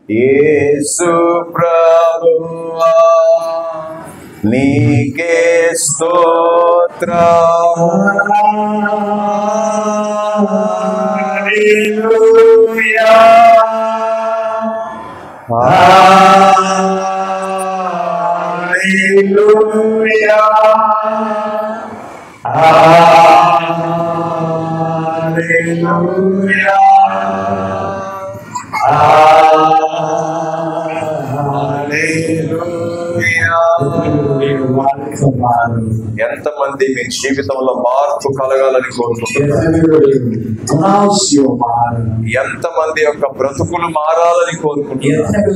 యేసు ప్రభువా నీకే స్తోత్రం. హల్లెలూయా హల్లెలూయా హల్లెలూయా ఎంతమంది మీ జీవితంలో మార్పు కలగాలని కోరుకుంటున్నారు? ఎంతమంది యొక్క బ్రతుకులు మారాలని కోరుకుంటున్నారు?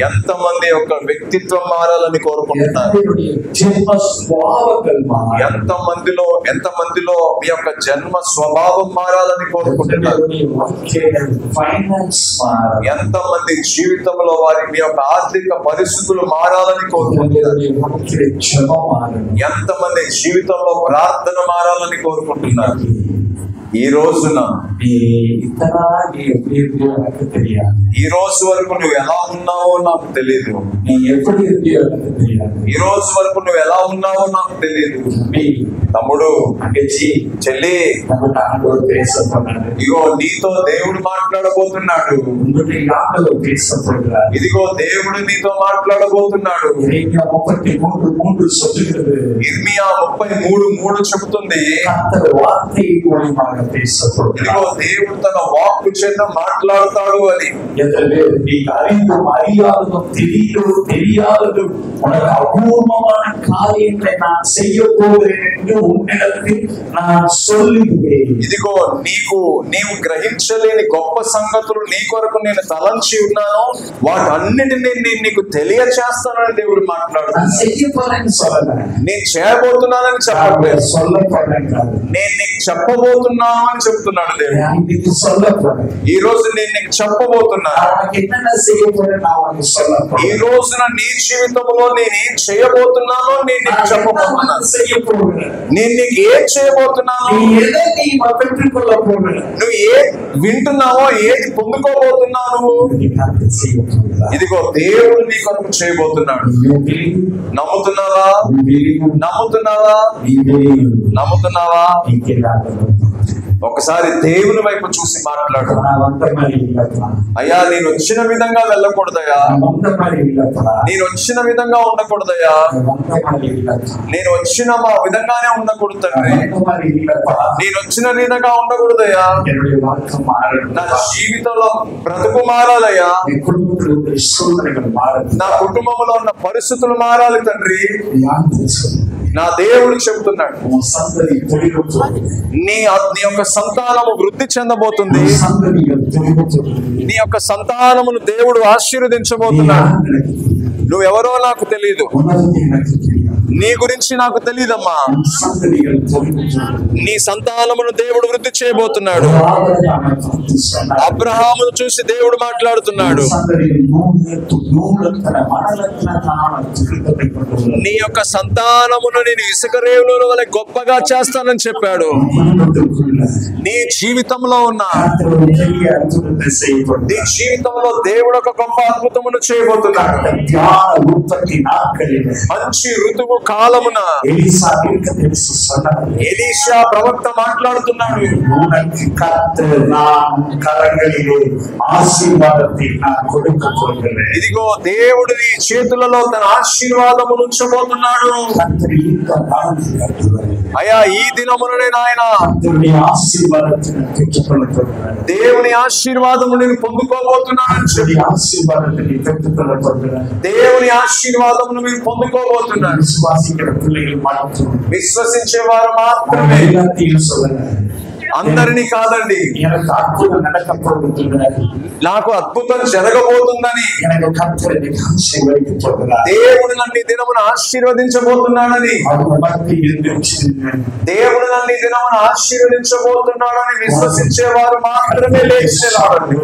ఎంతమంది యొక్క వ్యక్తిత్వం మారాలని కోరుకుంటున్నారు? ఎంతమందిలో మీ యొక్క జన్మ స్వభావం మారాలని కోరుకుంటున్నారు? ఎంతమంది జీవితంలో వారి మీ యొక్క ఆర్థిక పరిస్థితులు మారాలని కోరుకుంటున్నారు? ఎంతమంది జీవితంలో ప్రార్థన మారాలని కోరుకుంటున్నారు? ఈ రోజున ఈ రోజు వరకు నువ్వు ఎలా ఉన్నావో నాకు తెలియదు. ఈ రోజు వరకు నువ్వు ఎలా ఉన్నావో నాకు తెలియదు. తమ్ముడు, చెల్లి, ఇగో నీతో దేవుడు మాట్లాడబోతున్నాడు. ఇదిగో దేవుడు నీతో మాట్లాడబోతున్నాడు. ఇర్మియా 33:3 చెబుతుంది, ఇదిగో దేవుడు తన వాక్కు చేత మాట్లాడతాడు అని. உனக்கு அபூர்வமான காரியங்களை நான் செய்ய போகிறேன் என்று உன்னிடத்தில் நான் சொல்லுகிறேன். ఇదిగో నీవు గ్రహించలేని గొప్ప సంగతులు నీ కొరకు నేను తలంచి ఉన్నాను, వాటన్నిటిని నేను నీకు తెలియచేస్తానని దేవుడు మాట్లాడుతున్నాడు. నేను చేయబోతున్నానని చెప్పట్లేదు, నేను నీకు చెప్పబోతున్నాను అని చెప్తున్నాడు దేవుడు. ఈ రోజు నేను నీకు చెప్పబోతున్నాను. ఈ రోజున నీ జీవితంలో నేనేం చేయబోతున్నానో నేను నీకు చెప్పబోతున్నాను. నేను నీకు ఏం చేయబోతున్నాను, నువ్వు ఏ వింటున్నావో, ఏది పొందుకోబోతున్నావు, ఇదిగో దేవుడు నీ కొరకు చేయబోతున్నాడు. నమ్ముతున్నావా? నమ్ముతున్నావా? నమ్ముతున్నావా? ఒకసారి దేవుని వైపు చూసి మాట్లాడు. అయ్యా, నేను వచ్చిన విధంగా వెళ్ళకూడదయా, నేను వచ్చిన విధంగా ఉండకూడదయా, నేను వచ్చిన మా విధంగానే ఉండకూడదు తండ్రి, నేను వచ్చిన విధంగా ఉండకూడదయా, నా జీవితంలో బ్రతుకు మారాలయ్యా, నా కుటుంబంలో ఉన్న పరిస్థితులు మారాలి తండ్రి. నా దేవుడు చెబుతున్నాడు, నీ యొక్క సంతానము వృద్ధి చెందబోతుంది, నీ యొక్క సంతానమును దేవుడు ఆశీర్వదించబోతున్నాడు. నువ్వెవరో నాకు తెలియదు, నీ గురించి నాకు తెలియదమ్మా. నీ సంతానమును దేవుడు వృద్ధి చేయబోతున్నాడు. అబ్రహామును చూసి దేవుడు మాట్లాడుతున్నాడు, నీ యొక్క సంతానమును నేను ఇసుక రేవుల వలె గొప్పగా చేస్తానని చెప్పాడు. నీ జీవితంలో ఉన్న నీ జీవితంలో దేవుడు ఒక గొప్ప అద్భుతమును చేయబోతున్నాడు. మంచి ఋతువు కాలమున ఎలీషా ప్రవక్త మాట్లాడుతున్నాడు, ఇదిగో దేవుడు నీ చేతులలో తన ఆశీర్వాదమును ఉంచబోతున్నాడు. అయ్యా, ఈ దినముననే నాయన దేవుని ఆశీర్వాదము నేను పొందుకోబోతున్నాను. దేవుని ఆశీర్వాదమును మీరు పొందుకోబోతున్నారు. విశ్వసించే వారు మాత్రమే, అందరినీ కాదండి. నాకు అద్భుతం జరగబోతుందని, దేవుడు నన్ను ఈ దినమున ఆశీర్వదించబోతున్నాడని, దేవుడు నన్ను ఈ దినమున ఆశీర్వదించబోతున్నాడని విశ్వసించేవారు మాత్రమే లేచేవారండి.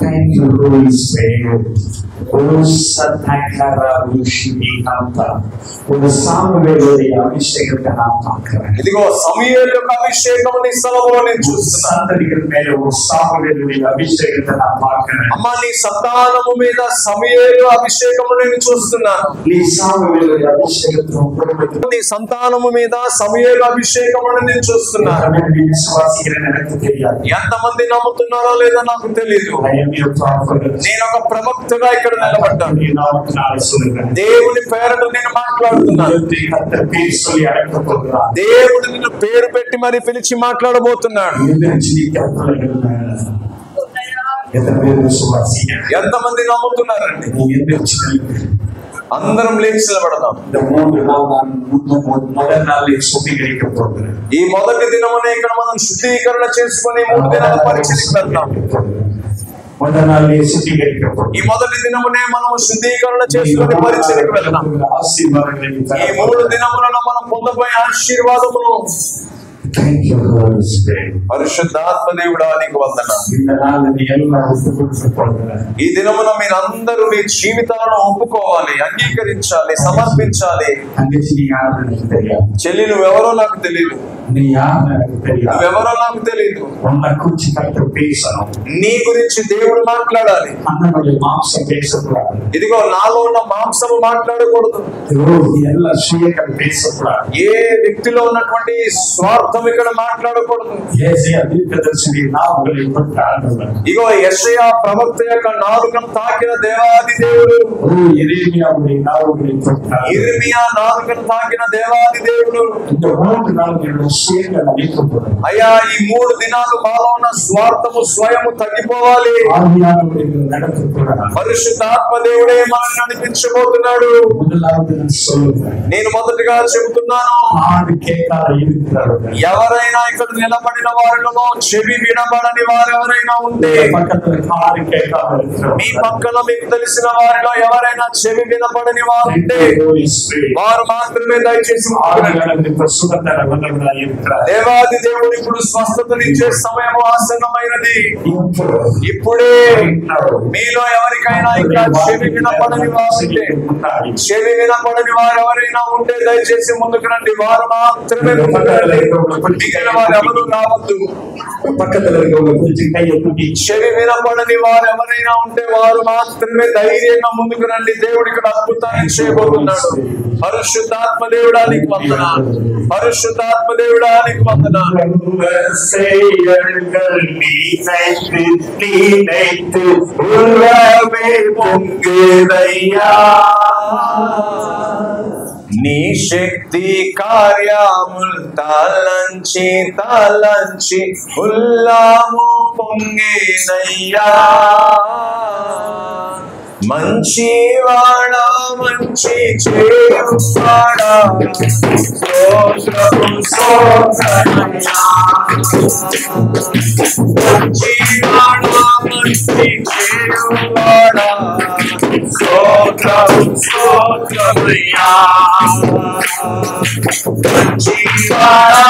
Thank you, Holy Spirit. ఇదిగో సమూయేలు యొక్క అభిషేకం నీ సభలో నేను చూస్తున్నాను. అమ్మా నీ సంతానము మీద సమూయేలు అభిషేకము నేను చూస్తున్నాను. నీ సంతానము మీద సమూయేలు అభిషేకమును నేను చూస్తున్నాను. ఎంతమంది నమ్ముతున్నారో లేదో నాకు తెలియదు. నేను ఒక ప్రవక్తగా ఇక్కడ నిలబడ్డాను. దేవుని పేరును నేను మాట్లాడుతున్నాను. దేవుడు నిన్ను పేరు పెట్టి మరి పిలిచి మాట్లాడబోతున్నాడు. ఎంతమంది నమ్ముతున్నారండి? అందరం లేచి నిలబడదాం. ఈ మొదటి దినమునే ఇక్కడ మనం శుద్ధీకరణ చేసుకుని 3 దినాల పరిచర్యకు వెళ్తాం. ఈ మొదటి దినమునే మనము శుద్ధీకరణ చేసుకుని పరిచర్యకు వెళ్తాం. ఈ 3 దినములను మనం పొందబోయే ఆశీర్వాదములు. పరిశుద్ధాత్మ దేవుడా నీకు వందనాలు. ఈ దినమున మీరందరూ మీ జీవితాలను ఒప్పుకోవాలి, అంగీకరించాలి, సమర్పించాలి. చెల్లి నువ్వెవరో నాకు తెలియదు, నువ్వెవరో నాకు తెలియదు. నీ గురించి దేవుడు మాట్లాడాలి. ఇదిగో నాలో ఉన్న మాంసము మాట్లాడకూడదు. ఏ వ్యక్తిలో ఉన్నటువంటి స్వార్థం ఇక్కడ మాట్లాడకూడదు. ఇగో యెషయా ప్రవక్త యొక్క నాలుకను తాకిన దేవాది దేవుడు, ఇర్మియా నాలుకను తాకిన దేవాది దేవుడు. అయ్యా ఈ 3 దినాలు మాలో ఉన్న స్వార్థము స్వయము తగ్గిపోవాలి. పరిశుద్ధాత్మ దేవుడే మనల్ని నడిపించబోతున్నాడు. నేను మొదటిగా చెబుతున్నాను, ఎవరైనా ఇక్కడ నిలబడిన వారిలో చెవి వినబడని వారెవరైనా ఉంటే, మీ పక్కన మీకు తెలిసిన వారిలో ఎవరైనా చెవి వినబడని వారు ఉంటే వారు మాత్రమే దయచేసి దేవాది దేవుడు ఇప్పుడు స్వస్థతనిచ్చే సమయం ఆసన్నమైనది. ఇప్పుడే మీలో ఎవరికైనా ఇంకా చెవి వినపడని వారు ఉంటే, చెవి వినపడని వారు ఎవరైనా ఉంటే దయచేసి ముందుకు రండి. వారు మాత్రమే ముందుకు రండి. మిగిలిన వారు ఎవరు రావద్దు. చెవి వినపడని వారు ఎవరైనా ఉంటే వారు మాత్రమే ధైర్యంగా ముందుకు రండి. దేవుడు ఇక్కడ అద్భుతాన్ని చేయబోతున్నాడు. పరిశుద్ధాత్మ దేవుడానికి వందనాలు. పరిశుద్ధాత్మ దేవుడానికి వందనాలు. నీ శక్తి కార్యములు తలంచి తలంచి ఉల్లాము పొంగేనయ్యా. మంచివాడా మంచి చేయువాడా స్తోత్రము స్తోత్రమయ్యా. మంచివాడా మంచి చేయువాడా స్తోత్రము స్తోత్రమయ్యా. మంచివాడా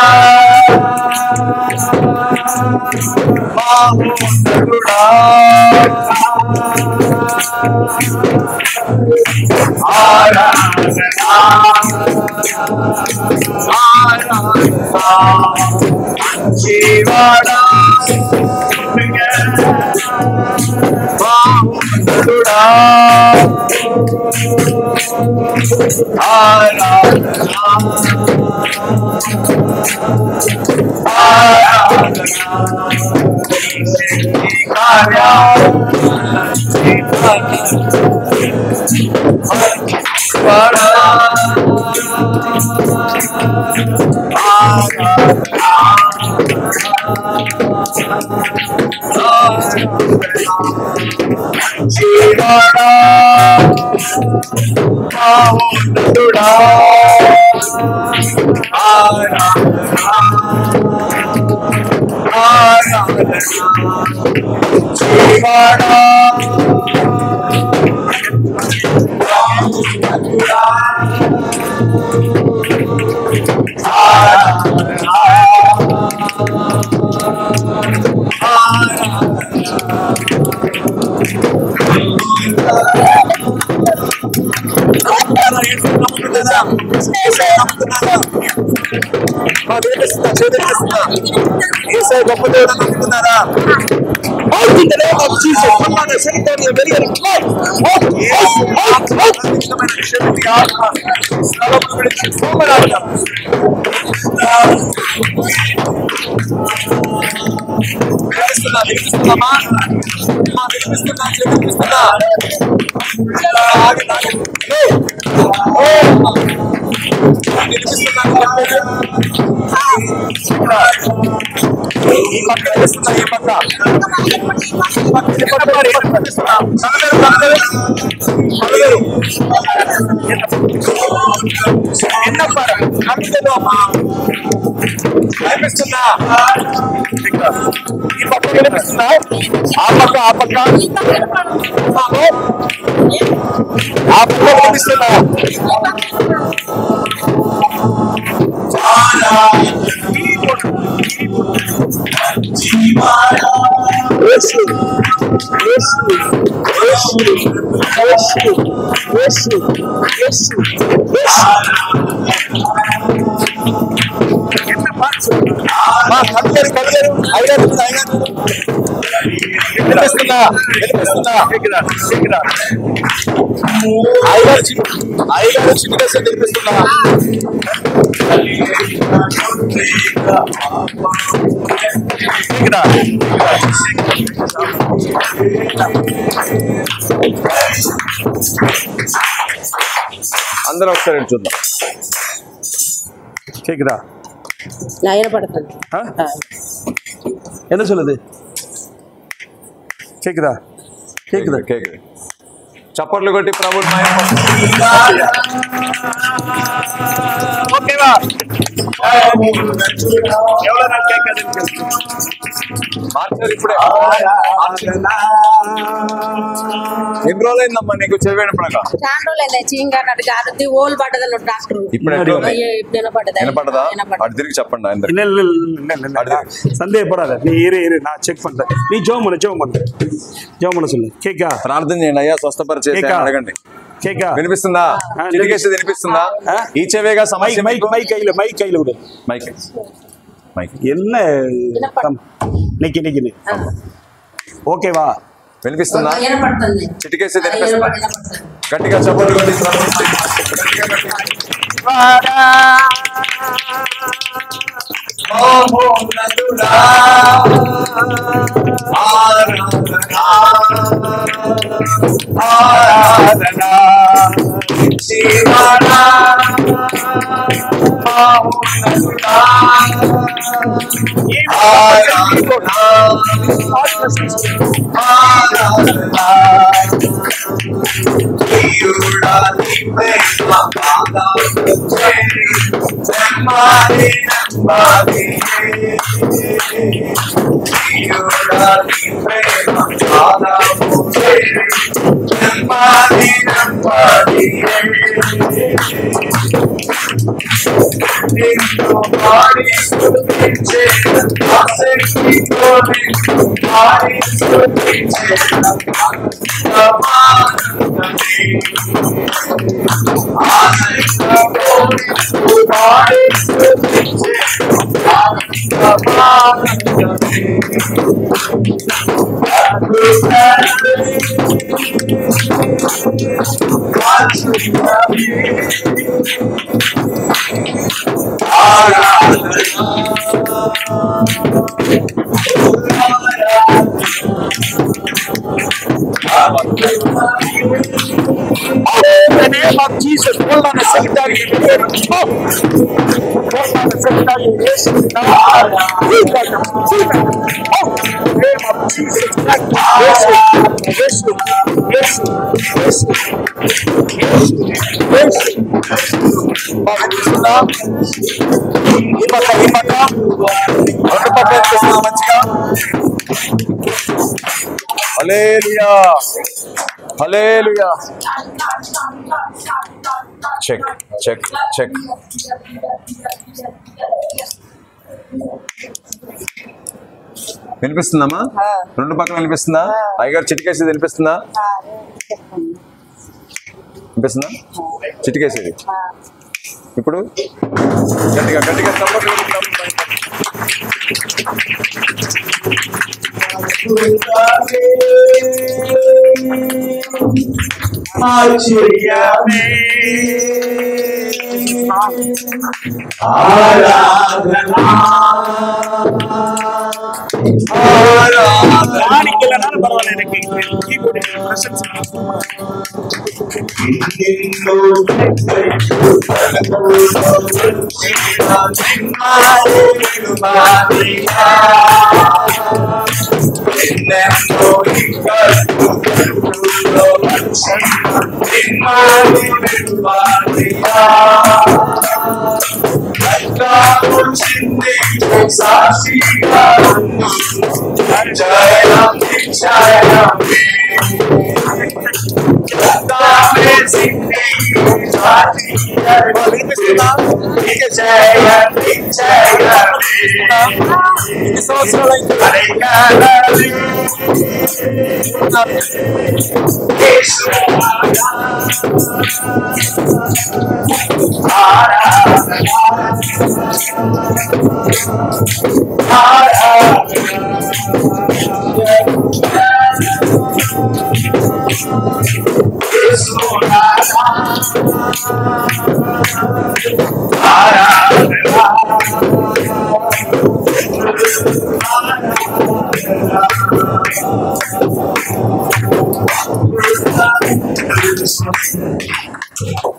మహోన్నతుడా ఆరాధనా ఆరాధనా. మంచివాడా మహోన్నతుడా ఆరాధనా ఆరాధనా. జీవాడా మహోన్నతుడా ఆరాధనా ఆరాధనా. జీవాడా మహోన్నతుడా ఆరాధనా ఆరాధనా. గొప్ప దేవుడు నమ్ముతున్నారా? ఈ పక్క ఈ పక్క కనిపిస్తుందా? ఈ పక్క కనిపిస్తుందా? ఆ పక్క ఆ పక్క ఆ పక్క కనిపిస్తుందా? ఐదారు చిన్న తినిపిస్తున్నా. అందరూ ఒకసారి చూద్దాం. கேக்குதா? படுத்தது என்ன சொல்லுது? கேக்குதா? கேக்குதா? கேக்குது. చప్పట్లు కొట్టి ప్రభువుని ఓకేవా? ఎవరైనా కేకదు మార్చారు ఇప్పుడే. ఎన్ని రోజులైందమ్మా నీకు చెవిన పడక? చాలా రోజులైంది. చీంగన్నట్టు కాదు ఓల్ పడ్డదన్న డాక్టర్. ఇప్పుడు వినపడదా? అటు తిరిగి చెప్పండి. సందేహపడాలి. నీ ఇరు నా చెక్ పంట నీ జోమన சொல்லு. కేక ప్రార్థన చేయండి. అయ్యా స్వస్థపరిచేసి అడగండి. కేక వినిపిస్తుందా? చిటికేసి వినిపిస్తుందా? ఈ చెవేగా సమస్య. మైక్ கையில விடு. మైక్ என்ன నికి ఓకేవా? వినిపిస్తుందా? చిటికేసి వినిపిస్తుందా? గట్టిగా చప్పట్లు కొట్టి In the name of Jesus, hold on a secretary. Hold on a secretary. Yes, in the name of Jesus. Hallelujah. Hallelujah. Check. వినిపిస్తుందమ్మా? రెండు పక్కన వినిపిస్తుందా? అయ్యగారు చిటికేసేది వినిపిస్తుందా? వినిపిస్తుందా? చిటికేసేది ఇప్పుడు గట్టిగా గట్టిగా చప్పట్లు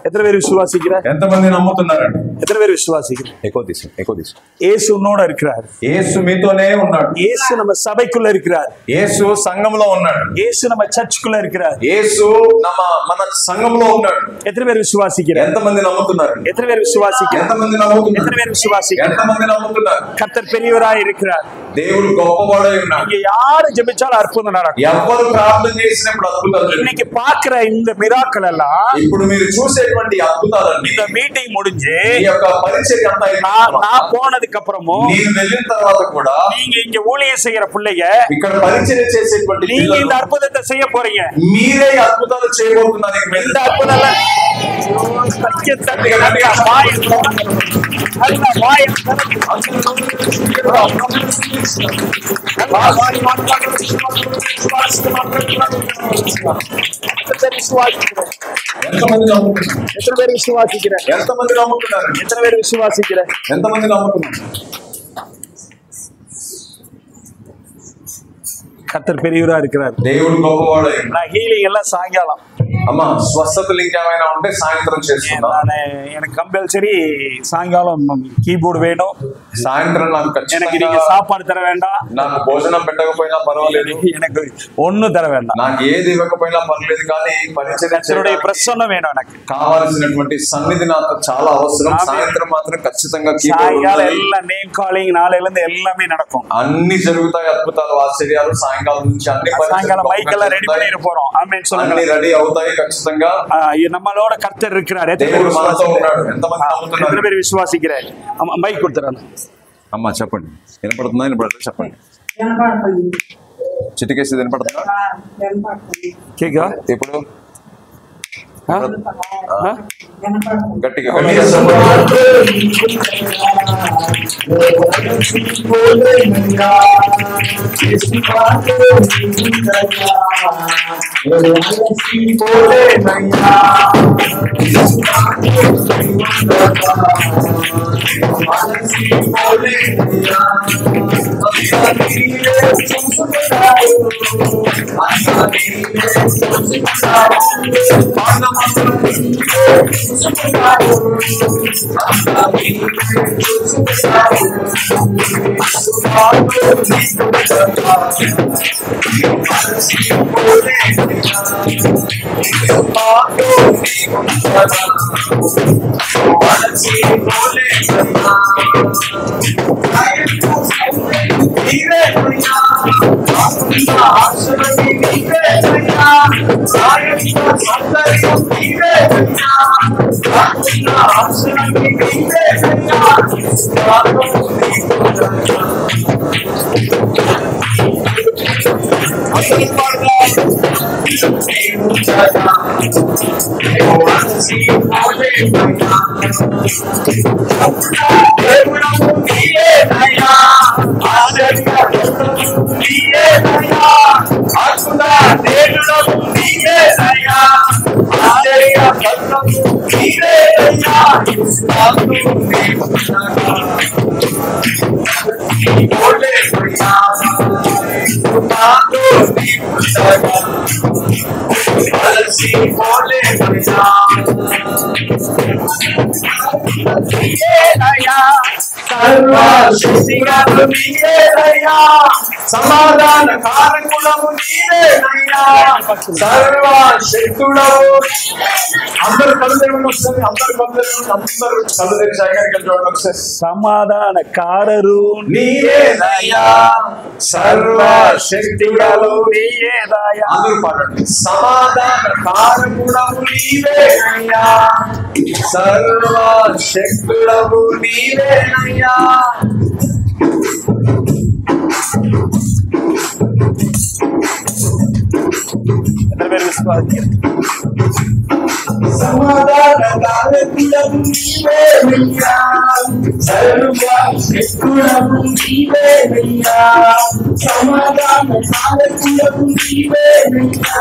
ఎత్తర పేరు విశ్వాసిக்கிறா? ఎంతమంది నమ్ముతున్నారండి? ఎత్తర పేరు విశ్వాసిக்கிறா? ఎక్కువ తీసు. యేసు ఉన్నోడు இருக்கிறார். యేసు మీతోనే ఉన్నాడు. యేసు நம்ம సభைக்குள்ள இருக்கிறார். యేసు సంఘంలో ఉన్నాడు. యేసు நம்ம చర్చ్க்குள்ள இருக்கிறார். యేసు మన సంఘంలో ఉన్నాడు. ఎత్తర పేరు విశ్వాసిக்கிறா? ఎంతమంది నమ్ముతున్నారు? ఎత్తర పేరు విశ్వాసిக்கிறா? ఎంతమంది నమ్ముతున్నారు? ఎత్తర పేరు విశ్వాసిக்கிறా? ఎంతమంది నమ్ముతున్నారు? కర్తర్ పెరియవరాய் இருக்கிறார். దేవుడు గొప్పవాడై ఉన్నాడు. இங்க யாரு ஜெபிச்சாலும் அற்புதம் நடக்கும். ఎవరు ప్రార్థన చేసినప్పుడు అద్భుతాలు జరుగుతాయి. இன்னைக்கு பார்க்கிற இந்த மிராக்கிள் எல்லாம் ఇప్పుడు మీరు చూసేటువంటి అద్భుతాలన్నీ இந்த மீட்டிங் முடிஞ்சு ఈ యొక్క పరిచర్య అంతా நான் போனதுக்கு அப்புறமும் నేను వెళ్ళిన తర్వాత కూడా நீங்க இங்க ஊழியம் செய்யற பிள்ளைங்க ఇక్కడ పరిచర్య చేసేటువంటి நீங்க இந்த அற்புதத்தை செய்ய போறீங்க. మీరే అద్భుతాలు చేయబోతున్నారు. இந்த అద్భుతాలు ఎంతమంది నమ్ముతున్నారు? எத்தனை பேர் விசுவாசிக்கிறேன்? ఎంతమంది నమ్ముతున్నారు? எத்தனை பேர் விசுவாசிக்கிறேன்? ఎంతమంది నమ్ముతున్నారు? கர்த்தர் பெரியவரா இருக்கிறார். దేవుడు గొప్పవాడై நான் ஹீலிங் எல்லாம் சாயங்காலம். అమ్మా స్వస్థతలు ఇంకేమైనా ఉంటే సాయంత్రం చేసుకుందాం. எனக்கு கம்பல்சரி சாயங்காலம் கீபோர்டு வேணும். సాయంత్రం నాకు எனக்கு ఖచ్చితంగా நீங்க சாப்பாடு தர வேண்டாம். నాకు భోజనం పెట్టకపోయినా పర్వాలేదు. எனக்கு ஒண்ணும் தர வேண்டாம். నాకు ఏది ఇవ్వకపోయినా పర్లేదు, కానీ పరిచర్య கர்த்தருடைய பிரசன்னம் வேணும் எனக்கு. కావాల్సినటువంటి సన్నిధి నాకు చాలా అవసరం. సాయంత్రం మాత్రం ఖచ్చితంగా சாயங்காலம் எல்லாம் நேம் காலிங் நாளையில இருந்து எல்லாமே நடக்கும். అన్ని జరుగుతాయి. అద్భుతాలు ఆశ్చర్యాలు సాయంకాలం నుంచి అన్ని சாயங்காலம் மைக் எல்லாம் ரெடி பண்ணி போறோம். ஆமென் சொல்லுங்க. అన్ని రెడీ అవుతాయి ఖచ్చితంగా. நம்மளோட கர்த்தர் இருக்கிறார். దేవుడు మనతో ఉన్నాడు. ఎంతమంది నమ్ముతున్నారు? எத்தனை பேர் விசுவாசிக்கிறேன்? மைக் கொடுத்துறாங்க. అమ్మా చెప్పండి. వినపడుతుందా? వినపడుతుందా? చెప్పండి. చిటికేసి వినపడుతుందా? கேக்குதா? ఇప్పుడు ஆ? ஆ? గట్టిగా I సమాధాన కారకులము నీవేనయ్యా, సర్వశక్తుడవు. అందరు కళ్ళు తెరవండి ఒకసారి, అందరు కళ్ళు తెరవండి, అందరూ కళ్ళు తెరిచి దగ్గరికి చూడండి ఒకసారి. సమాధాన కారరు నీవేనయ్యా, సర్వశక్తుడవు నీయేదయ్యా. అందరూ పాడండి. సమాధాన కారకుడవు నీవేనయ్యా, సర్వశక్తుడవు నీవేనయ్యా. సమాధాన కారకుడవు నీవేనయ్యా, సర్వశక్తుడవు నీవేనయ్యా, సమాధాన కారకుడవు నీవేనయ్యా,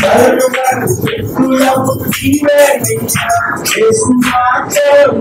సర్వశక్తుడవు నీవేనయ్యా. యేసు మాటలు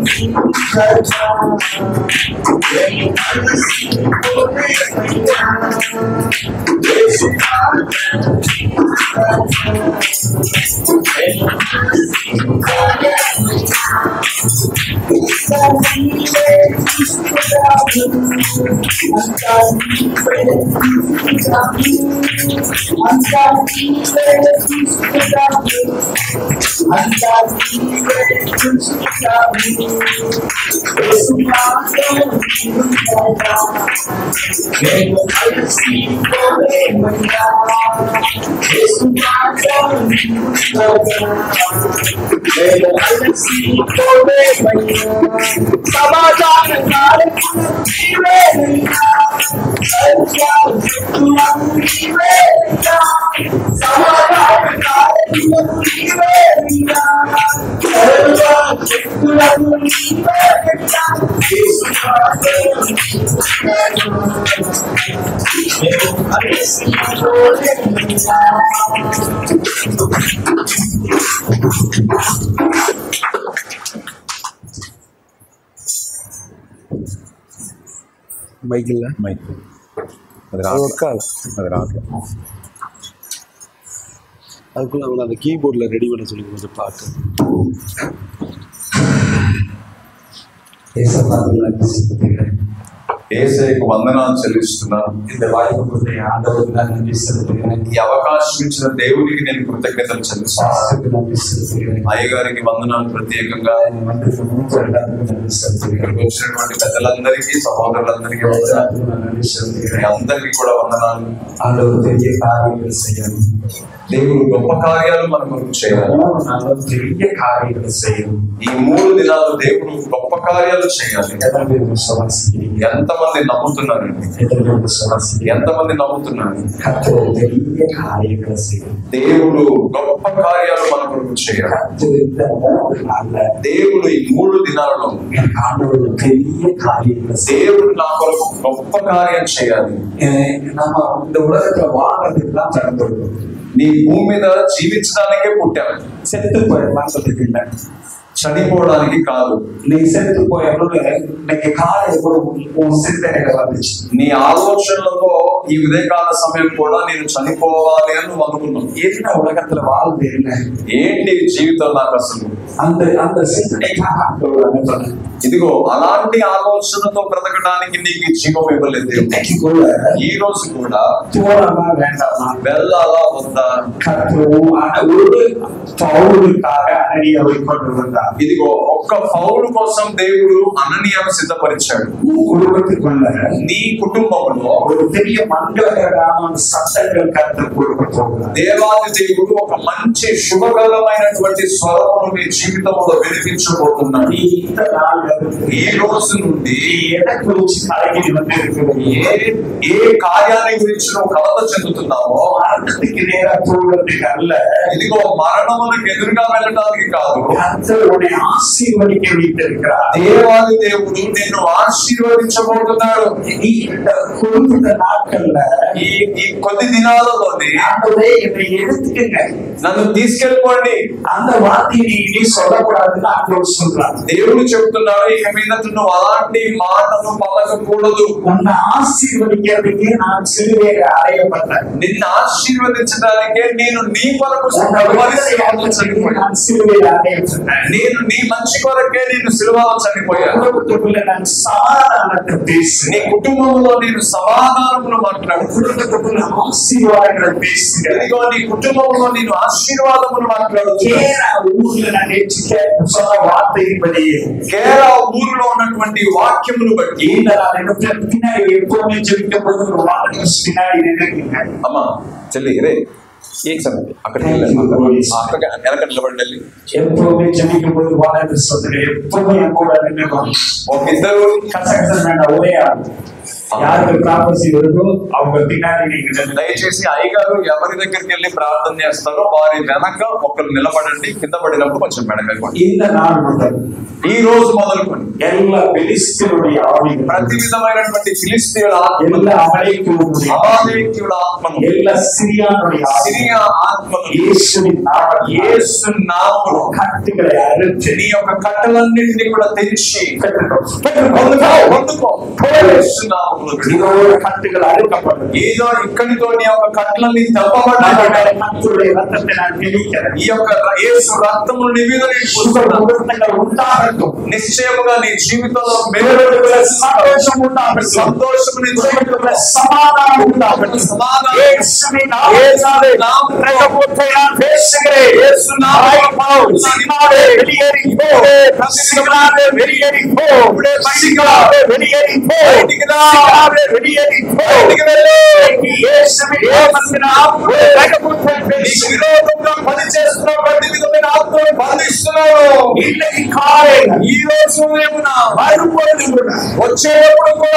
మైకిల్లా అది రాదు. அதுக்குள்ள அவனை அந்த கீபோர்டில் ரெடி பண்ண சொல்லி கொஞ்சம் பார்த்து. యేసయ్యకు వందనాలు చెల్లిస్తున్నాను. இந்த வாய்ப்புக்கு ஆண்டவருக்கு நான் நன்றி செலுத்துகிறேன். ఈ అవకాశం ఇచ్చిన దేవునికి నేను కృతజ్ఞతలు చెల్లిస్తున్నాను. நன்றி செலுத்துகிறேன். అయ్యగారికి వందనాలు ప్రత్యేకంగా. நன்றி செலுத்துகிறேன். ఇక్కడికి వచ్చినటువంటి పెద్దలందరికీ, సహోదరులందరికీ వందనాలు. நன்றி செலுத்துகிறேன். అందరికీ కూడా వందనాలు. ஆண்டவர் பெரிய காரியங்கள் செய்யணும். దేవుడు గొప్ప కార్యాలు మన కొరకు చేయాలి. நாங்கள் பெரிய காரியங்கள் செய்யணும். ఈ 3 దినాలు దేవుడు గొప్ప కార్యాలు చేయాలి. ఎంతమంది నమ్ముతున్నారండి? ఎంతమంది నమ్ముతున్నారు? பெரிய காரியங்கள் செய்யணும். దేవుడు గొప్ప కార్యాలు మన కొరకు చేయాలి. దేవుడు ఈ 3 దినాలలో ஆண்டவர் பெரிய காரியங்கள் దేవుడు నా కొరకు గొప్ప కార్యం చేయాలి. நம்ம இந்த உலகத்துல வாழ்றதுக்கு தான் பிறந்திருக்கோம். నీ భూమి మీద జీవించడానికే పుట్టావు. செத்து போயிடலான்றதுக்கு இல்லை, చనిపోవడానికి కాదు. நீ செத்து போயிடணும். இன்னைக்கு காலையில கூட உன் சிந்தனைகள் வந்துச்சு. నీ ఆలోచనలతో ఈ ఉదయకాల సమయం కూడా నేను చనిపోవాలి అని నువ్వు అనుకున్నావు. என்ன உலகத்துல வாழ்ந்து என்ன ఏంటి జీవితం నాకు అసలు? அந்த சிந்தனைக்காக ஆண்டவர் அனுப்புறார். ఇదిగో అలాంటి ఆలోచనతో బ్రతకడానికి నీకు జీవం ఇవ్వలేదు. இன்னைக்கு கூட ఈ రోజు కూడా போராமா வேண்டாமா, వెళ్ళాలా వద్దా? கர்த்தரும் ஒரு பவுலுக்காக அனனியாவை கொண்டு வந்தார். ఇదిగో ఒక్క పౌలు కోసం దేవుడు అననీయాను సిద్ధపరిచాడు. குடும்பத்துக்குள்ள నీ కుటుంబంలో ஒரு பெரிய மங்களகரமான சத்தங்கள் கர்த்தர் கொடுக்க போகிறார். దేవాది దేవుడు ఒక మంచి శుభకరమైనటువంటి స్వరమును నీ జీవితంలో వినిపించబోతున్నాడు. ఈ రోజు నుండి ఏ కార్యాన్ని గురించి నువ్వు కలత చెందుతున్నావో ఇదిగో మరణములకు ఎదురుగా వెళ్ళడానికి కాదు, దేవాది దేవుడు నిన్ను ఆశీర్వదించబోతున్నాడు. ఈ కొద్ది దినాలలోనే నన్ను తీసుకెళ్ళిపోండి దేవుడు చెబుతున్నాడు. ఇక మీద నువ్వు అలాంటి మాటను పలకకూడదు. నిన్ను ఆశీర్వదించడానికే నేను నీ కొరకు నేను నీ మంచి కొరకే నేను సిలువలో చనిపోయాను. నీ కుటుంబంలో నేను సమాధానములు మాట్లాడుతున్నాను. ఇదిగో నీ కుటుంబంలో నేను ఆశీర్వాదములు మాట్లాడుతున్నాను. కేరళ ఊరిలో ఉన్నటువంటి వాక్యములు బట్టి అమ్మా చెల్లి రే एक समय అక్కడికి వెనక నిలబడి ఒక ఇద్దరు దయచేసి అయ్యగారు ఎవరి దగ్గరికి వెళ్ళి ప్రార్థన చేస్తారో వారి వెనక ఒకరు నిలబడండి. కింద పడినప్పుడు కొంచెం మెడకండి. ఈ రోజు మొదలుకొని ప్రతి విధమైనటువంటి ఫిలిస్తీయుల ఆత్మను, అమాలేకీయుల ఆత్మను, సిరియా ఆత్మను యేసు నామములో నీ యొక్క కట్టలన్నింటినీ కూడా తెరిచి ఏదో ఇక్కడితో నీ యొక్క కట్టలని తప్పబడ్డాయి. ఈ యొక్క యేసు రక్తమును నీ మీద నిశ్చయముగా నీ జీవితంలో సంతోషము నీ జీవితంలో సమాధానం ఉండాలి. వచ్చేటప్పుడు కూడా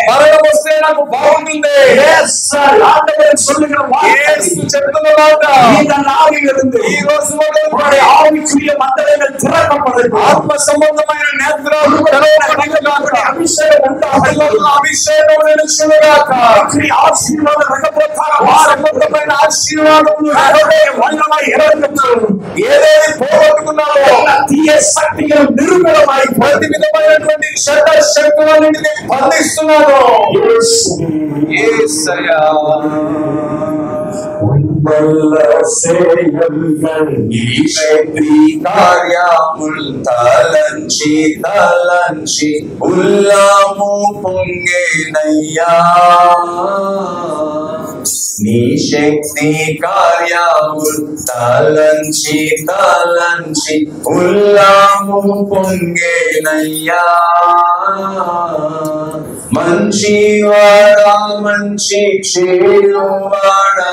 మరణం వస్తే నాకు బాగుంటుంది ఆత్మ సంబంధమైన నేత్రాలు ఏదైతే పోగొట్టుకున్నారో తీయ శక్తిగా నిరూపణమై ప్రతి విధమైనటువంటి శక్తులన్నింటినీ బంధిస్తున్నాను. కార్యముల్ తలంచి తలంచి ఉల్లాము పొంగేనయ్యా నీ శక్తి కార్యముల్ తలంచి తలంచి ఉల్లాము పొంగేనయ్యా మంచివాడా మంచి చేయువాడా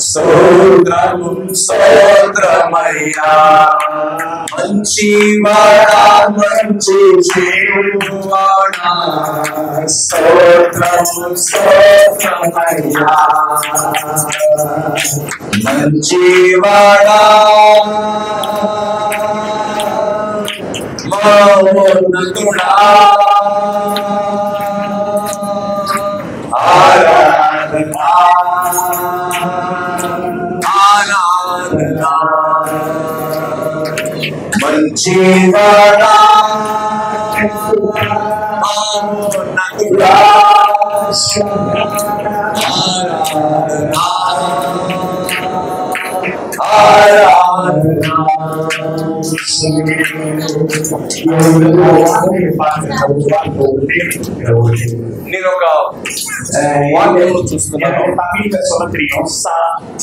స్తోత్రము స్తోత్రమయ్యా మంచివాడా మంచి చేయువాడా స్తోత్రము స్తోత్రమయ్యా మంచివాడా మౌనతుడా ఆరాధనా ఆరాధనా మంచివాడా మౌనతుడా ఆరాధనా ఆరాధనా నేను ఒక వాక్యంలో చూస్తున్నాను. తమిళ సొలత్రియం సా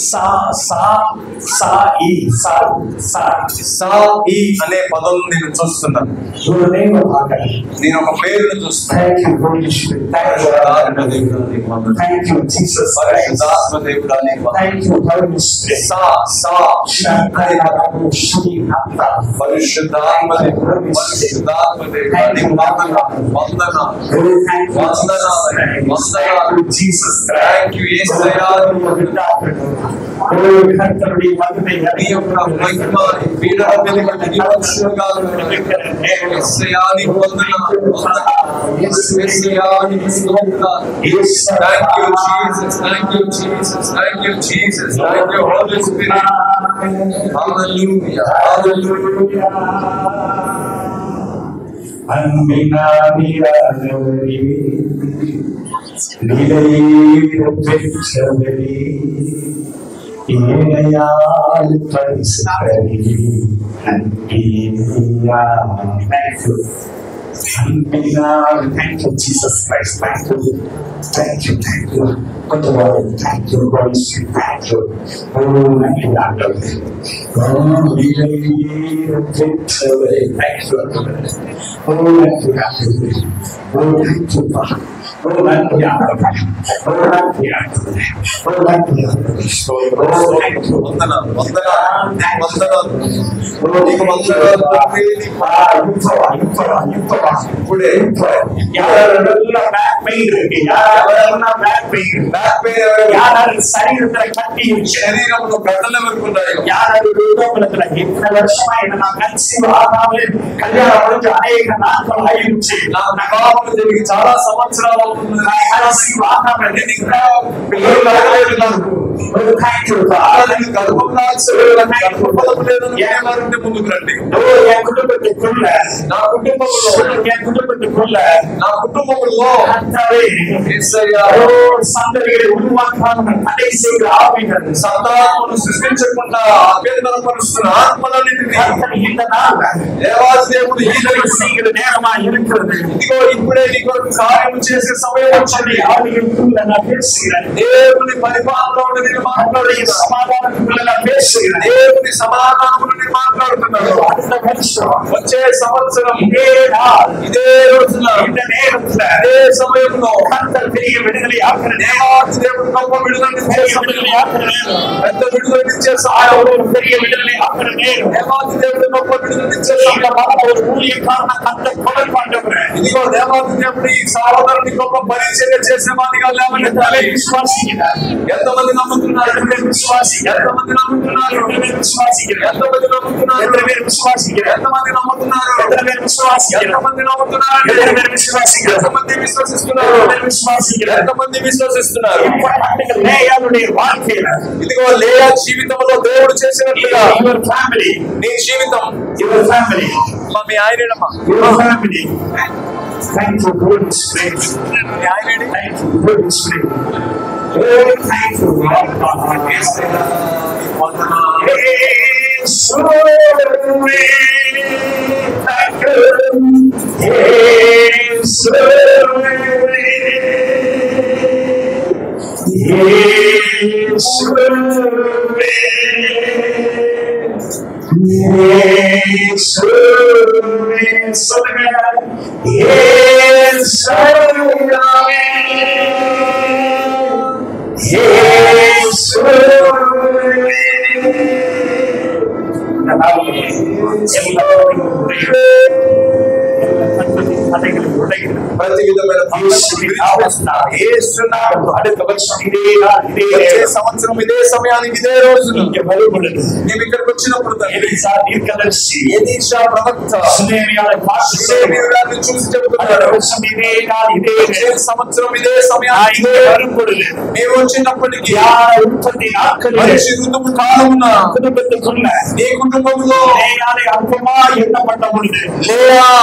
సా సా సా ఈ సా సా సా ఈ అనే పదం నేను చూస్తున్నాను. your name of God. నేను ఒక పేరును చూస్తున్నాను. Thank you, Holy Spirit. Thank you, Jesus Christ. Thank you, Holy Spirit. Saw saw Jesus Thank you, యేసయ్యా. కర్తరుడి మహిమ నీ యొక్క మహిమ నీ పీడల మీద నీ పరిశుద్ధంగా యేసయ్యా నీ వందనాలు యేసయ్యా నీ స్తోత్రాలు. Thank you, Jesus. Thank you, Jesus. Thank you, Jesus. Thank you, Holy Spirit. Hallelujah. Hallelujah. அன்பினாவியானவரே நிலையே பெற்றவரே ஏனையால் பரிசுத்தரே நன்றியா. Thank you, Jesus Christ. Thank you. Thank you. Thank you. Thank you, Holy Spirit. Thank you. Oh, thank you, Lord. Oh, thank you. Oh, thank you, God. Oh, thank you, Father. Oh, thank you, God. Oh, thank you, God. Oh, thank you, God. Oh, thank you. వందనాలు వందనాలు వందనాలు. నీకు వందనాలు. ఇప్పుడే யாரெல்லாம் back pain இருக்கு, யாரெல்லாம் back pain, back pain ఎవరు? யாராவது சரீரத்துல கட்டி శరీరంలో గడ్డలు ఎవరుకున్నాయో, யாராவது உலகத்துல இத்தனை வருஷமா என்ன நான் கன்சீவ் ஆகாமல் கல்யாணம் முடிஞ்சு அநேக நாட்கள் ஆயிடுச்சு, నా వివాహం జరిగి చాలా సంవత్సరాలు అవుతుంది. நான் கன்சீவ் ஆகாமல் నేను ఇంకా పిల్లలు కలగలేదు నాకు. ஒரு தேங்க்யூ నేను గర్భంలో గర్భఫలం లేదని ఏమారంటే ముందుకు రండి. என் குடும்பத்துக்குள்ள నా కుటుంబంలో నా కుటుంబంలో యేసయ్యా சந்ததிகளை உருவாக்காமல் தடை செய்கிற ஆவிகள் సంతానమును సృష్టించకుండా అభ్యంతరపరుస్తున్న ఆత్మలన్నిటినీ இந்த நாள் దేవాది దేవుడు ఈదరి செய்கிற நேரமா இருக்கிறது. ఇదిగో ఇప్పుడే నీ కొరకు కార్యం చేసే సమయం వచ్చింది. ஆவிகளுக்குள்ள நான் பேசுகிறேன், దేవుని పరిపాలనలో నేను మాట్లాడుతున్నాను. சமாதானத்துக்குள்ள நான் பேசுகிறேன். దేవుని సమాధానమును నేను మాట్లాడుతున్నాను. அடுத்த வருஷம் వచ్చే సంవత్సరం இதே நாள் ఇదే రోజున இந்த நேரத்துல అదే సమయంలో கர்த்தர் பெரிய விடுதலை ஆக்குற దేవాది దేవుడు గొప్ప విడుదలనిచ్చే பெரிய సమయం, விடுதலை ஆக்குற நேரம், పెద్ద విడుదలనిచ్చే సమయం, ஒரு பெரிய விடுதலை ஆக்குற நேரம். దేవాది దేవుడు గొప్ప విడుదలనిచ్చే இந்த సమయం. மகா ஒரு ஊழியக்காரன கர்த்தர் கொலை பண்றவரே, ఇదిగో దేవాది దేవుడు ఈ సహోదరుని గొప్ప పరిచర్య చేసేవాడిగా లేవనెత్తాలి. விசுவாசிக்கிறார். ఎంతమంది నమ్ముతున్నారు? விசுவாசிக்கிறார். ఎంతమంది నమ్ముతున్నారు? விசுவாசிக்கிறார். ఎంతమంది నమ్ముతున్నారు? எத்தனை பேர் விசுவாசிக்கிறார்? ఎంతమంది నమ్ముతున్నారు? எத்தனை பேர் விசுவாசிக்கிறார்? ఎంతమంది నమ్ముతున్నారు? எத்தனை பேர் விசுவாசிக்கிறார்? ఎంతమంది విశ్వసిస్తున్నారు? எத்தனை பேர் விசுவாசிக்கிறார்? ఎంతమంది విశ్వసిస్తున్నారు? லேயாளுடைய வாழ்க்கையில ఇదిగో లేయా జీవితంలో దేవుడు చేసినట్లుగా your family, నీ జీవితం your family, me ఆయనమ్మా your family. Thank you, Holy Spirit. Me ఆయనడి Thank you, Holy Spirit. Oh, thank you, Lord God. ప్రతి విధమైన సంవత్సరం ఇదే సమయానికి ఇదే రోజు మేము ఇక్కడికి వచ్చినప్పుడు చూసి చెబుతున్నాడు సంవత్సరం ఇదే సమయానికి మేము వచ్చినప్పటికీ మనిషి ఋతువు కాలమున నీ కుటుంబంలో లేదా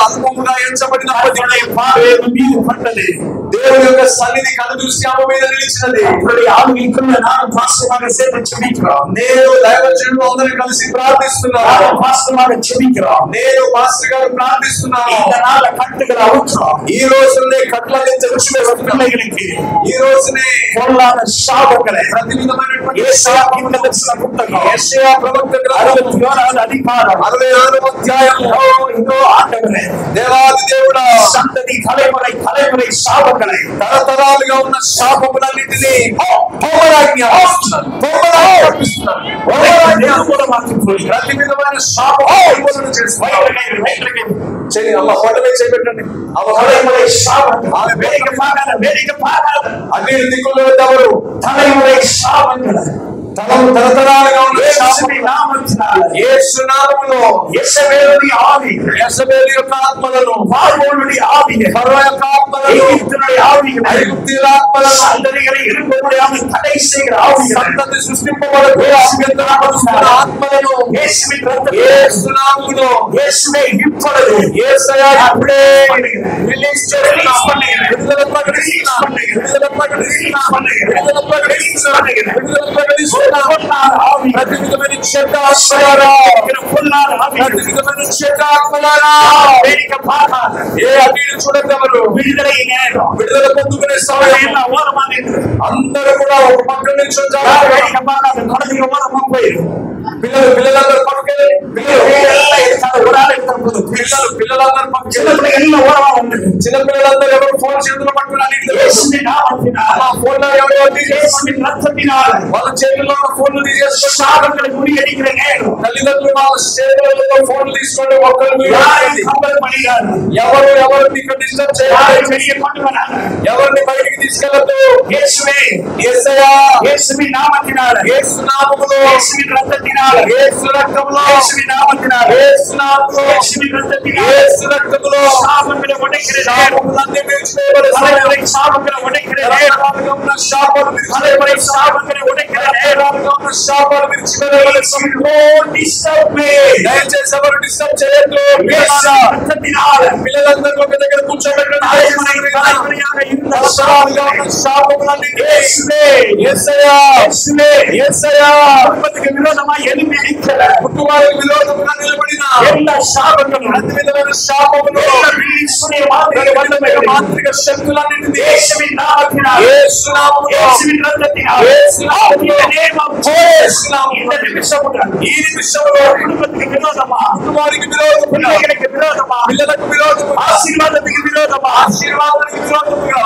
అల్పముగా ఎంచబడినప్పటికీ பார்வையை மீது பட்டது. దేవుని యొక్క సన్నిధి కనుదృష్టి ఆమె మీద నిలిచినది. அப்படி ஆவிக்குள்ள நான் பாஸ்டமாக சேர்ந்து ஜெபிக்கிறோம். నేను దైవజనులు అందరూ కలిసి ప్రార్థిస్తున్నాను. பாஸ்டமாக ஜெபிக்கிறோம். నేను పాస్టర్ గారు ప్రార్థిస్తున్నాను. இந்த நாள்ல கட்டுகளை அவுக்கிறோம். ఈ రోజునే కట్లని తెరుచువేస్తున్న பிள்ளைகளுக்கு ఈ రోజునే பொல்லாத சாபங்களை ప్రతి విధమైనటువంటి యేషయా தீர்க்கதரிசன புத்தகம் యెషయా ప్రవక్త గ్రంథం 61వ అధికారం 66వ అధ్యాయంలో இதோ ఆండవరే దేవాది దేవుడా సంతతి తలముறை తలముறை శాపங்களை తరతరాలుగా ఉన్న శాపములన్నిటినీ పొమ్మరాజ్ఞాపిస్తున్నాను. ప్రతి విధమైన శాపములను చేస్తున్నాను. చేయి అమ్మ ఫోటోలో చేపెట్టండి. தலைமுறை சாபங்கள் ఆమె வேடிக்கை பார்க்காத అన్ని దిక్కుల్లో ఎవరు தலைமுறை சாபங்களை తరతరాలుగా ఉన్న యేసు నామమున యేసు నామములో యెషబేలు ఆవి యెషబేలు యొక్క ఆత్మలను ఫరోనుడి ఆవి ఫరో యొక్క ఆత్మలను ఈజిప్టుడి ఆవి ఐగుప్తీయుల ఆత్మలను సంతతిகளை இருப்பவரையான தடை செய்கிற ஆவி సంతతి సృష్టింపబడే ఆత్మలను యేసుவின் ரத்தம் యేసు నామములో యేసుவே இப்பொழுது యేసయ్య அப்படியே రిలీజ్ చేస్తున్నాను. విడుదల ప్రకటిస్తున్నాను. విడుదల ప్రకటిస్తున్నాను. విడుదల ప్రకటిస్తున్నాను. విడుదల ప్రకటిస్తున్నాను. ప్రతి విధమైన చెడ్డ ఆత్మలారా ప్రతి విధమైన చెడ్డ ఆత్మలారా ఏ అటు చూడగలరు. విడుదల పొందుకునే సమయం అందరూ కూడా ఒక పక్క నుంచి పిల్లలందరూ పక్కనే పిల్లలందరూ చిన్న పిల్లలందరూ ఎవరు ఫోన్ చేతుల్లో పట్టుకుని ఫోన్ వాళ్ళ చేతుల్లో ఫోన్లు తీసేసుకొని తల్లిదండ్రులు వాళ్ళ చేతులలో ఫోన్లు తీసుకొని ఒక్కరు ఎవరు ఇక్కడ డిస్టర్బ్ చేయాలి, ఎవరిని బయటికి తీసుకెళ్ళదు. యేసు నామములో యేసు రక్తంలో యేసు రక్తంలో యేసు రక్తంలో శాపములన్నీ విడిచివేయబడి శాపాలు దయచేసి ఎవరు డిస్టర్బ్ చేయొద్దు. పిల్లలందరూ ఒక దగ్గర కూర్చోబెట్టండి. విరోధమా కుటుంబాలకు విరోధముగా నిలబడిన ప్రతి విధమైన శాపములు మాంత్రిక శక్తులన్నింటినీ ఈ నిమిషంలో కుటుంబానికి విరోధమా, పిల్లలకు విరోధమా, ఆశీర్వాదానికి విరోధమా, ఆశీర్వాదానికి విరోధముగా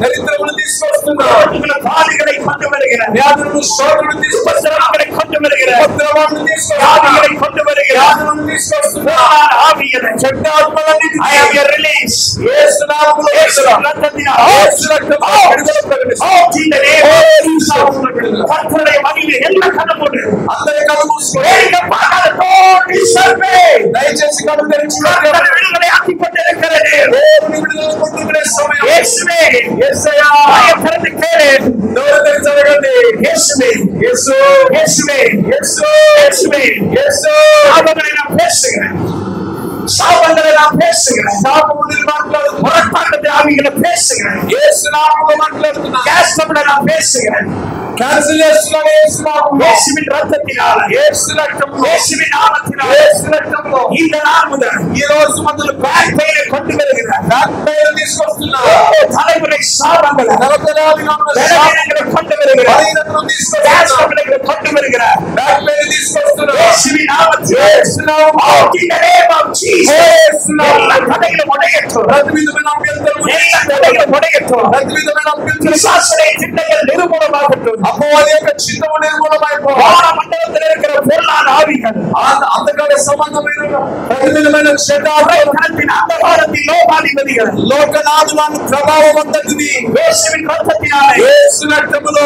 దరిద్రములు తీసుకొస్తున్నారు, బాధகளை கொண்டு வருகிற వ్యాధులను శోధనలు తీసుకొస్తున్నారు, கொண்டு வருகிற ఉపద్రవాలను తీసుకొస్తున్నారు, கொண்டு வருகிற వ్యాధులను తీసుకొస్తున్నారు. ఆవియనే చెడ్డ ఆత్మలన్నీ I am your release. యేసు నామములో యేసు రక్తములో యేసు రక్తములో విడుదల ప్రకటిస్తున్నాను. in the name of Jesus. కర్తృడే మగిలి ఎల్ల కనుమూడు అందరి కళ్ళు మూసుకోండి. దయచేసి కళ్ళు తెరచుకోండి. విడుదల ఆకిపట్టేకరే విడుదల పొందుకునే సమయం యేసువే యేసయ్యా భయపడకండి. నోరు తెరచండి. యేసువే యేసు యేసువే యేసు యేసువే యేసు ఆమేన్. పేసుகிறேன் சாபங்களை நான் பேசுகிறேன். சாபமுடில் மாట్లాடு முரட்டாட்டத்தை ஆவிகளை பேசுகிறேன். இயேசு நாமமுல மாట్లాடுகிறேன். கேஸ்டம்ல நான் பேசுகிறேன். கேன்சல் చేస్తున్నాను. యేసు నామములో యేసుவின் ரத்தத்தினால యేసు రక్తంలో యేసుவின் நாமத்தினால యేసు రక్తంలో இந்த நாள் முதல் ఈ రోజు మొదలు బ్యాక్ పెయిన్ கொண்டு வருகிறேன். బ్యాక్ పెయిన్ తీసుకొస్తున్నాను. தலைமுறை சாபங்களை தரதராவிగా ఉన్న శాపங்களை கொண்டு வருகிறேன். பலவீனతను తీసుకొస్తున్నాను. கொண்டு வருகிறேன். బ్యాక్ పెయిన్ తీసుకొస్తున్నాను. యేసుவின் நாமத்தில் యేసు నామములో in the name of Jesus. యేసు నామములో తడగలు మొడగెట్టు. ప్రతి విధమైన అభ్యంతరము తడగలు మొడగెట్టు. ప్రతి విధమైన అభ్యంతరము శాసనే చిత్తగల నిరుమూలమాగట్టు. అపవాది యొక్క చిత్తము నిర్మూలమైపో. వాన మండలத்தில் இருக்கிற பொல்லாத ஆவிகள் అంతకాల సంబంధమైన ప్రతి విధమైన శతాబ్దం అంధకారத்தில் లోకాధిపతిகள் లోకనాథులను ప్రభావం అంతటిని యేసువిன் రక్తத்தினால యేసు రక్తములో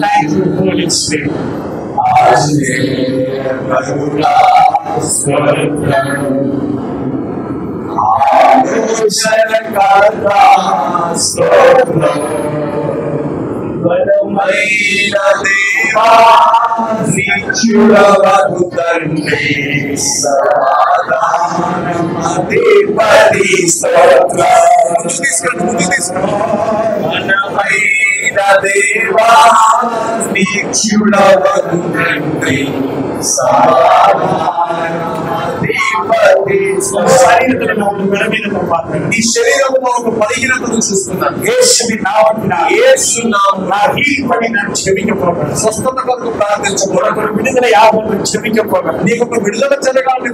Thank you, Holy Spirit. బలమైన దేవా నిత్యుడవగు తండ్రి సమాధానమధిపతి స్తోత్రం. బలమైన దేవా నిత్యుడవగు తండ్రి సమాధానమధిపతి స్తోత్రం. నీ శరీరంలో ఒక బలహీనతను చూస్తున్నాను. యేసుని నామమున స్వస్థత కొరకు ప్రార్థించకూడదు. విడుదల యావత్తు క్షమించకూడదు. నీకు ఒక విడుదల జరగాలని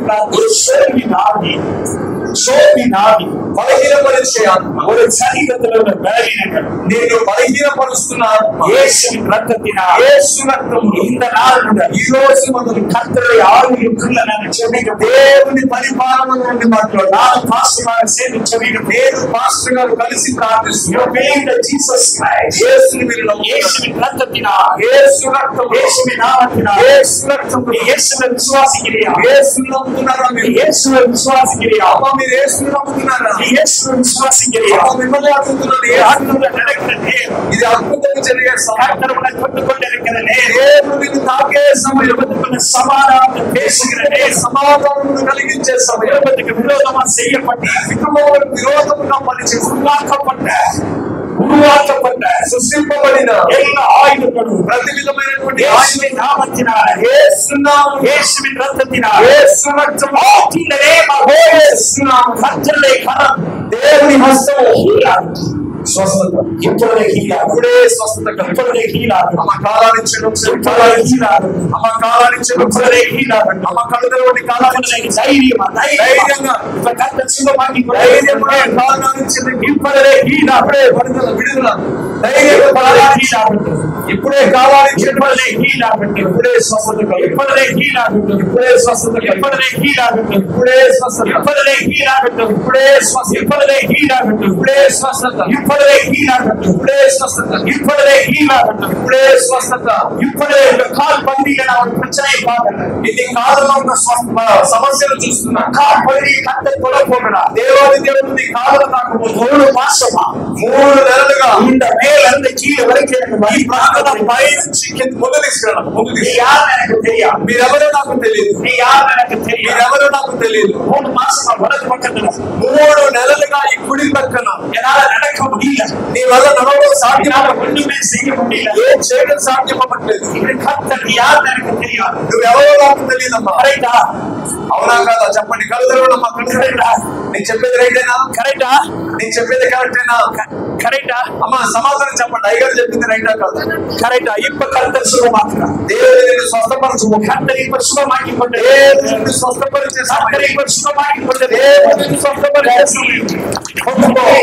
బలహీనపరిచే ఆత్మ ఒక శరీరములో బలహీనత నేను బలహీనపరుస్తున్నాను. యేసుని రక్తమున యేసు రక్తము ఇంత నాలుగు ఈ రోజు మొదలు కర్తల 6 యుగాలను క్షమించు. దేవుని పరిపాలన నుండి మాట్లాడు. నాలుగు పాస్టర్ సేవ క్షమించు. నేను పాస్టర్ గారు కలిసి ప్రార్థిస్తున్నాను. జీసస్ క్రైస్ట్ యేసుని మీరు యేసుని రక్తమున యేసు రక్తము యేసుని నామమున యేసు రక్తము యేసుని విశ్వాసకిరియా యేసుని నమ్ముతున్నారా? మీరు యేసుని విశ్వాసకిరియా అమ్మా మీరు యేసుని నమ్ముతున్నారా? యేసుని విశ్వాసకిరియా అమ్మా మిమ్మల్ని అడుగుతున్నాను. ఏ అద్భుతం జరగకనే ఇది అద్భుతం జరిగే సమయంలో కొట్టుకొండెరకనే దేవుని తాకే సమయంలో సమాధానం దేశకనే సమాధానం కలిగించే సమయంలో విరోధమా చేయబట్టి కుటుంబంలో విరోధముగా పనిచే ఉరువాకపడ్డ సృష్టింపబడిన ಎಲ್ಲ ಆಯುಧಗಳು ಪ್ರತಿ ವಿಧమైనటువంటి యేసుని నామమున యేసుని రక్తమున యేసు రక్తము కిందనే యేసు నామమున కర్తలే కరం దేవుని హస్తము స్వస్థత ఇప్పుడే ఇప్పుడే స్వస్థత ఇప్పుడే అమ్మ కాలానిచ్చిన అమ్మ కాలానిచ్చిన అమ్మ కడుదలోని కాలానికి ధైర్యంగా ఇప్పుడే విడుదల ఇప్పుడే కాలానికి ఇప్పుడే స్వస్థత ఇప్పుడే ఇప్పుడే స్వస్థత ఇప్పుడే ఇప్పుడే స్వస్థత ఇప్పుడే ఇప్పుడే స్వస్థత ఇప్పుడే స్వస్థత ఇప్పుడే ఇప్పుడే స్వస్థత ఇప్పుడే ఇప్పుడే స్వస్థత ఇప్పుడే కాల్ బండిగా ప్రచనే కాదు. ఇది కాలంలో ఉన్న సమస్యలు చూస్తున్నా కాల్ బండి కత్త తొలగకుండా దేవాది దేవుని కాలం నాకు 3 మాసమా 3 నెలలుగా ఇంత మేలంత కీల వరకే ఈ ప్రాంతం పై నుంచి కింద ముందు తీసుకురాను. ముందు నాకు తెలియదు. మీరెవరో నాకు తెలియదు. మీరెవరో నాకు తెలియదు. 3 మాసమా వరకు పక్కన 3 నెలలుగా ఈ కుడి పక్కన ఎలా నడక முடியல. నీ వల్ల నడవడం సాధ్యమా? ఒంటిమే செய்ய முடியல. ఏం చేయడం సాధ్యమవ్వట్లేదు. ఇక్కడ కర్తర్ యార్ నాకు తెలియదు. నువ్వెవరో నాకు తెలియదమ్మా. కరెక్టా? అవునా కాదా చెప్పండి. కలుదరుడమ్మా కరెక్టా? నేను చెప్పేది రైటేనా? కరెక్టా? నేను చెప్పేది కరెక్టేనా? కరెక్టా? అమ్మా సమాధానం చెప్పండి. అయ్యగారు చెప్పింది రైటా కాదా? కరెక్టా? ఇప్ప కర్తర్ శుభమాత్ర దేవుడు నిన్ను స్వస్థపరచు. కర్తర్ ఇప్ప శుభమాకికొండే దేవుడు నిన్ను స్వస్థపరిచే కర్తర్ ఇప్ప శుభమాకికొండే దేవుడు నిన్ను స్వస్థపరిచే నమ్ముతున్నారా?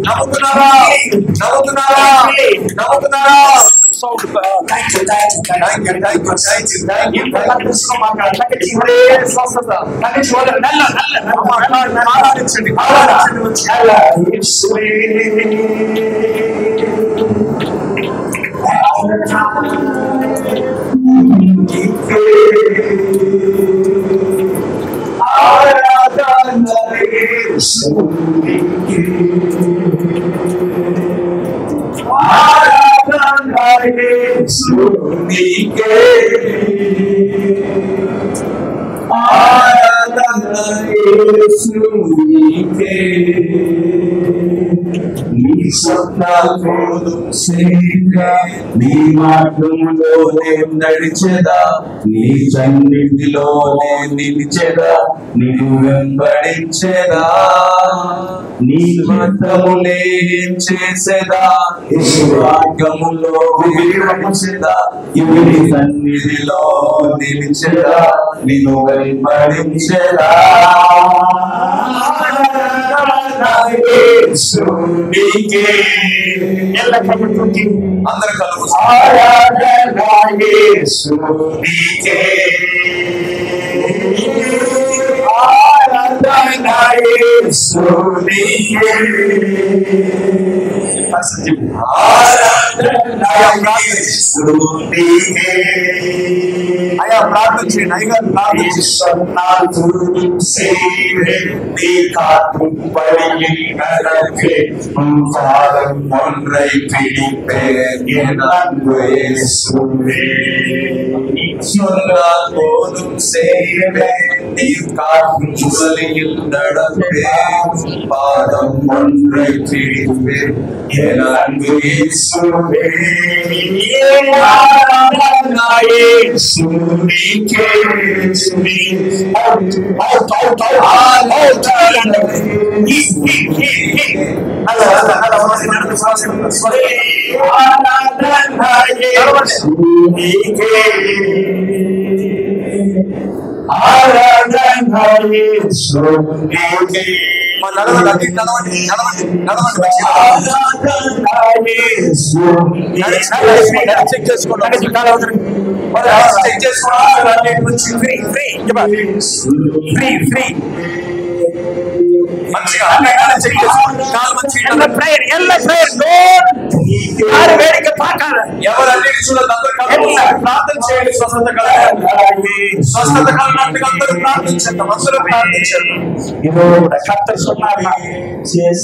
నమ్ముతున్నారా? నమ్ముతున్నారా? నమ్ముతున్నారా? నీ మార్గములోనే నడిచెదా, నీ సన్నిధిలోనే నిలిచెదా, నిన్ను వెంబడించెదా, నీ స్వంతములే చేసేదా, మార్గములో విడివడించెదా, ఇవి నీ సన్నిధిలో నిలిచెదా, నిన్ను వెంబడించెదా. అందరూ కలుపు అయ్యా ప్రార్థించండి. అయ్యా ஒன்றை பிடிப்பேன் என் அன்பு இயேசுவே. சொன்னால் போதும் செய்வேன், நீர் காக்கும் வழியில் நடப்பேன், பாதம் ஒன்றை பிடிப்பேன் என் அன்பு இயேசுவே.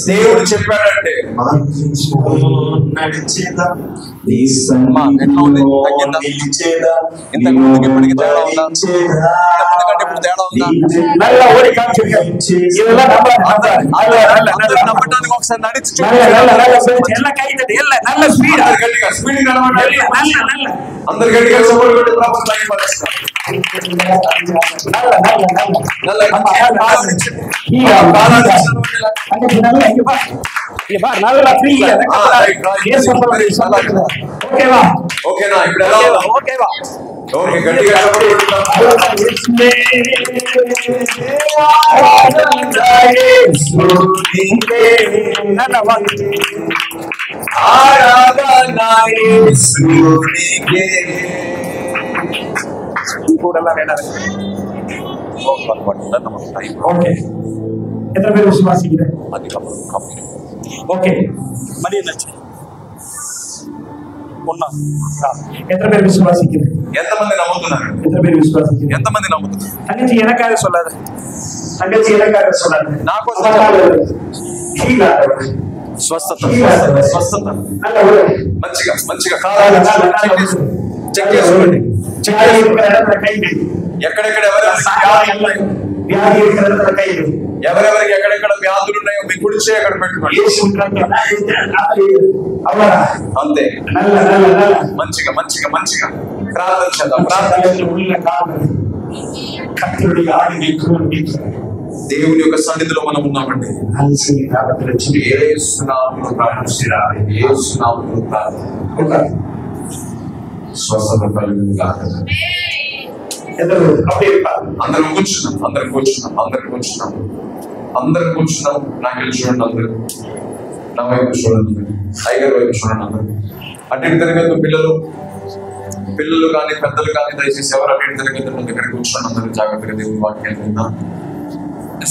దేవుడు చెప్పాడంటే నమ్మటానికి ఒకసారి నడిచి అందరు గట్టిగా ఓకేనా? ఇప్పుడు ఎలా ఓకేవా? ఓకే, గట్టిగా எத்தனை பேர் விசுவாசிக்கிறேன்? ஓகே, மணி என்னாச்சு? ஒன்னா எத்தனை பேர் விசுவாசிக்கிறேன்? ఎంతమంది నమ్ముతున్నారు? எத்தனை பேர் விசுவாசிக்கிறேன்? ఎంతమంది నమ్ముతున్నారు? தங்கச்சி எனக்காக சொல்லாத, தங்கச்சி எனக்காக சொல்லாத, నాకు స్వస్థత స్వస్థత మంచిగా మంచిగా కాదు చెక్ చేసుకోండి. ఎక్కడెక్కడ ఎవరెవరికి ఎక్కడెక్కడ వ్యాధులు ఉన్నాయో మీ కుడి చేయి అక్కడ పెట్టుకోండి. అంతే, మంచిగా మంచిగా మంచిగా ప్రార్థన చేద్దాం. దేవుని యొక్క సన్నిధిలో మనం ఉన్నామండి. స్వస్థత అందరం కూర్చున్నాం, అందరం కూర్చున్నాం, అందరం కూర్చున్నాం, అందరం కూర్చున్నాం. నాకు చూడండి, అందరూ నా వైపు చూడండి, టైగర్ వైపు చూడండి. అందరూ అటు తరగతి పిల్లలు కానీ పెద్దలు కానీ దయచేసి ఎవరు అటు తరగతి దగ్గర కూర్చోండి. అందరూ జాగ్రత్తగా దేవుని వాక్యాన్ని విందాం.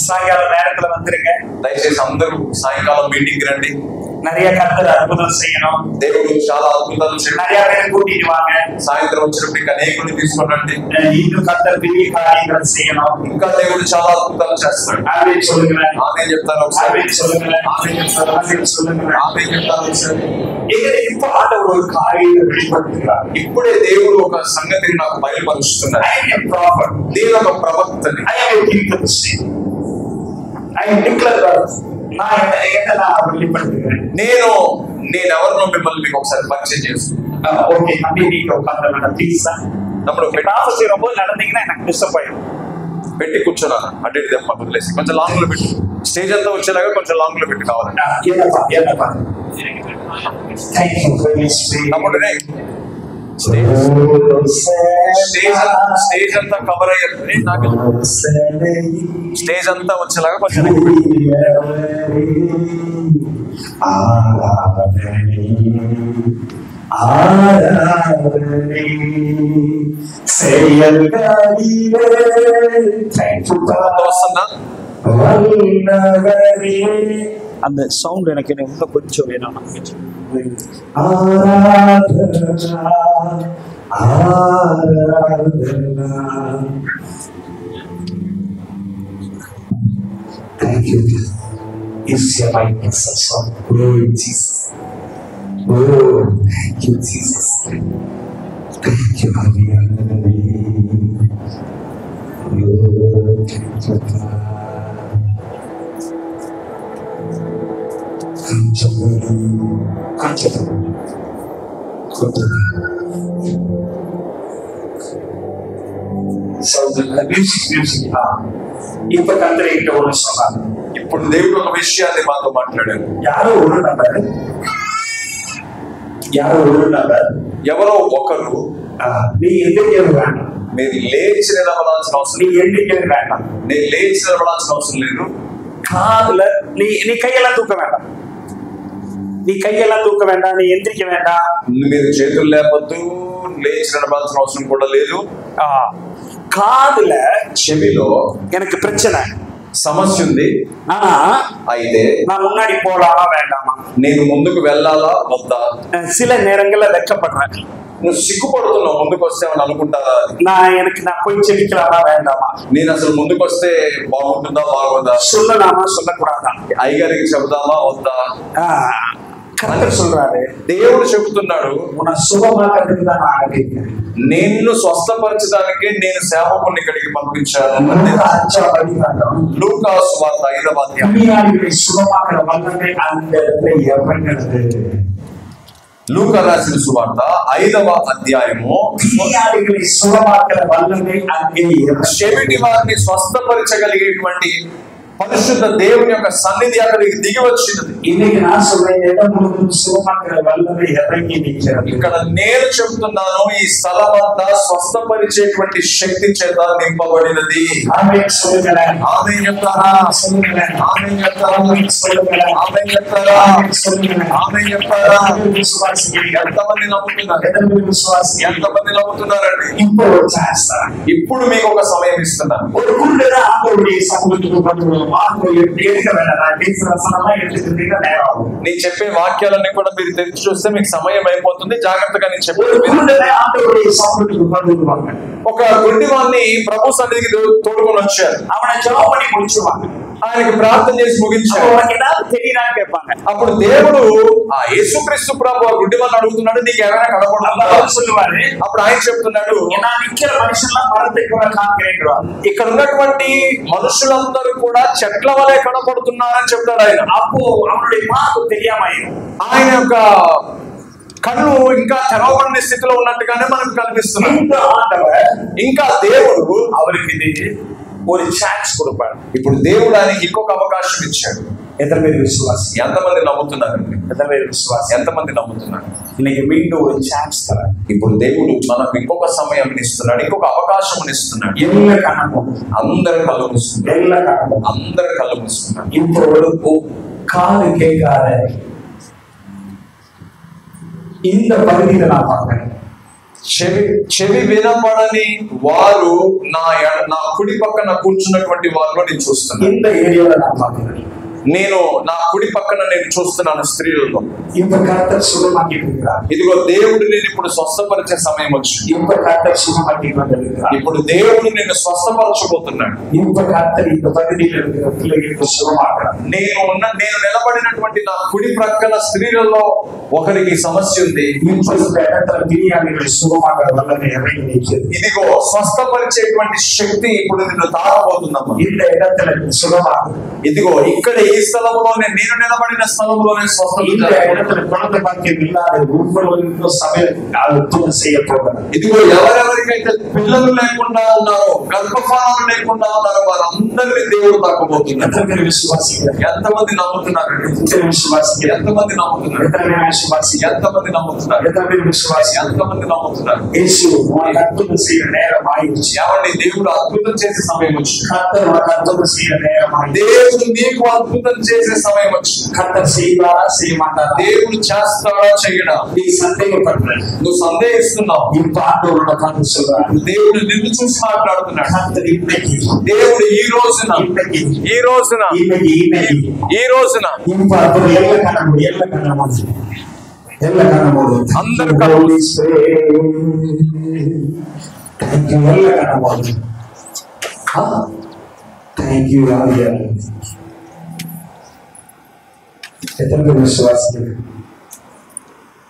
சாயங்காலம் நேரத்துல வந்துருங்க. దయచేసి అందరూ సాయంకాలం మీటింగ్ రండి. நிறைய கர்த்தர் அற்புதம் செய்யணும். దేవుడు చాలా అద్భుతాలు చేయండి. நிறைய பேரை கூட்டிட்டு வாங்க. సాయంత్రం వచ్చినప్పుడు ఇంకా అనేకుని తీసుకురండి. இன்னும் கர்த்தர் பெரிய காரியங்கள் செய்யணும். ఇంకా దేవుడు చాలా అద్భుతాలు చేస్తాడు. ఆమేన్ சொல்லுங்க. ఆమేన్ చెప్తాను ఒకసారి. ఆమేన్ சொல்லுங்க. ఆమేన్ చెప్తాను. ఆమేన్ சொல்லுங்க. ఆమేన్ చెప్తాను ఒకసారి. ఇప్పుడు ఆండవర్ ఒక కార్యాన్ని வெளிப்படுத்துகிறார். ఇప్పుడే దేవుడు ఒక సంగతిని నాకు బయలుపరుస్తున్నాడు. నేను ఒక ప్రవక్తని. I declare నేనెవరినో మిమ్మల్ని మీకు ఒకసారి పరిచయం చేస్తాను. ఓకే అంటే నీకు ఒక ప్లీజ్ நம்மளோட மெட்ராஸ் ரொம்ப நடந்தீங்கன்னா எனக்கு டிஸ்டர்ப் ஆயிடும். పెట్టి కూర్చోనాను అటు ఇటు దెబ్బ వదిలేసి కొంచెం లాంగ్ లో పెట్టి స్టేజ్ అంతా వచ్చేలాగా కొంచెం లాంగ్ లో పెట్టి కావాలండి. తమ్ముడునే స్టేజ్ అంతా కవర్ అయ్యారు. నాకు స్టేజ్ అంతా వచ్చేలాగా కొంచెం వస్తుందా அந்த சவுண்ட் எனக்கு இன்னும் கொஞ்சம் வேணும். Thank you. Is your life in such song? Oh, Jesus. Oh, thank you, Jesus. Thank you, hallelujah. Oh, thank you, God. இப்ப கர்த்தர் என்கிட்ட ஒண்ணு சொன்னாங்க. ఇప్పుడు దేవుడు ఒక విషయాన్ని మాతో మాట్లాడారు. ఎవరో ఒకరు నీ ఎందుకు వేண்டாం, మీరు లేచి నిలబడాల్సిన అవసరం నీ ఎందుకు వేண்டாం, నేను లేచి నిలబడాల్సిన అవసరం లేదు. காதுல நீ நீ கையெல்லாம் தூக்க வேண்டாம், நீ கையெல்லாம் தூக்க வேண்டாம், நீ எந்திரிக்க வேண்டாம், మీరు చేతులు లేపొద్దు, లేచి నిలబడాల్సిన అవసరం కూడా లేదు. కాదుల చెవిలో எனக்கு பிரச்சனை సమస్య ఉంది, అయితే நான் முன்னாடி போலாமா வேண்டாமா, నేను ముందుకు వెళ్ళాలా వద్దా, சில நேரங்கள்ல வெட்கப்படுறேன், నువ్వు సిగ్గుపడుతున్నావు ముందుకు వస్తామని అనుకుంటారా, நான் போய் చెవికలామా వేண்டாమా, నేను అసలు ముందుకు వస్తే బాగుంటుందా బాగోదా, சொல்லலாமா சொல்லக்கூடாதா, అయ్యగారికి చెబుదామా వద్దా. కర్తర్ சொல்றாரு, దేవుడు చెబుతున్నాడు, உன்னை சுகமாக்கிறதுக்கு தான் நான் அனுப்பியிருக்கேன், నిన్ను స్వస్థపరచడానికి నేను సేవకుని ఇక్కడికి పంపించాను. లూకా సువార్త 5వ అధ్యాయం. சுகமாக்கிற வல்லமை அந்த இடத்துல இறங்குறது. లూకా రాసిన సువార్త 5వ అధ్యాయము. சுகமாக்கிற வல்லமை அங்கே చెవిటి వారిని స్వస్థపరచగలిగేటువంటి పరిశుద్ధ దేవుని యొక్క సన్నిధి అక్కడికి దిగి వచ్చినది. இன்னைக்கு நான் சொல்றேன், இடம் முழுவதும் சுகமாக்கிற வல்லமை இறங்கி நிற்கிறது. ఇక్కడ నేను చెప్తున్నాను, ఈ స్థలం అంతా స్వస్థపరిచేటువంటి శక్తి చేత నింపబడినది. ఆమేన్ சொல்லுங்களேன், ఆమేన్ చెప్తారా, சொல்லுங்களேன், ఆమేన్ చెప్తారా, சொல்லுங்களேன், ఆమేన్ చెప్తారా, சொல்லுங்களேன், ఆమేన్ చెప్తారా. విశ్వాసికి ఎంతమంది నమ్ముతున్నారు, ఎదరు విశ్వాసి ఎంతమంది నమ్ముతున్నారండి. ఇప్పుడు చేస్తా, ఇప్పుడు మీకు ఒక సమయం ఇస్తున్నాను. ஒரு குண்டரா ஆண்டவருடைய சமூகத்துக்கு வந்து மார்க்கோ எடுக்க வேண்டாம், நான் பேசுற வசனம்லாம் எடுத்துக்கிட்டீங்கன்னா நேரம் ஆகும். నేను చెప్పే వాక్యాలన్నీ కూడా మీరు తెరిచి చూస్తే మీకు సమయం అయిపోతుంది. జాగ్రత్తగా నేను చెప్పే ఆండవరుடைய సమూహத்துக்கு வந்துருவாங்க. ఒక గుడ్డివాన్ని ప్రభు సన్నిధికి తోడుకొని వచ్చారు. அவனை ஜெபம் பண்ணி முடிச்சுவாங்க, ఆయనకు ప్రార్థన చేసి ముగించారు. తెలియదా கேட்பாங்க. అప్పుడు దేవుడు ఆ యేసుక్రీస్తు ప్రభు ఆ గుడ్డివాన్ని అడుగుతున్నాడు, నీకు ఎవరైనా కనపడుతుందా சொல்லுவாரு. అప్పుడు ఆయన చెప్తున్నాడు, நான் நிக்கிற மனுஷன்லாம் மரத்தை கூட காண்கிறேன், ఇక్కడ ఉన్నటువంటి మనుషులందరూ కూడా చెట్ల వలె కనపడుతున్నారని చెప్తాడు ఆయన. அப்போ அவனுடைய மார்க்கு தெரியாம ఆయన యొక్క కన్ను ఇంకా తెరవబడిన స్థితిలో ఉన్నట్టుగానే మనకు కనిపిస్తుంది. ఇంకా దేవుడు அவருக்கு ஒரு ఛాన్స్ கொடுப்பாడు. ఇప్పుడు దేవుడు ఆయనకి ఇంకొక అవకాశం ఇచ్చాడు. எத்தனை பேர் விசுவாசி, ఎంతమంది నమ్ముతున్నారండి, எத்தனை பேர் విశ్వాసి, ఎంతమంది నమ్ముతున్నారు. இன்னைக்கு மீண்டும் ஒரு ఛాన్స్ தரார். ఇప్పుడు దేవుడు మనకు ఇంకొక సమయం ఇస్తున్నాడు, ఇంకొక అవకాశం ఇస్తున్నాడు. எல்லா கணக்கும் అందరు కళ్ళు మూసుకున్నారు, எல்லா கணக்கும் అందరు కళ్ళు మూసుకున్నారు. இப்போ ஒரு காது கேட்காத இந்த பகுதியில நான் பார்க்கிறேன், చెవి వినపడని వారు నా కుడి పక్కన కూర్చున్నటువంటి వారిలో నేను చూస్తున్నాను. இந்த ஏரியால நான் பார்க்கிறேன், నేను నా కుడి పక్కన నేను చూస్తున్నాను స్త్రీలలో. இப்ப கர்த்தர் சுகமாக்கி இருக்கிறார். ఇదిగో దేవుడు నేను ఇప్పుడు స్వస్థపరిచే సమయం వచ్చింది. இப்ப கர்த்தர் சுகமாக்கி வந்திருக்கிறார். ఇప్పుడు దేవుడు నిన్ను స్వస్థపరచబోతున్నాడు. இப்ப கர்த்தர் இந்த பகுதியில் இருக்கிற பிள்ளைகளுக்கு சுகமாக்குறார். నేను నిలబడినటువంటి నా కుడి ప్రక్కన స్త్రీలలో ఒకరికి సమస్య ఉంది. ఇదిగో స్వస్థపరిచేటువంటి శక్తి ఇప్పుడు నిన్ను తాకబోతుందమ్మా. இந்த இடத்துல சுகமாகும். ఇదిగో ఇక్కడ ఈ స్థలంలోనే నేను నిలబడిన స్థలంలోనే స్వస్థత. ఇదిగో ఎవరెవరికైతే పిల్లలు లేకుండా ఉన్నారో, గర్భఫలాలు లేకుండా ఉన్నారో వారందరినీ దేవుడు తాకబోతున్నారు. ఎంతమంది నమ్ముతున్నారు? ఎంతమంది నమ్ముతున్నారు? ఎంతమంది నమ్ముతున్నారు? ఎంతమంది నమ్ముతున్నారు? ఎవరిని దేవుడు అద్భుతం చేసే సమయం వచ్చి, దేవుడు నీకు అద్భుతం చేసే సమయం వచ్చి, దేవుడు చేస్తాడా చేయడా నువ్వు సందేహిస్తున్నావు. దేవుడు నిన్ను చూసి మాట్లాడుతున్నాడు. దేవుడు ఈ రోజున అందరు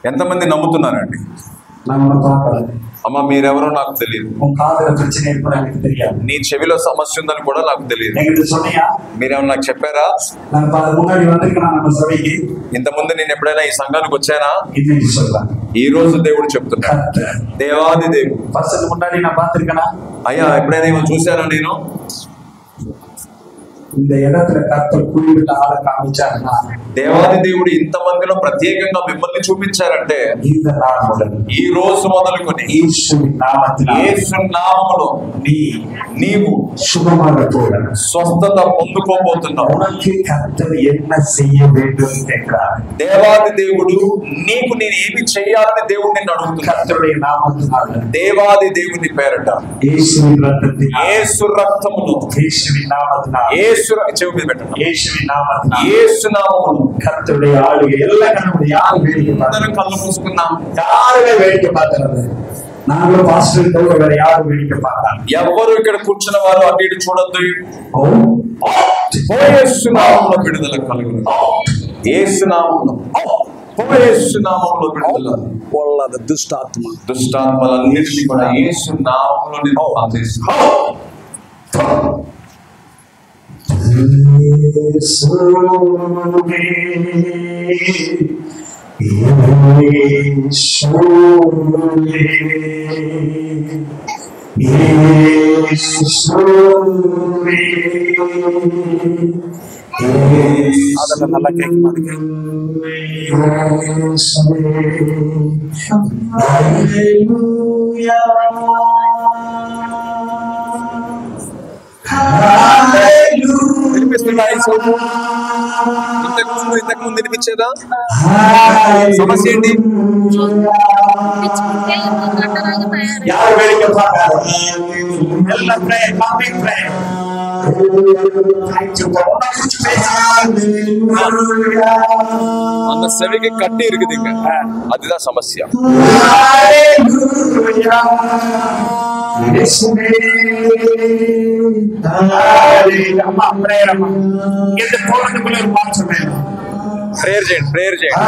ఎంతమంది నమ్ముతున్నారండి? అమ్మ మీరెవరో నాకు తెలియదు. నీ చెవిలో సమస్య ఉందని కూడా నాకు తెలియదు. మీరేమన్నా నాకు చెప్పారా? ఇంతకుముందు నేను ఎప్పుడైనా ఈ సంఘానికి వచ్చానా? ఈ రోజు దేవుడు చెప్తున్నాడు, దేవాది దేవుడు అయ్యా ఎప్పుడైనా ఏమో చూశానా నేను? దేవాది దేవుడు ఇంతమందిలో ప్రత్యేకంగా మిమ్మల్ని చూపించారంటే ఈ రోజు మొదలుకొని యేసు నామములో నీవు స్వస్థత పొందుకోబోతున్నావు. దేవాది దేవుడు నీకు నేను ఏమి చెయ్యాలని దేవుడు నిన్ను అడుగుతున్నాడు. దేవాది దేవుని పేరట యేసు రక్తములో చెవి మీద పెట్టండి. యేసు నామములో కర్తరుడే ఆడు ఎల్లకనముడు యారు వేడికి అందరూ కళ్ళు మూసుకున్నాం. యారుగా వేడికి పాత్రలు నాలో పాస్టర్ తో యారు వేడికి పాత్ర. ఎవరు ఇక్కడ కూర్చున్న వారు అటు ఇటు చూడొద్దు. యేసు నామములో విడుదల కలుగును. యేసు నామములో యేసు నామములో విడుదల. దుష్టాత్మలన్నిటినీ కూడా యేసు నామములో నేను పంపిస్తున్నాను. ಅದನ್ನ ನಲ್ಲ ಕೇಕ್ ಮಾಡಿ ఇంతకు ముందు వినిపించేదా? సమస్య ఏంటి? அந்த செவிக்கு கட்டி இருக்குதுங்க, அதுதான் சமஸ்யா. ప్రేయర్ చేయండి, ప్రేయర్ చేయండి.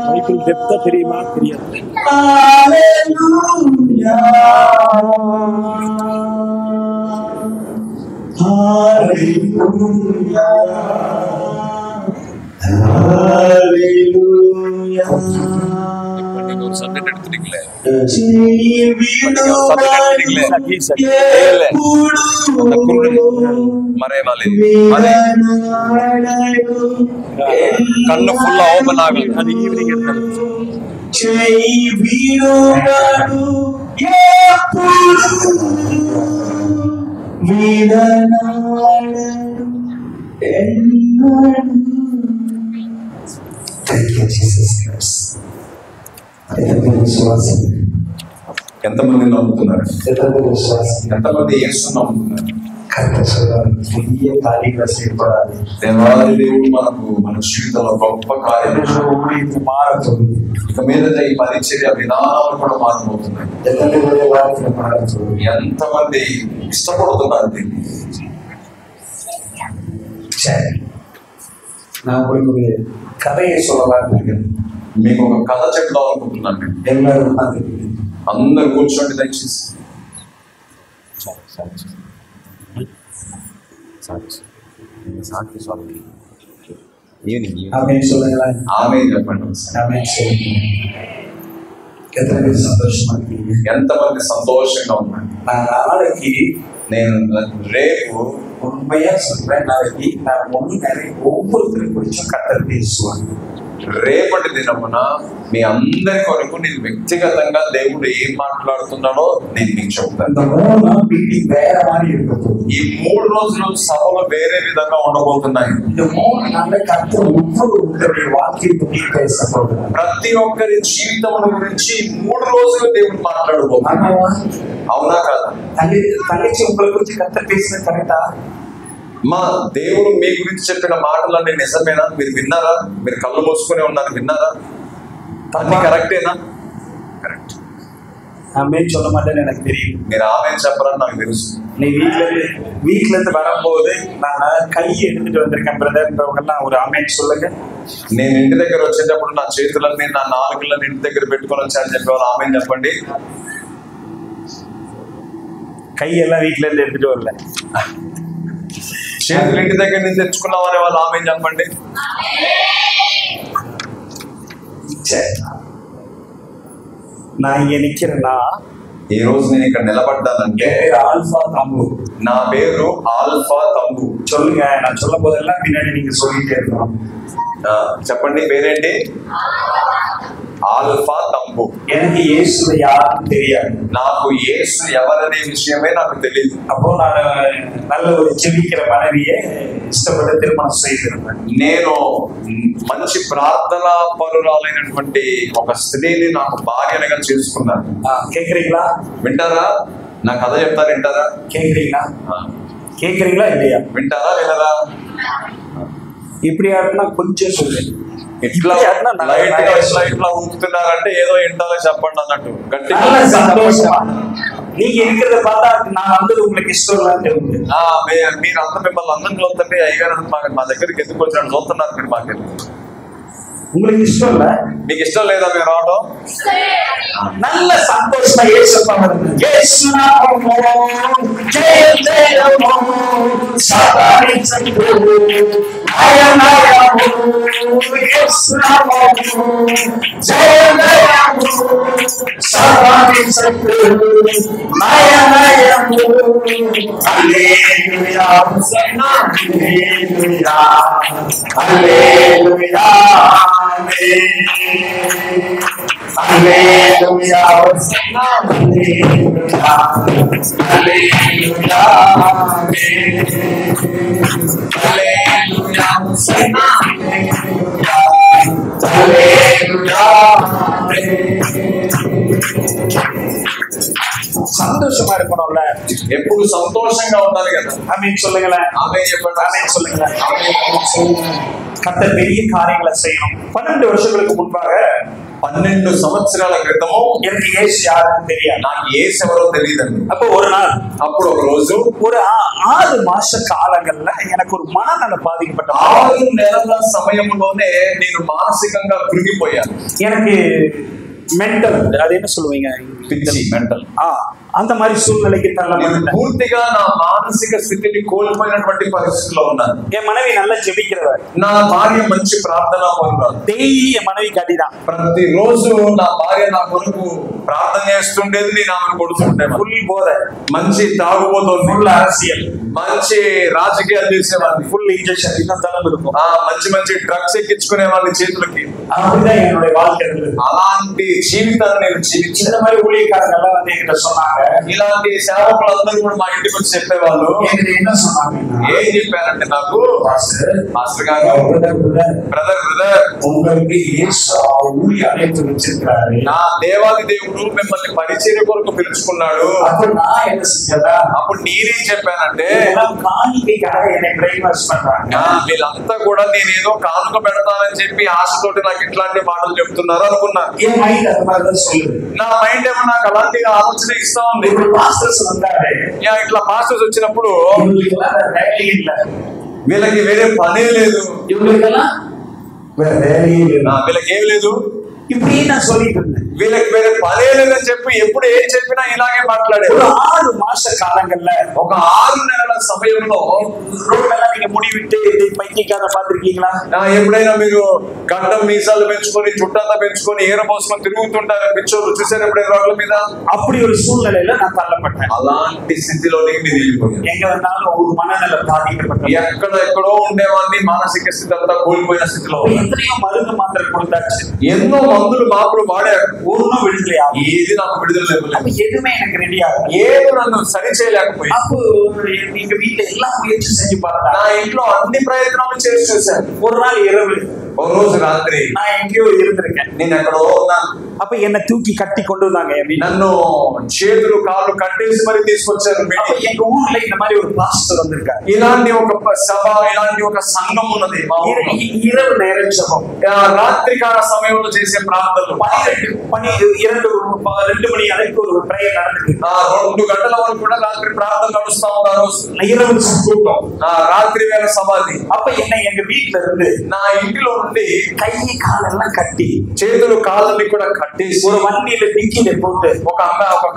பைபிள் டெப்தா தெரியுமா? தெரியாது. Hallelujah. Hallelujah. சப்ஜெக்ட் எடுத்துட்டீங்களே மறைவாளி கண்ணு ஃபுல்லா ஓபன் ஆகும். அது ஈவினிங் ఎంతమంది నమ్ముతున్నారు? ఎంతమంది యేసు నమ్ముతున్నారు? దేవాది దేవుడు మనకు మన జీవితంలో గొప్ప కార్యం మారుతుంది. ఇక మీద ఈ పరిచర్య విధానాలు కూడా మారిపోతున్నాయి. ఎంతమంది ఇష్టపడుతున్నారు దీన్ని? కథయే சொல்லலாம். మీకు ఒక కథ చెప్దాం అనుకుంటున్నాను. అందరు కూర్చోండి దయచేసి. ఆమె చెప్పండి. ఎంతమంది సంతోషంగా ఉన్నారు? నేను రేపు రేపటి దినమున మీ అందరి కొరకు నేను వ్యక్తిగతంగా దేవుడు ఏం మాట్లాడుతున్నాడో నేను మీకు చెప్తాను. ఈ 3 రోజులు సభలు వేరే విధంగా ఉండబోతున్నాయి. ప్రతి ఒక్కరి జీవితం గురించి 3 రోజులు దేవుడు మాట్లాడబోతున్నాడు. అవునా కాదా? మా దేవుడు మీ గురించి చెప్పిన మాటలన్నీ నిజమేనా? మీరు విన్నారా? మీరు కళ్ళు మూసుకునే ఉన్నారు, విన్నారా? అన్ని కరెక్టేనా? కరెక్ట్. ஆமே சொல்ல மாட்டேன்னு எனக்கு தெரியும். మీరు ఆమె చెప్పరని నాకు తెలుసు. நீ வீட்ல இருந்து வரும்போது நான் கையை எடுத்துட்டு வந்திருக்கேன் பிரதர்ன்றவங்கலாம் ஒரு ஆமேன்னு சொல்லுங்க. నేను ఇంటి దగ్గర వచ్చేటప్పుడు నా చేతులన్నీ నా నాలుగులని ఇంటి దగ్గర పెట్టుకొని వచ్చానని చెప్పేవాళ్ళు ఆమె చెప్పండి. கையெல்லாம் வீட்ல இருந்து எடுத்துட்டு வரல, చేతులు ఇంటి దగ్గర నుంచి తెచ్చుకున్నాం అనే వాళ్ళు ఆమె చెప్పండి. నా ఇங்க నిக்கிறேன்னா ఈ రోజు నేను ఇక్కడ నిలబడ్డానంటే ఆల్ఫా తంబు, నా పేరు ఆల్ఫా తంబు. சொல்லுங்க, நான் சொல்லும் போதெல்லாம் பின்னாடி நீங்க சொல்லிட்டே இருக்கணும். చెప్పండి పేరేంటి? Alpha thumb. எனக்கு இயேசு யாருன்னு தெரியாது, నాకు యేసు ఎవరనే విషయమే నాకు తెలియదు. அப்போ நான் நல்ல ஒரு ஜெபிக்கிற மனைவியை ఇష్టపడి திருமணம் செய்திருந்தேன். నేను మంచి ప్రార్థన పరురాలైనటువంటి ఒక స్త్రీని నాకు భార్యగా చేసుకున్నాను. கேக்குறீங்களா? వింటారా? నా కథ చెప్తారు, వింటారా? கேக்குறீங்களா? கேக்குறீங்களா இல்லையா? వింటారా వినరా? இப்படி ஆட்டினா கொஞ்சம் சொல்லு, ఇట్లా లైట్ గా ఇట్లా ఊపుతున్నారంటే ఏదో ఇంటాలో చెప్పండి అన్నట్టు గట్టిగా. நீங்க இருக்கிறத பார்த்தா நான் வந்தது உங்களுக்கு ఇష్టం இல்லைன்னு தெரியுது. మీరు అంత మిమ్మల్ని అందరం చూస్తుంటే అయ్యగారు మా దగ్గరికి ఎందుకు వచ్చాడు చూస్తున్నారు మీరు మాకు. உங்களுக்கு ఇష్టం இல்ல? మీకు ఇష్టం లేదా మీరు రావడం? நல்ல சந்தோஷமா ஏசப்பா యేసు నామములో జయజయము సాధించు ఆయనయము యేసు నామములో జయజయము సాధించు ఆయనయము. హల్లెలూయా హల్లెలూయా హల్లెలూయా హల్లెలూయా సంతోషமா இருக்கணும்ல, ఎప్పుడు సంతోషంగా ఉండాలి కదా. ఆమేన్ சொல்லுங்களேன். ఆమేన్ చెప్పండి. ఆమేన్ சொல்லுங்களேன். கர்த்தர் பெரிய காரியங்களை செய்யணும். 12 வருஷங்களுக்கு முன்பாக 12 సంవత్సరాల క్రితము எனக்கு இயேசு யாருன்னு தெரியாது, నాకు యేసు ఎవరో తెలియదండి. அப்போ ஒரு நாள், అప్పుడు ఒక రోజు ஒரு 6 మాస కాలంగల్ల எனக்கு ஒரு మనநల బాధింపட்ட 6 నెలల సమయంలోనే నేను మానసికంగా కృంగిపోయాను. எனக்கு மென்டல், அது என்ன சொல்லுவீங்க? పిచ్చి, మెంటల్. அந்த மாதிரி சூழ்நிலைக்கு నేను தள்ளப்பட்டேன். పూర్తిగా నా మానసిక స్థితిని కోల్పోయినటువంటి పరిస్థితిలో ఉన్నాను. என் மனைவி நல்லா ஜெபிக்கிறவர். నా భార్య మంచి ప్రార్థనా పరురాలు. டெய்லி என் மனைவி கட்டிதான். ప్రతిరోజు నా భార్య నా కొరకు ప్రార్థన చేస్తుండేది, నేను ఆమెను కొడుతుండేవాడిని. ఫుల్ బోధ, మంచి తాగుబోతుంది, ఫుల్ அரசியல், మంచి రాజకీయాలు చేసేవాడిని, ఫుల్ ఇంజెక్షన్ இன்னும் இருக்கும். మంచి మంచి డ్రగ్స్ ఎక్కించుకునే వాళ్ళ చేతులకి. அப்படிதான் என்னுடைய வாழ்க்கை இருந்தது. అలాంటి జీవితాన్ని నేను జీవించాను. இந்த மாதிரி ஊழியக்காரங்க எல்லாம் வந்து என்கிட்ட சொன்னாங்க. ఇలాంటి సేవకులందరూ కూడా మా ఇంటికి వచ్చి చెప్పేవాళ్ళు. என்ன சொன்னாங்க? ఏం చెప్పారంటే నాకు, మాస్టర్ గారు, బ్రదర్ உங்களுக்கு యేసు ஊழிய அழைத்து வச்சிருக்காரு. నా దేవాది దేవుడు మిమ్మల్ని పరిచర్య కొరకు పిలుచుకున్నాడు. అప్పుడు నా என்ன செஞ்சதா? అప్పుడు నేనేం చెప్పానంటే, కానుకగా என்னை బ్రెయిన్ వాష్ பண்றாங்க. వీళ్ళంతా కూడా నేనేదో కానుక పెడతానని చెప్పి ఆశతోటి నాకు ఇట్లాంటి మాటలు చెప్తున్నారు అనుకున్నా. என் மைண்ட் அந்த மாதிரி தான் சொல்லுது. నా మైండ్ ఏమో నాకు అలాంటి ఆలోచన ఇస్తా ఉంది. ఇప్పుడు పాస్టర్స్ வந்தாரு. ఇట్లా పాస్టర్స్ వచ్చినప్పుడు இவங்களுக்கெல்லாம் வேலையே இல்ல, వీళ్ళకి వేరే పనే లేదు, இவங்களுக்கெல்லாம் வேற வேலையே இல்ல, వీళ్ళకి ఏమి లేదు. இப்படி நான் சொல்லிட்டு இருந்தேன். వీళ్ళకి వేరే పనే లేదని చెప్పి ఎప్పుడు ఏం చెప్పినా ఇలాగే మాట్లాడేది. ஒரு 6 மாச காலங்கள்ல, ఒక 6 నెలల సమయంలో రోడ్లెல்லாம் நீங்க ముడి విట్టే పైకికాన పాత్రికீங்களா? ఎప్పుడైనా మీరు గడ్డం మీసాలు పెంచుకొని చుట్టంతా పెంచుకొని ఏర పోసుకొని తిరుగుతుంటారు పిచ్చోళ్ళు చూసారు ఎప్పుడైనా రోడ్ల మీద? அப்படி ஒரு சூழ்நிலையில நான் தள்ளப்பட்டேன். అలాంటి స్థితిలోనికి నేను వెళ్ళిపోయాను. எங்க வந்தாலும் ஒரு மனநல பாதிக்கப்பட்ட, ఎక్కడెక్కడో ఉండేవాడిని, మానసిక స్థితి అంతా కోల్పోయిన స్థితిలో. எத்தனையோ மருந்து மாத்திரை கொடுத்தாச்சு, ఎన్నో మందులు మాపులు వాడారు, ஒன்னும் விடுதலையா, ఏది నాకు విడుదల లేదు, எதுவுமே எனக்கு ரெடி ஆகும். ఏది నన్ను సరి చేయలేకపోయింది. அப்போ எங்க வீட்டுல எல்லாம் முயற்சி செஞ்சு பார்த்தா, నా ఇంట్లో అన్ని ప్రయత్నాలు చేసి చూశాను. ஒரு நாள் இரவு, ఓ రోజు రాత్రి நான் எங்கேயோ இருந்திருக்கேன். నేను ఎక్కడో ఉన్నాను. அப்ப என்ன தூக்கி கட்டி கொண்டு வந்தாங்க என் வீட்டுல. నన్ను చేతులు కాళ్ళు కట్టేసి మరి తీసుకొచ్చారు. அப்ப எங்க ஊர்ல இந்த மாதிரி ஒரு பாஸ்டர் வந்திருக்காரு. ఇలాంటి ఒక సభ, ఇలాంటి ఒక సంఘం ఉన్నది. இரவு நேர ஜெபம், రాత్రి కాల సమయంలో చేసే ప్రార్థనలు 2 மணி அளவுக்கு ஒரு பிரேயர் நடந்துருக்கு. 2 గంటల వరకు కూడా రాత్రి ప్రార్థన నడుస్తా ఉన్నారు. இரவு கூட்டம், రాత్రి వేళ సమాధి. அப்ப என்ன எங்க வீட்டுல இருந்து నా ఇంటిలో నుండి கை காலெல்லாம் கட்டி, చేతులు కాళ్ళని కూడా కట్టేసి ஒரு வண்டியில டிக்கில போட்டு ఒక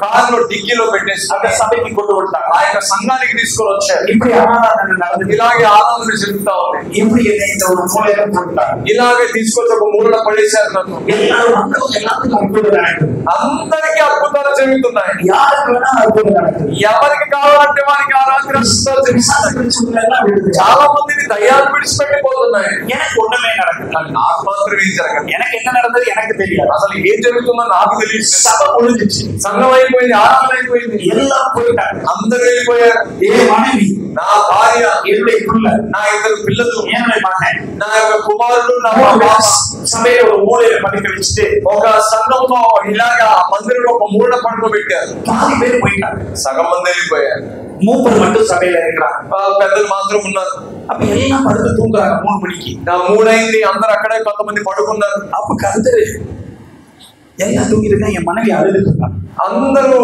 కారులో డిక్కీలో పెట్టేసి அந்த సభకి கொண்டு வந்துட்டாங்க. ఆ యొక్క సంఘానికి తీసుకొని వచ్చారు. இப்படி ஆராதனை நடந்து, ఇలాగే ఆరాధన జరుగుతా ఉంది. இப்படி என்னை இந்த ஒரு மூலையில போட்டாங்க. ఇలాగే తీసుకొచ్చి ఒక మూలన పడేశారు నన్ను. எல்லாரும் எல்லாத்துக்கும் அற்புதம் நடக்குது. అందరికీ అద్భుతాలు జరుగుతున్నాయి. யாருக்கு வேணா அற்புதம் நடக்குது. ఎవరికి కావాలంటే వారికి ఆ రాత్రి అద్భుతాలు జరుగుతున్నాయి. చాలా మందిని దయ్యాలు విడిచిపెట్టిపోతున్నాయి. எனக்கு ஒண்ணுமே நடக்குது. కానీ నాకు మాత్రం ఏం జరగదు. எனக்கு என்ன நடந்தது எனக்கு தெரியாது. అసలు ఏం జరుగుతుందో నాకు తెలియదు. சபை முடிஞ்சிச்சு, సంఘం అయిపోయింది, ఆరాధన అయిపోయింది, எல்லாம் போயிட்டாங்க. అందరూ వెళ్ళిపోయారు. ఏ மனைவி, నా భార్య, என்னுடைய புள்ள, నా 2 పిల్లలు, என்னுடைய மகன், నా యొక్క కుమారుడు, నా సభలో ஒரு మూలైన పడుక வச்சுட்டு ఒక సంఘంలో ఇలాగా మందిరంలో ఒక మూల పడుకోబెట్టారు. 4 பேர் போயிட்டாங்க. సగం మంది వెళ్ళిపోయారు. மூப்பர் மட்டும் సభையில இருக்கிறாங்க. పెద్దలు మాత్రం ఉన్నారు. அப்ப எல்லாம் படுத்து தூங்குறாங்க 3 மணிக்கு. 3 అయింది, అందరు అక్కడే కొంతమంది పడుకున్నారు. அப்ப கருத்தரு எல்லாம் தூங்கிட்டு என் மனைவி அழுதுட்டு இருந்தாங்க. అందరూ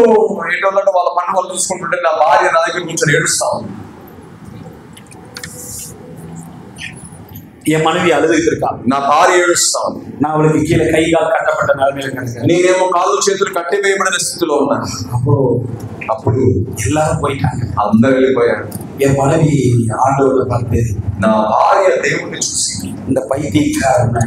ఏంటంటే వాళ్ళ పని వాళ్ళు చూసుకుంటుంటే నా భార్య నా దగ్గర కూర్చొని ఏడుస్తాం. என் மனைவி அழுதுட்டு இருக்கா, నా భార్య ఏడుస్తాం. நான் அவளுக்கு கீழே கை கால் கட்டப்பட்ட நிலைமையில கிடக்கிறேன். నేనేమో కాళ్ళు చేతులు కట్టి వేయబడిన స్థితిలో ఉన్నాను. అప్పుడు எல்லாரும் போயிட்டாங்க, అందరు వెళ్ళిపోయారు. என் மனைவி ஆண்டவரை பார்த்து, నా భార్య దేవుణ్ణి చూసి, இந்த பைத்தியக்காரனை,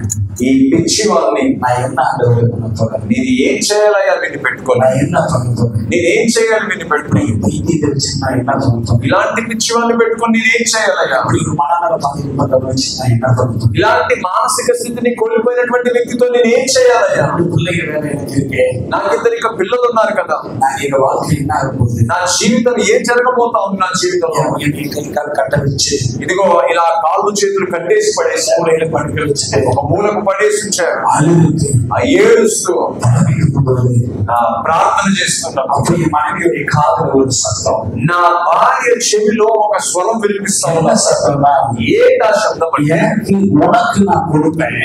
ఈ పిచ్చి వాళ్ళని நான் என்ன ஆண்டவரை பண்ண போறேன், నేను ఏం చేయాలయ్యా వీడిని పెట్టుకోవాలి, நான் என்ன பண்ண போறேன், నేనేం చేయాలి వీడిని పెట్టుకుని, பைத்தியத்தை வச்சு நான் என்ன பண்ண போறேன், ఇలాంటి పిచ్చి వాళ్ళని పెట్టుకొని నేనేం చేయాలయ్యా, அப்படி ஒரு மனநல பாதிக்கப்பட்டவரை வச்சு நான் என்ன பண்ண போறேன், ఇలాంటి మానసిక స్థితిని కోల్పోయినటువంటి వ్యక్తితో నేను ఏం చేయాలయ్యా, 2 பிள்ளைகள் வேற எனக்கு இருக்கு, నాకు 2 పిల్లలు ఉన్నారు కదా, நான் எங்க வாழ்க்கை என்ன ஆக போகுது, నా జీవితం ఏం జరగబోతా ఉంది, నా జీవితంలో என்னை கை கால் கட்ட வச்சு, ఇదిగో ఇలా కాళ్ళు చేతులు కట్టేసి పడేసి மூலையில படுக்க வச்சுட்டு ఒక మూలకు పడేసి ఉంచారు. அழுது ఏడుస్తూ பரவிட்டு ప్రార్థన చేస్తున్నాం. அப்படி மனைவியுடைய காதுல ஒரு சத்தம், నా భార్య చెవిలో ఒక స్వరం వినిపిస్తా என்ன ఉన్న சத்தம்னா, ఏంటా శబ్దం అంటే, எனக்கு உனக்கு நான் கொடுப்பேன்,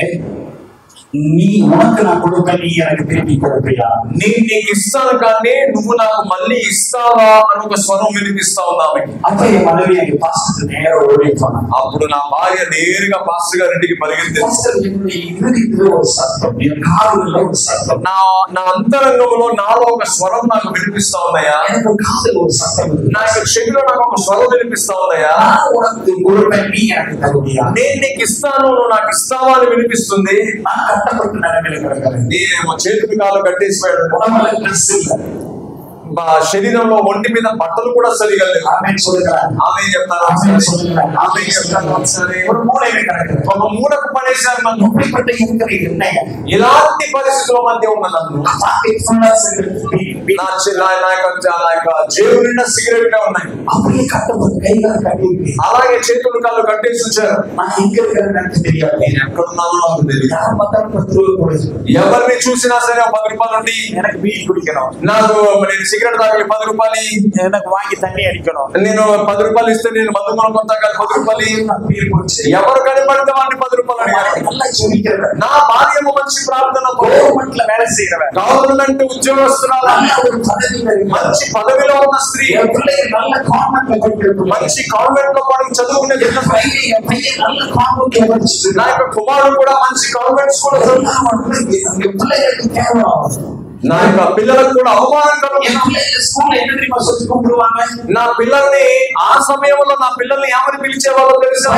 నీ ఉనకు నా కొడుకని எனக்கு திருப்பி கொடுப்பியா? నేను నీకు ఇస్తాను కానీ నువ్వు నాకు మళ్ళీ ఇస్తావా అని ఒక స్వరం వినిపిస్తా ఉన్నామే. அப்ப என் மனைவி எங்க பாஸ்டர் நேரா ஓடி போனா. అప్పుడు నా భార్య నేరుగా పాస్టర్ గారింటికి పరిగెత్తింది. பாஸ்டர் என்னுடைய இருதயத்திலே ஒரு சத்தம், என் காதுல ஒரு சத்தம், నా అంతరంగంలో నాలో ఒక స్వరం నాకు వినిపిస్తా ఉన్నాయా, எனக்கு காதுல ஒரு சத்தம், నా యొక్క చెవిలో నాకు ఒక స్వరం వినిపిస్తా ఉన్నాయా, உனக்கு கொடுப்பேன் எனக்கு தருவியா? నేను నీకు ఇస్తాను నువ్వు నాకు ఇస్తావా అని వినిపిస్తుంది. நான் கட்டப்பட்ட நிலைமையில கிடக்கிறேன். నేనేమో చేతికి కాలు కట్టేసిపోయాడు. உடம்புல ட்ரெஸ் இல்ல, శరీరంలో ఒంటి మీద బట్టలు కూడా సరిగా లేవు. ஆமென் சொல்லுகிறார். ఆమె చెప్తారు, ஆமென் சொல்லுகிறார். ఆమె చెప్తారు. సరే ஒரு மூலையில கிடக்கிறேன். ఒక మూలకు పడేశారు నన్ను. இப்படிப்பட்ட இருக்கிற என்னைய ఇలాంటి పరిస్థితుల మధ్య ఉన్న నన్ను నా యొక్క జేబు నిండా సిగరెట్ ఉన్నాయి. அப்படியே கட்டப்பட்டு கைகால கட்டி అలాగే చేతులు కాళ్ళు కట్టేసి ఉంచారు. நான் எங்க இருக்கிறேன்னு எனக்கு தெரியாது. నేను ఎక్కడున్నానో నాకు తెలియదు. யார் பார்த்தாலும் 10 ரூபாய் கொடுத்து ఎవరిని చూసినా సరే 10 రూపాయలు ఉండి எனக்கு பீடி குடிக்கணும், నాకు నేను సిగరెట్ తాగి 10 రూపాయలు, எனக்கு வாங்கி தண்ணி அடிக்கணும், నేను 10 రూపాయలు ఇస్తే నేను మధు మనం కొంత 10 రూపాయలు, ఎవరు కనబడితే వాడిని 10 రూపాయలు అడిగారు. நல்லா ஜெபிக்கிறவன், నా భార్య మంచి ప్రార్థన, గవర్నమెంట్ల వేலை చేయறவன், గవర్నమెంట్ ఉద్యోగస్తురాలు, நல்ல ஒரு பதவியில మంచి పదవిలో ఉన్న స్త్రీ, என் பிள்ளைங்க நல்ல கான்வென்ட்ல படிக்கிறது, మంచి కాన్వెంట్ లో పడి చదువుకునే என் பையன் நல்ல கான்வென்ட்ல படிச்சிட்டு, నా యొక్క కుమారుడు కూడా మంచి కాన్వెంట్ స్కూల్ என் பிள்ளைகளுக்கு கேவலம், నా యొక్క పిల్లలకు కూడా అవమానకరం. என் பிள்ளைங்க ஸ்கூல்ல என்ன தெரியுமா சொல்லி கூப்பிடுவாங்க? నా పిల్లల్ని ఆ సమయంలో నా పిల్లల్ని ఏమని పిలిచేవాళ్ళో తెలుసా?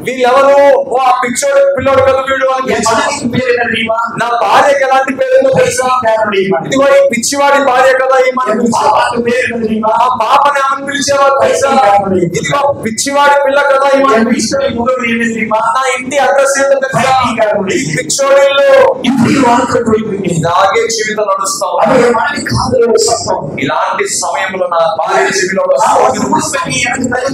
వీళ్ళెవరు? ఓ ఆ పిచ్చోడు పిల్లోడు కదా వీడు అని. என் மனைவிக்கு பேர் என்ன தெரியுமா? నా భార్యకి ఎలాంటి పేరు తెలుసా? ఇదిగో ఈ పిచ్చివాడి భార్య కదా ఈ మన பாப்பாக்கு பேர் என்ன தெரியுமா? ఆ పాపని ఏమని పిలిచేవాళ్ళు తెలుసా? ఇదిగో పిచ్చివాడి పిల్ల కదా ఈ మన. என் வீட்டுல முகவரி என்ன தெரியுமா? నా ఇంటి అడ్రస్ ఏంటో తెలుసా? ఈ పిచ్చోడి ఇల్లు. இப்படி வாழ்க்கை போயிட்டு ఇలాగే జీవితం నడుస్తా ఉంది. அது என் மனைவி காதுல ஒரு சத்தம், ఇలాంటి సమయంలో నా భార్య చెవిలో ఒక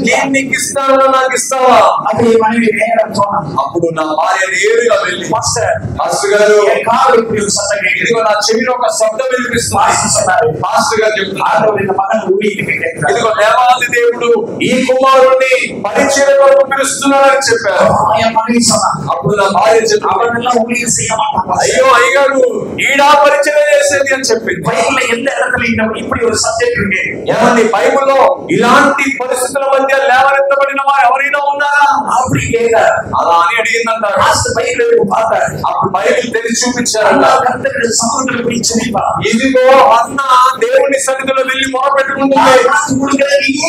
నేను నీకు ఇస్తాను నాకు ఇస్తావా? அது என் மனைவி நேரம் போனா. అప్పుడు నా భార్య నేరుగా వెళ్ళి பாஸ்டர் మాస్టర్ గారు என் காதுல இப்படி ஒரு சத்தம் கேட்குது. ఇదిగో నా చెవిలో ఒక శబ్దం వినిపిస్తుంది. பாஸ்டர் சொன்னாரு, మాస్టర్ గారు చెప్తున్నారు, ஆண்டவர் இந்த மகன் ஊழியத்துக்கு கேட்கிறார். ఇదిగో దేవాది దేవుడు ఈ కుమారుణ్ణి పరిచర్య కొరకు పిలుస్తున్నాడని చెప్పారు. என் மனைவி சொன்னா, అప్పుడు నా భార్య చెప్పింది, அவனெல்லாம் ஊழியம் செய்ய மாட்டான். అయ్యో అయ్యగారు ఈడా పరిచర్య చేసేది అని చెప్పింది. బైబిల్లో ఎந்த இடத்துல இப்படி ஒரு సబ్జెక్ట్ இருக்கு? ఏమండి బైబిల్లో ఇలాంటి పరిస్థితుల మధ్య లేవనెత్తబడిన వారు ఎవరైనా ఉన్నారా? அப்படி கேட்டார். అలా అని అడిగిందంటారు. பாஸ்டர் பைபிள் எடுத்து பார்த்தார். అప్పుడు బైబిల్ తెరిచి చూపించారు. அல்லாஹ் கர்த்தருடைய சமூகத்துல போய் ஜெபிப்பா. ఇదిగో అన్న దేవుని సన్నిధిలో వెళ్ళి మొరపెట్టుకుంటుంది,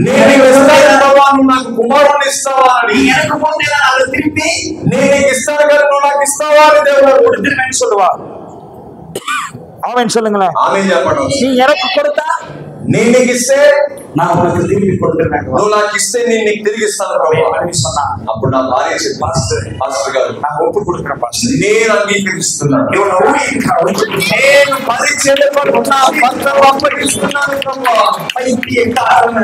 నేను ఇస్తాను నాకు కుమారుని ఇస్తావా అని. எனக்கு போతే நான் அதை திருப்பி నేను ఇస్తాను కదా నువ్వు నాకు ఇస్తావా అని దేవుడు கொடுத்துருவேன்னு சொல்லுவா. ஆமென் சொல்லுங்களேன். ఆమె చెప్పడం, நீ எனக்கு கொடுத்தா నేను నీకు ఇస్తే நான் உனக்கு திருப்பி கொடுத்துருவேன். నువ్వు నాకు ఇస్తే నేను నీకు తిరిగి ఇస్తాను ప్రభు. சொன்னா అప్పుడు నా భార్య చెప్పి, పాస్టర్ గారు நான் ஒப்பு கொடுக்குறேன் பாஸ்டర్. నేను అంగీకరిస్తున్నాను, இவனை ஊழியத்துக்கு నేను పరిచర్య కొరకు నా భర్తను అప్పగిస్తున్నాను ప్రభు. பைத்தியக்காரன்,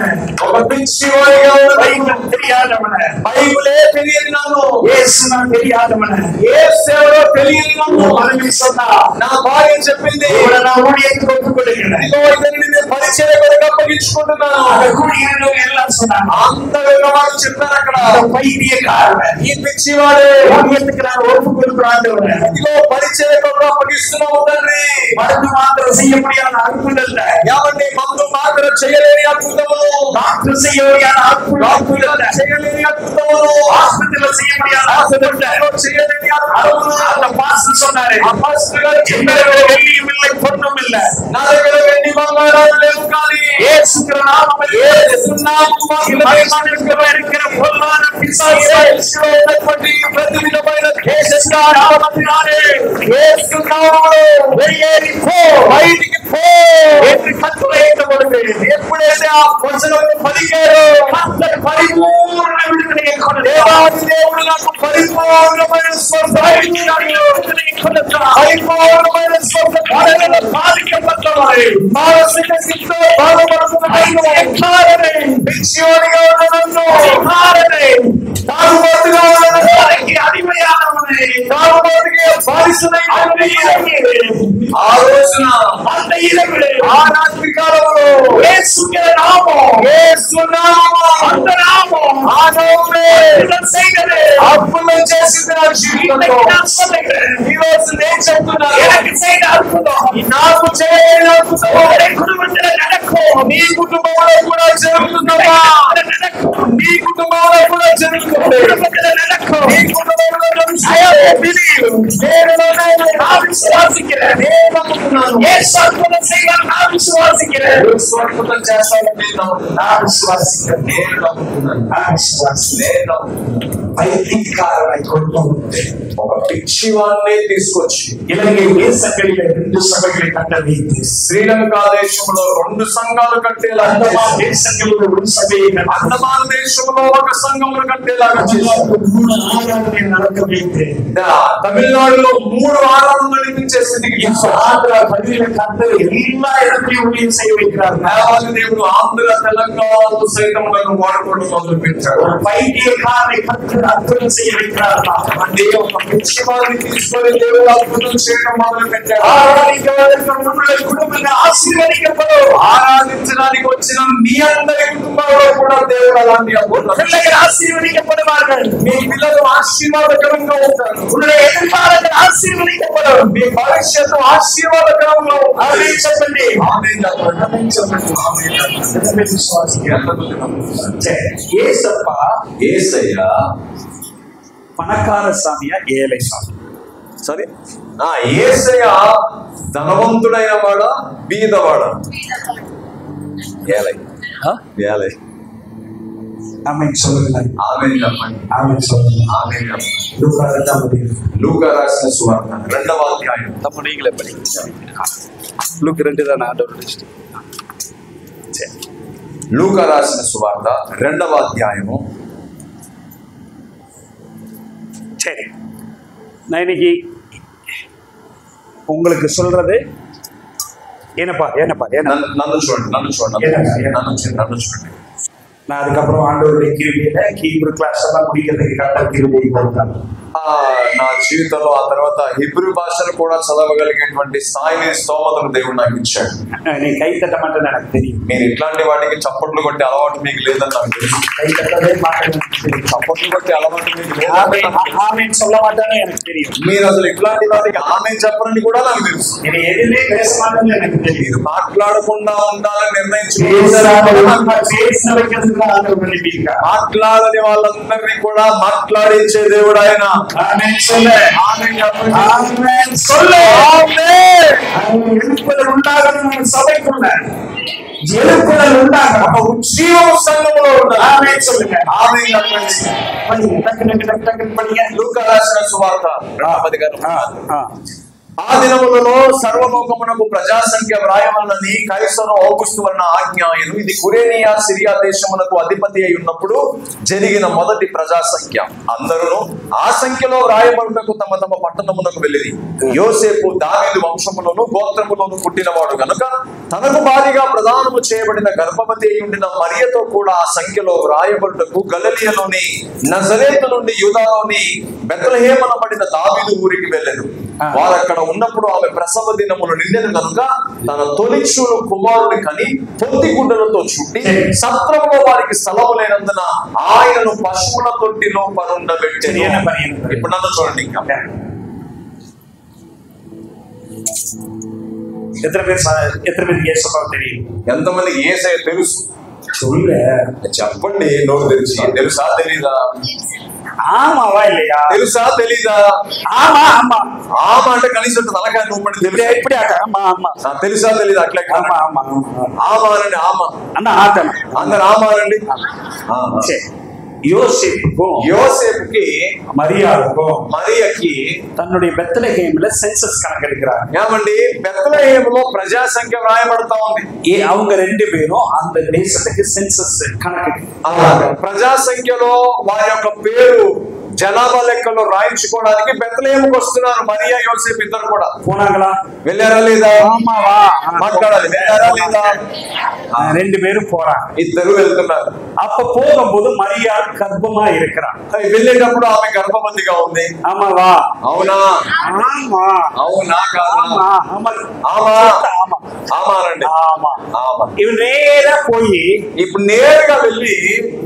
ఒక పిచ్చివాడిగా ఉన్న பைபிள் தெரியாதவன, బైబిలే తెలియదు నాకు, இயேசுனா தெரியாதவன, యేసు ఎవరో తెలియదు నాకు. மனைவி சொன்னா, నా భార్య చెప్పింది, இவனை நான் ஊழியத்துக்கு ஒப்பு கொடுக்கிறேன். ఇదిగో ఇతన్ని నేను పరిచర్య కొరకు అప్పగించుకుంటున్నాను. அந்த ஊழியர்கள் எல்லாம் சொன்னாங்க, అందరూ వాళ్ళు చెప్పారు అక్కడ, இந்த பைத்தியக்காரன் ఈ పిచ్చివాడే ஊழியத்துக்கு நான் ஒப்பு கொடுக்குறாண்டவன, ఇదిగో పరిచర్య కొరకు అప్పగిస్తున్నావు తండ్రి. மருந்து மாத்திரம் செய்ய முடியாத அற்புதம் இல்ல, ఏమండి మందు మాత్రం చేయలేని అద్భుతములు, டாக்டர் செய்ய முடியாத அற்புதம் இல்ல, చేయలేని అద్భుతములు, ஆஸ்பத்திரியில செய்ய முடியாத அற்புதம் இல்ல, చేయలేని అద్భుతములు. அந்த பாஸ்டர் சொன்னாரு, ఆ పాస్టర్ గారు எந்த வெள்ளியும் இல்லை பொண்ணும் இல்ல, నా దగ్గర వెండి బంగారాలు లేవు కానీ இயேசுங்கிற நாமம் యేసు నామములో மகிமையானவராக இருக்கிற பொல்லாத பிசாசை ఉన్నటువంటి ప్రతి విధమైన இயேசுங்கிற நாமத்தினாலே యేసు నామములో வெளியேறி போ, బయటికి పో என்று கட்டளையிட்ட பொழுது ఎప్పుడైతే ఆ వచనమును పలికారో கர்த்தர் பரிபூர்ண விடுதலையை கொண்டார். దేవాది దేవుడు నాకు పరిపూర్ణమైన விடுதலையை கொடுத்தார். పరిపూర్ణమైన மனதில் பாதிக்கப்பட்டவரை, మానసిక స్థితిలో బాధపడుతున్న ஐக்கியக்காரரை, పిచ్చివాడిగా ఉన్న నన్ను, ஐக்கியக்காரரை, తాగుబోతుగా ఉన్న నన్ను, வேலைக்கு அடிமையானவனை, తాగుబోతుగా బానిసనై அந்த இரவு, ఆ రోజున அந்த இரவு, ఆ రాత్రి కాలంలో இயேசுங்கிற நாமம், యేసు నామము, அந்த நாமம் ఆ నామమే அற்புதம் செய்தது. అద్భుతం చేసింది నా జీవితంలో. ఈ రోజు నేను చెప్తున్నాను, నాకు చేయని అద్భుతం నీ కుటుంబంలో కూడా జరుగుతుందమ్మా. నీ కుటుంబంలో కూడా జరుగుతుంది. నీ కుటుంబంలో ఒక పిచ్చివాన్ని తీసుకొచ్చి శ్రీలంక దేశంలో 2 సంఘాలు కట్టేలా, అండమాన్ దేశంలో 1 సంఘములు కట్టేలాగా చేశారు. తమిళనాడులో 3 ఆరాధనలు నడిపించే స్థితికి దేవుడు ఆంధ్ర తెలంగాణలో సైతం వాడుకోవడం మొదలు పెట్టాడు. ఒక పిచ్చివాన్ని తీసుకొని దేవుడు అద్భుతం చేయడం మొదలు పెట్టాడు. ఆరాధించడానికి వచ్చిన మీ అందరి కుటుంబాల్లో కూడా దేవుడు అలాంటి ఆశీర్వదించబడేవారు. మీ పిల్లలు ఆశీర్వాదకరంగా ఉంటారు. మీ భవిష్యత్తు ఆశీర్వాదకరంలో చెప్పండి. ఏసయ్య పణకార స్వామియా ఏలై స్వామి? సరే, ఏసయ్య ధనవంతుడైన వాడా బీదవాడా? ఏలై ఏలై. లూకా రాసిన సువార్త 2వ అధ్యాయం. లూకా రాసిన సువార్త 2వ అధ్యాయము. சரி, நான் இன்னைக்கு உங்களுக்கு சொல்றது என்னப்பா నన్ను చూడండి. நான் அதுக்கப்புறம் ஆண்டவருடைய கிருபையில ஹீப்ரு கிளாஸ் எல்லாம் முடிக்கிறதுக்கு கரெக்டாக கிருபையை கொடுத்தாங்க. నా జీవితంలో ఆ తర్వాత హిబ్రూ భాషను కూడా చదవగలిగేటువంటి స్థాయిని, స్తోమతను దేవుడు నాకు ఇచ్చాడు. నేను కై తట్టమంటే నాకు తెలియదు. మీరు ఇట్లాంటి వాటికి చప్పట్లు కొట్టే అలవాటు మీకు లేదని నాకు తెలుసు. కై తట్టదే మాట చప్పట్లు కొట్టే అలవాటు మీకు ఆమె சொல்லமாட்டானே எனக்கு தெரியும். మీరు అసలు ఇట్లాంటి వాటికి ఆమె చెప్పరని కూడా నాకు తెలుసు. నేను ఏదైనా పేసమాటని నాకు తెలియదు. మీరు మాట్లాడకుండా ఉండాలని మాట్లాడని వాళ్ళందరినీ కూడా మాట్లాడించే దేవుడు ఆయన. లూకా రాసిన సువార్త 10. ఆ దినములలో సర్వలోకమునకు ప్రజాసంఖ్య వ్రాయవలనని కైసరు ఔగుస్తు వలన ఆజ్ఞాయను. ఇది కురేనియా సిరియా దేశమునకు అధిపతి అయి ఉన్నప్పుడు జరిగిన మొదటి ప్రజాసంఖ్య. అందరూ ఆ సంఖ్యలో వ్రాయబడుటకు తమ తమ పట్టణమునకు వెళ్ళిరి. యోసేపు దావీదు వంశములోను గోత్రములోను పుట్టినవాడు కనుక తనకు భారీగా ప్రదానము చేయబడిన గర్భవతి అయి ఉండిన మరియతో కూడా ఆ సంఖ్యలో వ్రాయబడుటకు గలిలయలోని నజరేతు నుండి యూదాలోని బెత్లెహేమనబడిన దావీదు ఊరికి వెళ్ళెను. వారక్కడ ఉన్నప్పుడు ఆమె ప్రసవ దినములు నిండెను కనుక తన తొలిచూలు కుమారుని కని పొత్తి గుడ్డలతో చుట్టి సత్రంలో వారికి స్థలము లేనందున ఆయనను పశువుల తొట్టిలో పరుండబెట్టెను. ఇప్పుడు నన్ను చూడండి. ఇంకా ఎంతమందికి యేసయ్య తెలుసు? చెప్పండి, నోరు తెరిచి. తెలుసా తెలీదా? ఆమావా இல்லையா? తెలుసా తెలీదా? ఆమా ఆమా ఆమా అంటే కనీసం తలకాయ నూపడి తెలుసు. ఇప్పుడు ఆమా ఆమా తెలుసా తెలీదా? అట్లా ఆమా ఆమా ఆమా అనండి. ఆమా అన్న ఆట అందరు ఆమా అనండి. யோசேப்புக்கு మరియకి తన్నుడి బెత్లెహేములో సెన్సస్ కనకెడుக்கிறார். ఏమండి, బెత్లెహేములో ప్రజా సంఖ్య వ్రాయబడతా ఉంది. அவங்க ரெண்டு பேரும் அந்த దేశத்துக்கு సెన్సస్ కనకెడు. ప్రజా సంఖ్యలో వారి యొక్క పేరు జనాభా లెక్కలో రాయించుకోవడానికి బెత్లెహేముకు వస్తున్నారు. మరియా యోసేపు ఇద్దరు కూడా పోనాங்களா? వెళ్ళారా లేదా? మాట్లాడాలి. వెళ్ళారా లేదా? ரெண்டு பேரும் போறாங்க. ఇద్దరు వెళ్తున్నారు. அப்ப போகும்போது మరియా గర్భమా இருக்கிறார். వెళ్ళేటప్పుడు ఆమె గర్భవతిగా ఉంది. ఆమావా? అవునా? ఆమా. అవునా కాదా? ఆమా. ఆమా. ఆమానండి. ఆమా. ఆమా. ఇవి నేరా పోయి ఇప్పుడు నేరుగా వెళ్ళి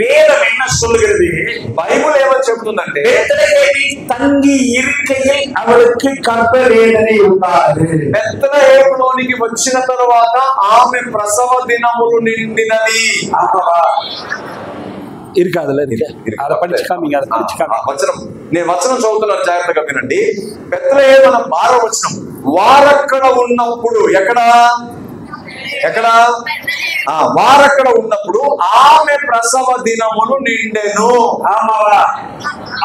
వేదం என்ன சொல்லுகிறது? బైబిల్ ఏమని చెప్తుందంటే ஏவி தங்கி இருக்கையில் அவளுக்கு கர்ப்பவேதனை உண்டானது. బెత్లెహేములోనికి వచ్చిన తరువాత ఆమె ప్రసవ దినములు నిండినవి. இருக்காதுல்ல அதை படிச்சு காமிங்க, அதை படிச்சு காமிங்க. వచనం నేను వచనం చదువుతున్నాను, జాగ్రత్తగా వినండి. బెత్లెహేము 6వ వచనం. వారక్కడ ఉన్నప్పుడు ఎక్కడ వారక్కడ ఉన్నప్పుడు ఆమె ప్రసవ దినములు నిండెను. ஆமாவா?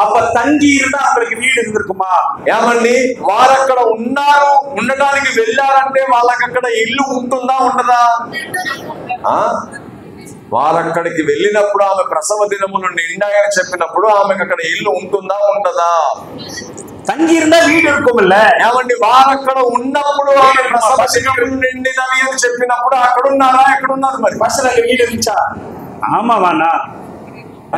அப்ப தங்கி இருந்தா அவங்களுக்கு வீடு இருந்திருக்குமா? ఏమండి, వారక్కడ ఉండడానికి వెళ్ళారంటే వాళ్ళకి అక్కడ ఇల్లు ఉంటుందా ఉండదా? వారక్కడికి వెళ్ళినప్పుడు ఆమె ప్రసవ దినములు నిండాయని చెప్పినప్పుడు ఆమెకు అక్కడ ఇల్లు ఉంటుందా ఉండదా? தங்கி இருந்தா வீடு இருக்கும்ல. ఏమండి, వారక్కడ ఉన్నప్పుడు ఆమె ప్రసవ దినములు నిండినవి అని చెప్పినప్పుడు అక్కడ ఉన్నారా ఎక్కడున్నారు? మరి பஸ்ல வீடு இருந்துச்சா? ஆமாவாண்ணா,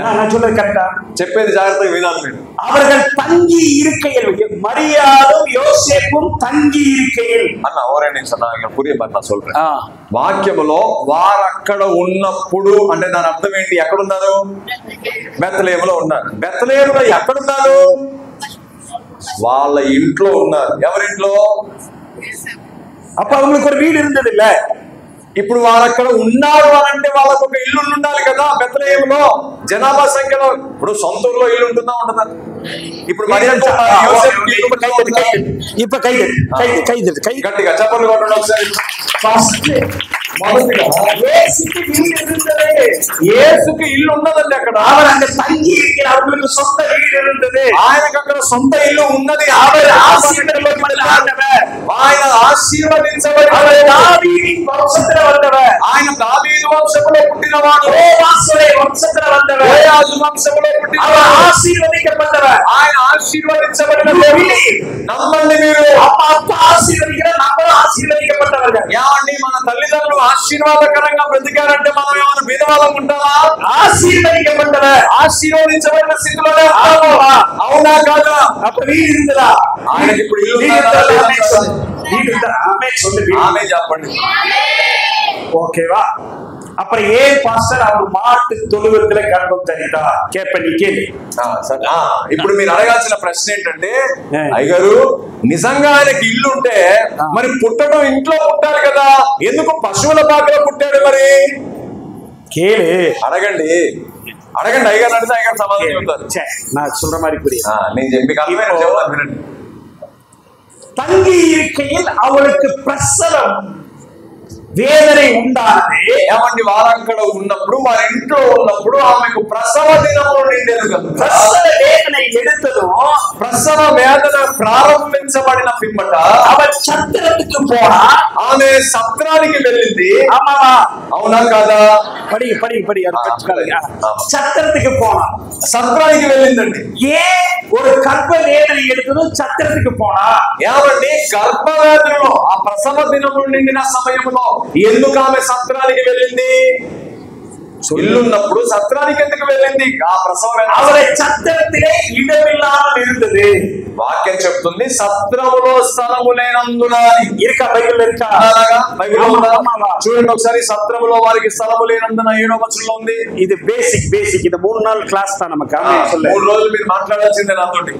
நான் சொல்றது கரெக்டா? చెప్పేది జాగ్రత్తగా వినాలి మీరు. அவர்கள் தங்கி இருக்கையில், மரியாளும் யோசேப்பும் தங்கி இருக்கையில். అన్న ఒరే నిమిషం నాకు పురియమని నా சொல்றேன். వాక్యములో వారక్కడ ఉన్నప్పుడు అంటే దాని అర్థం ఏంటి? ఎక్కడున్నారు? బెత్లెహేములో ఉన్నారు. బెత్లెహేములో ఎక్కడున్నారు? వాళ్ళ ఇంట్లో ఉన్నారు. ఎవరింట్లో? அப்ப அவங்களுக்கு ஒரு வீடு இருந்தது இல்ல. ఇప్పుడు వారక్కడ ఉన్నారు అని అంటే వాళ్ళకు ఒక ఇల్లు ఉండాలి కదా. బెత్లెహేములో జనాభా సంఖ్యలో ఇప్పుడు సొంత ఊర్లో ఇల్లు ఉంటుందా ఉండదా? ఇప్పుడు గట్టిగా చెప్పండి కొట్టండి ఒకసారి. యేసుకి ఇల్లు ఉన్నదండి అక్కడ. அவங்களுக்கு சொந்த வீடு இருந்தது. ఆయనకు అక్కడ సొంత ఇల్లు ఉన్నది. ఆయన ఆశీర్వదించబడి ఆయన దావీదు వంశంలో పుట్టినవాడు. వంశంలో వంశంలో ఆశీర్వదించబడ్డవాడు. ఆయన ఆశీర్వదించబడిన నమ్మండి మీరు. ఆశీర్వదించబడ్డవారు. ఏమండి, మన తల్లిదండ్రులు ఆశీర్వాదకరంగా బ్రతికారంటే మనం ఏమైనా భేదవాదం ఉంటామా? ఆశీర్వదించబడిన స్థితిలోనే అవునా కాదా? అప్పుడు వీడు ఉందా? ఆయనకి ఇప్పుడు ఇల్లు ఆమె చెప్పండి. ஓகேவா? அப்புறம் ஏன் பாஸ்டர் அவர் மாட்டு தொழுவத்துல கர்ப்பம் தரித்தா கேப்ப நீ கேளு. ఇప్పుడు మీరు అడగాల్సిన ప్రశ్న ఏంటంటే, అయ్యగారు నిజంగా ఆయనకి ఇల్లు ఉంటే మరి పుట్టడం ఇంట్లో పుట్టాలి కదా, ఎందుకు పశువుల పాకలో పుట్టాడు? మరి கேளு, అడగండి అయ్యగారు అడిగితే అయ్యగారు సమాధానం చెప్తారు. நான் சொல்ற மாதிரி புரியுது. నేను చెప్పి చెప్తాను వినండి. தங்கி இருக்கையில் அவளுக்கு பிரசவம் వేదனை ఉండాలి. ఏమండి, వారక్కడ ఉన్నప్పుడు వారి ఇంట్లో ఉన్నప్పుడు ఆమెకు ప్రసవ దినములు నిండేది కదా. ప్రసవ వేదన ఎడుతదో, ప్రసవ వేదన ప్రారంభించబడిన పిమ్మట ఆమె సత్రానికి పోనా, ఆమె సత్రానికి వెళ్ళింది. అవునా కాదా? పడి சத்திரத்துக்கு போனா. సత్రానికి వెళ్ళిందండి. ஏன் ஒரு கர்ப்ப வேதனை எடுத்தது சத்திரத்துக்கு போனா? ఏమండి, గర్భవేదనలో ఆ ప్రసవ దినములు నిండిన సమయంలో ఎందుకు ఆమె సత్రానికి వెళ్ళింది? ఇల్లున్నప్పుడు సత్రానికి ఎందుకు వెళ్ళింది? ఆ ప్రసవ సత్రத்திலே இடமில்லாமல் இருந்தது. వాక్యం చెప్తుంది సత్రములో స్థలము లేనందున. చూడండి ఒకసారి, సత్రములో వారికి స్థలము లేనందున 7వ వచనంలో ఉంది. ఇది బేసిక్ ఇది 3 నాள் క్లాస్ தான் நமக்கு. 3 రోజులు మీరు మాట్లాడాల్సిందే నాతోటి.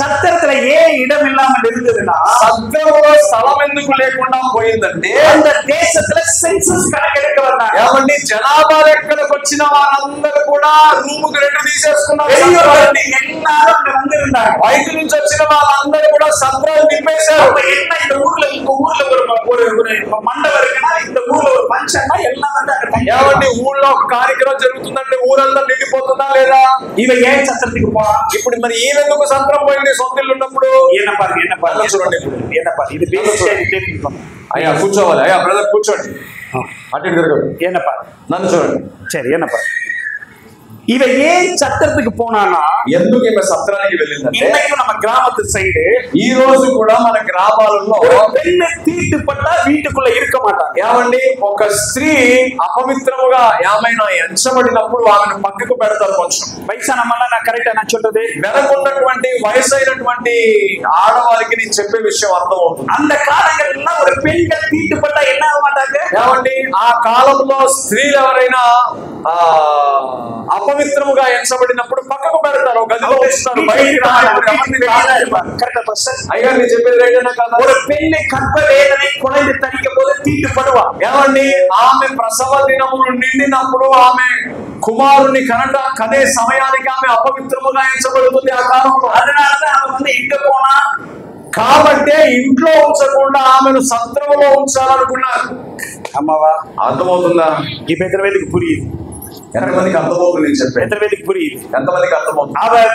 సత్రத்துல ஏன் இடம் இல்லாமல் இருந்ததுன்னா, సత్రములో స్థలం ఎందుకు లేకుండా పోయిందంటే அந்த தேசத்துல సెన్సస్ కనెక్ట్ వన్నాడు. ఏమండి, జనాభా లెక్కలకు వచ్చిన వారందరూ కూడా రూముకు 2 తీసేసుకున్నారు. బయట నుంచి వచ్చిన వాళ్ళందరూ కూడా సత్రాలు నింపేశారు. இந்த ஊர்ல ஒரு మండలం இருக்குன்னா, இந்த ஊர்ல ஒரு ఫంక్షన్ ఏమండి, ఊళ్ళో ఒక కార్యక్రమం జరుగుతుందంటే ఊరంతా నిండిపోతుందా లేదా? ఇవ ఏ సత్రத்துக்கு పోనా? ఇప్పుడు మరి ఈవెందుకు సత్రం పోయింది సొంత ఇల్లు ఉన్నప్పుడు? చూడండి, ఇది బేసిక్. అయ్యా కూర్చోవాలి. అయ్యా బ్రదర్ కూర్చోండి. అటు తిరగదు. నన్ను చూడండి. సరే, இவ ஏன் சத்திரத்துக்கு போனானா, ఎందుకు ఈమె సత్రానికి వెళ్ళిందంటే, இன்னைக்கு நம்ம கிராமத்து సైడ్ ఈ రోజు కూడా మన గ్రామాలలో పెళ్లి తీటుపట్టా వీటుకుள்ள இருக்க మాటారు. ఏమండి, ఒక స్త్రీ అపవిత్రముగా ఏమైనా ఎంచబడినప్పుడు ఆమెను పక్కకు పెడతారు. కొంచెం వయసాన మళ్ళా నా కరెక్ట్ అని చెప్తుంది. వెనకున్నటువంటి వయసైనటువంటి ఆడవారికి నేను చెప్పే విషయం అర్థం అవుతుంది. அந்த காலங்கள்ல ஒரு பெண்கள் తీటుపట్టా என்ன ஆக மாட்டாங்க. ఏమండి, ఆ కాలంలో స్త్రీలు ఎవరైనా అపవిత్రముగా ఎంచబడినప్పుడు పక్కకు పెడతారు, గదిలో ఇస్తారు, బయటికి అయ్యా నేను చెప్పేది రైటేనా కాదా? ஒரு பெண்ணை கற்ப வேதனை குழந்தை தரிக்கும் போது தீட்டுப்படுவா. ఏమండి, ఆమె ప్రసవ దినములు నిండినప్పుడు ఆమె కుమారుని కనే సమయానికి ఆమె అపవిత్రముగా ఎంచబడుతుంది ఆ కాలంలో. அதனாலதான் அவன் வந்து எங்க போனா కాబట్టి ఇంట్లో ఉంచకుండా ఆమెను సత్రములో ఉంచాలనుకున్నారు. అమ్మవా అర్థమవుతుందా? ఈ పెద్దవేదికి పురియుது. ఎంతమందికి అర్థమవుతుంది నేను చెప్పే? పెద్దవేదికి పురియుது. ఎంతమందికి అర్థమవుతుంది? அவர்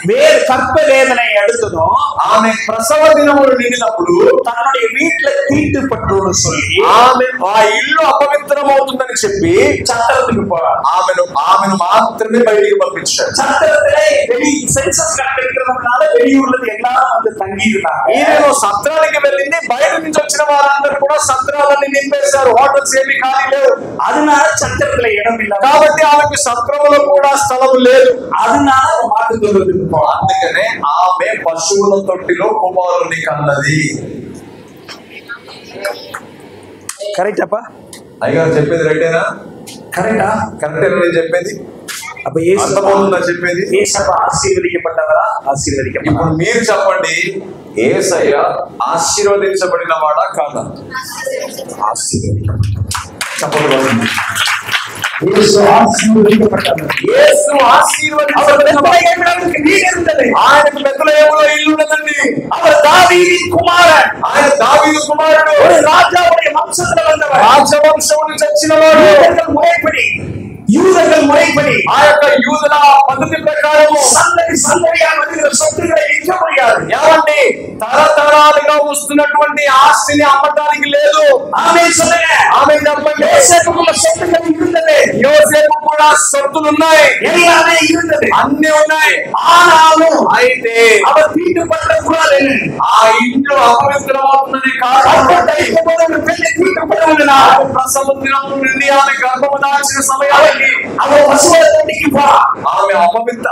வேறு கற்ப வேதனை எடுத்ததும் ఆమె ప్రసవ దినములు నిండినప్పుడు தன்னுடைய வீட்டுல தீட்டுப்பட்டுன்னு சொல்லி ఆమె ఆ ఇల్లు అపవిత్రమవుతుందని చెప్పి சத்திரத்துக்கு போறார். ఆమెను మాత్రమే బయటికి పంపించారు. சத்திரத்திலே సెన్సస్ కనిపెట్టడంனால வெளியூர்ல எல்லாரும் வந்து தங்கி இருந்தாங்க. ఈమెను సత్రానికి వెళ్ళింది, బయట నుంచి వచ్చిన వారందరూ కూడా సత్రాలన్నీ నింపేశారు, హోటల్స్ ఏమి ఖాళీ లేవు. அதனால சத்திரத்துல இடம் இல்ல. కాబట్టి ఆమెకు సత్రములో కూడా స్థలం లేదు. அதனால மாட்டு தொழுவத்துக்கு போறார். అందుకనే ఆమె పశువుల తొట్టిలో కుమారుని కన్నది. కరెక్టప్పా? అయ్యగారు చెప్పేది రైటేనా? కరెక్టా? కరెక్టేనా నేను చెప్పేది? அப்ப இயேசு చెప్పేది యేసప్ప ఆశీర్వదించబడ్డవరా? ఆశీర్వదించబడ్డ. ఇప్పుడు మీరు చెప్పండి, యేసయ్య ఆశీర్వదించబడిన వాడా కాదా? ఆశీర్వదించబడ్డ. చెప్పండి. యేసు ఆశీర్వదించబడ్డాడు. యేసు ఆశీర్వదించబడ్డాడు. ఆయనకు బెత్లెహేములో ఇల్లు ఉన్నదండి. அவர் தாவீதின் குமாரன். ఆయన దావీదు కుమారుడు. ஒரு ராஜாவுடைய வம்சத்துல வந்தவர். రాజవంశం నుంచి వచ్చినవాడు. யூதர்கள் முறைப்படி ఆ యొక్క యూదుల పద్ధతి ప్రకారము సందడిగా వచ్చిన సొత్తుகளை విற்க முடியாது. ఏమండి, తరతరాలుగా వస్తున్నటువంటి ఆస్తిని అమ్మటానికి లేదు. ఆమె சொல்லுங்க. ఆమె చెప్పండి. యోసేపుకు సొత్తులు இருந்தது. యోసేపు కూడా సొత్తులు ఉన్నాయి, எல்லாமே இருந்தது, అన్ని ఉన్నాయి. ஆனாலும் అయితే அவர் தீட்டுப்பட்ட கூடாது. ఆ ఇంట్లో అపవిత్రమవుతుందని కారణం ప్రసవ దినం నుండి ఆమె గర్భము దాల్చిన సమయానికి ఆమె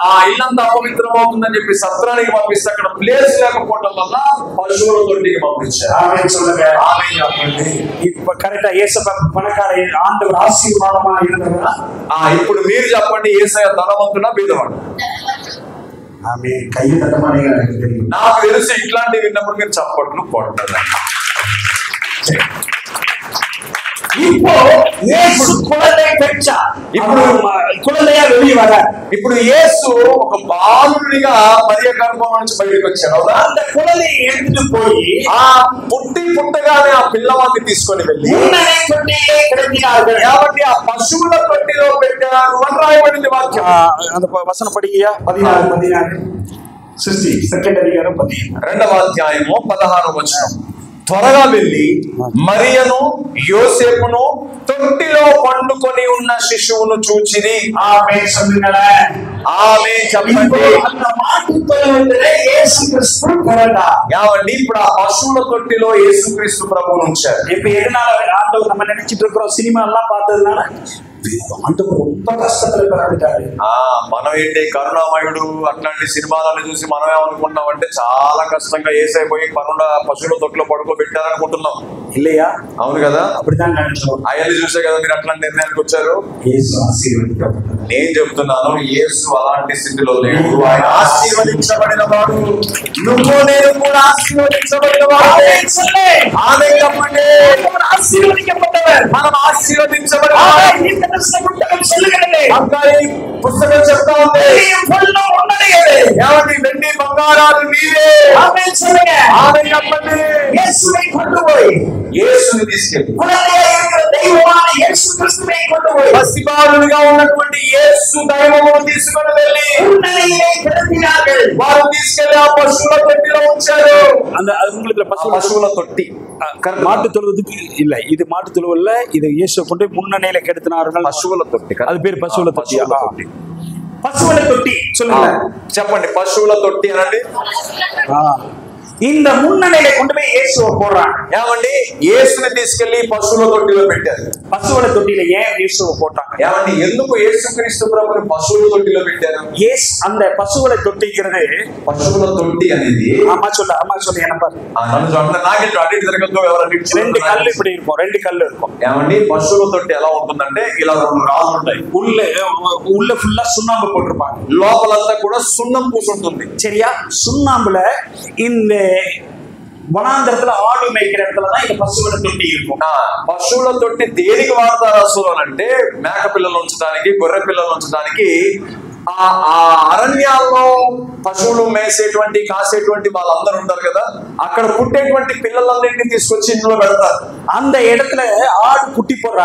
ఆ ఇల్లంతా అపవిత్రమవుతుందని చెప్పి సత్రానికి పంపిస్తే అక్కడ ప్లేస్ లేకపోవడం వల్ల పశువుల తొట్టికి పంపించారు. కరెక్టా? యేసప్ప పణకార ఆండవర్ ఆశీర్వాదమా இருந்தவரா? ఇప్పుడు మీరు చెప్పండి, యేసయ్య ధనవంతుడా బీదవాడు? ఆమె కయ్యి తట్టమని నాకు తెలిసి ఇట్లాంటివి విన్నప్పుడు మీరు చప్పట్లు కొట్టారు. இப்போ యేసు కులందై పెంచా. ఇప్పుడు కులందయ్య వెళ్ళి వర. ఇప్పుడు యేసు ఒక బాలుడిగా మరియ గర్భం నుంచి బయటకు వచ్చాడు. అంత కులని ఎత్తుకు పోయి ఆ పుట్టగానే ఆ పిల్లవాడిని తీసుకొని వెళ్ళి కాబట్టి ఆ పశువుల తొట్టిలో పెట్టారు అని రాయబడింది వాక్యం. அந்த வசனம் படிங்கயா 16 60 సెకండ్ అధికారం 2వ అధ్యాయము 16వ వచనం. త్వరగా వెళ్ళి మరియను యోసేపును తొట్టిలో పండుకొని ఉన్న శిశువును చూచిరి. ఆమె சொல்லுங்களே. ఆమె చెప్పండి. அந்த மாட்டு தொழுவத்திலே இயேசு கிறிஸ்து பிறந்தார். ఏమండి, ఇప్పుడు ఆ పశువుల తొట్టిలో యేసుక్రీస్తు ప్రభువును ఉంచారు. இப்ப எதனால ஆண்டவர் நம்ம நினைச்சிட்டு இருக்கிறோம், சினிமா எல்லாம் பார்த்ததுனால ஆண்டவர் ரொம்ப కష్టத்துல பிறந்துட்டாரு. మనం ఏంటి కరుణామయుడు అట్లాంటి సినిమాలను చూసి మనం ఏమనుకుంటున్నాం అంటే చాలా కష్టంగా ఏసైపోయి పశువుల తొట్టులో పడుకోబెట్టారనుకుంటున్నాం. இல்லையா? అవును కదా? அப்படிதான் நினைச்சோம். అవన్నీ చూసే కదా మీరు అట్లాంటి నిర్ణయానికి వచ్చారు. యేసు ఆశీర్వదించబడ్డాడు. నేను చెప్తున్నాను, యేసు అలాంటి స్థితిలో లేడు. ఆయన ఆశీర్వదించబడిన వాడు. నువ్వు నేను కూడా ఆశీర్వదించబడిన వాడు. ఆమె చెప్పండి. ఆశీర్వదించబడ్డవారు. మనం ఆశీర్వదించబడిన పుస్తకం చెప్తా ఉంది. ఏమండి, వెండి బంగారాలు నీవే. ఆమె చెప్పండి. యేసుని తీసుకెళ్ళి పసిబాలుగా ఉన్నటువంటి యేసు దైవము తీసుకొని వెళ్ళి వారు తీసుకెళ్లి ఆ పశువుల తొట్టిలో ఉంచారు. పశువుల తొట్టి மாட்டு தொழுவதுக்கு இல்ல, இது மாட்டு தொழுவல்ல, இது இயேசு கொண்டு முன்னணையில கெடுத்தினார்கள். పశువుల తొట్టి, அது பேர் பசுవుల தொட்டி. పశువుల తొట్టి சொல்லுங்க, చెప్పండి. పశువుల తొట్టి అనండి. இந்த முன்னணியில கொண்டு போய் இயேசுவை போடுறாங்க. ఏమండి యేసుని తీసుకెళ్లి పశువుల తొట్టిలో పెట్టారు. పశువుల తొట్టిలో ஏன் இயேசுவை போட்டாங்க? ఏమండి ఎందుకు యేసుక్రీస్తు ప్రభుని పశువుల తొట్టిలో పెట్టారు? அந்த పశువుల తొట్టిங்கிறது పశువుల తొట్టి అనేది అమ్మ சொல்லு என்ன பாரு నన్ను అట్లా నాకెట్టు అటు ఇటు తిరగద్దు ఎవరు రెండు కళ్ళు இப்படி இருக்கும், రెండు కళ్ళు இருக்கும். ఏమండి పశువుల తొట్టి ఎలా ఉంటుందంటే ఇలా రెండు రాళ్ళు ఉంటాయి, உள்ள ஃபுல்லா சுண்ணாம்பு போட்டிருப்பாங்க, లోపలంతా కూడా సున్నం పూసుంటుంది. சரியா? சுண்ணாம்புல இந்த వనాంతరத்துல ఆడు మేకిన இடத்துலதான் இந்த పశువుల తొట్టి இருக்கும். పశువుల తొట్టి దేనికి వాడతారు అసలు అంటే మేక పిల్లలు ఉంచడానికి, గొర్రె పిల్లలు ఉంచడానికి. ఆ అరణ్యాల్లో పశువులు మేసేటువంటి కాసేటువంటి వాళ్ళందరూ ఉంటారు కదా, అక్కడ పుట్టేటువంటి పిల్లలన్నింటినీ తీసుకొచ్చి ఇందులో పెడతారు. அந்த இடத்துல ஆடு குட்டி போடுற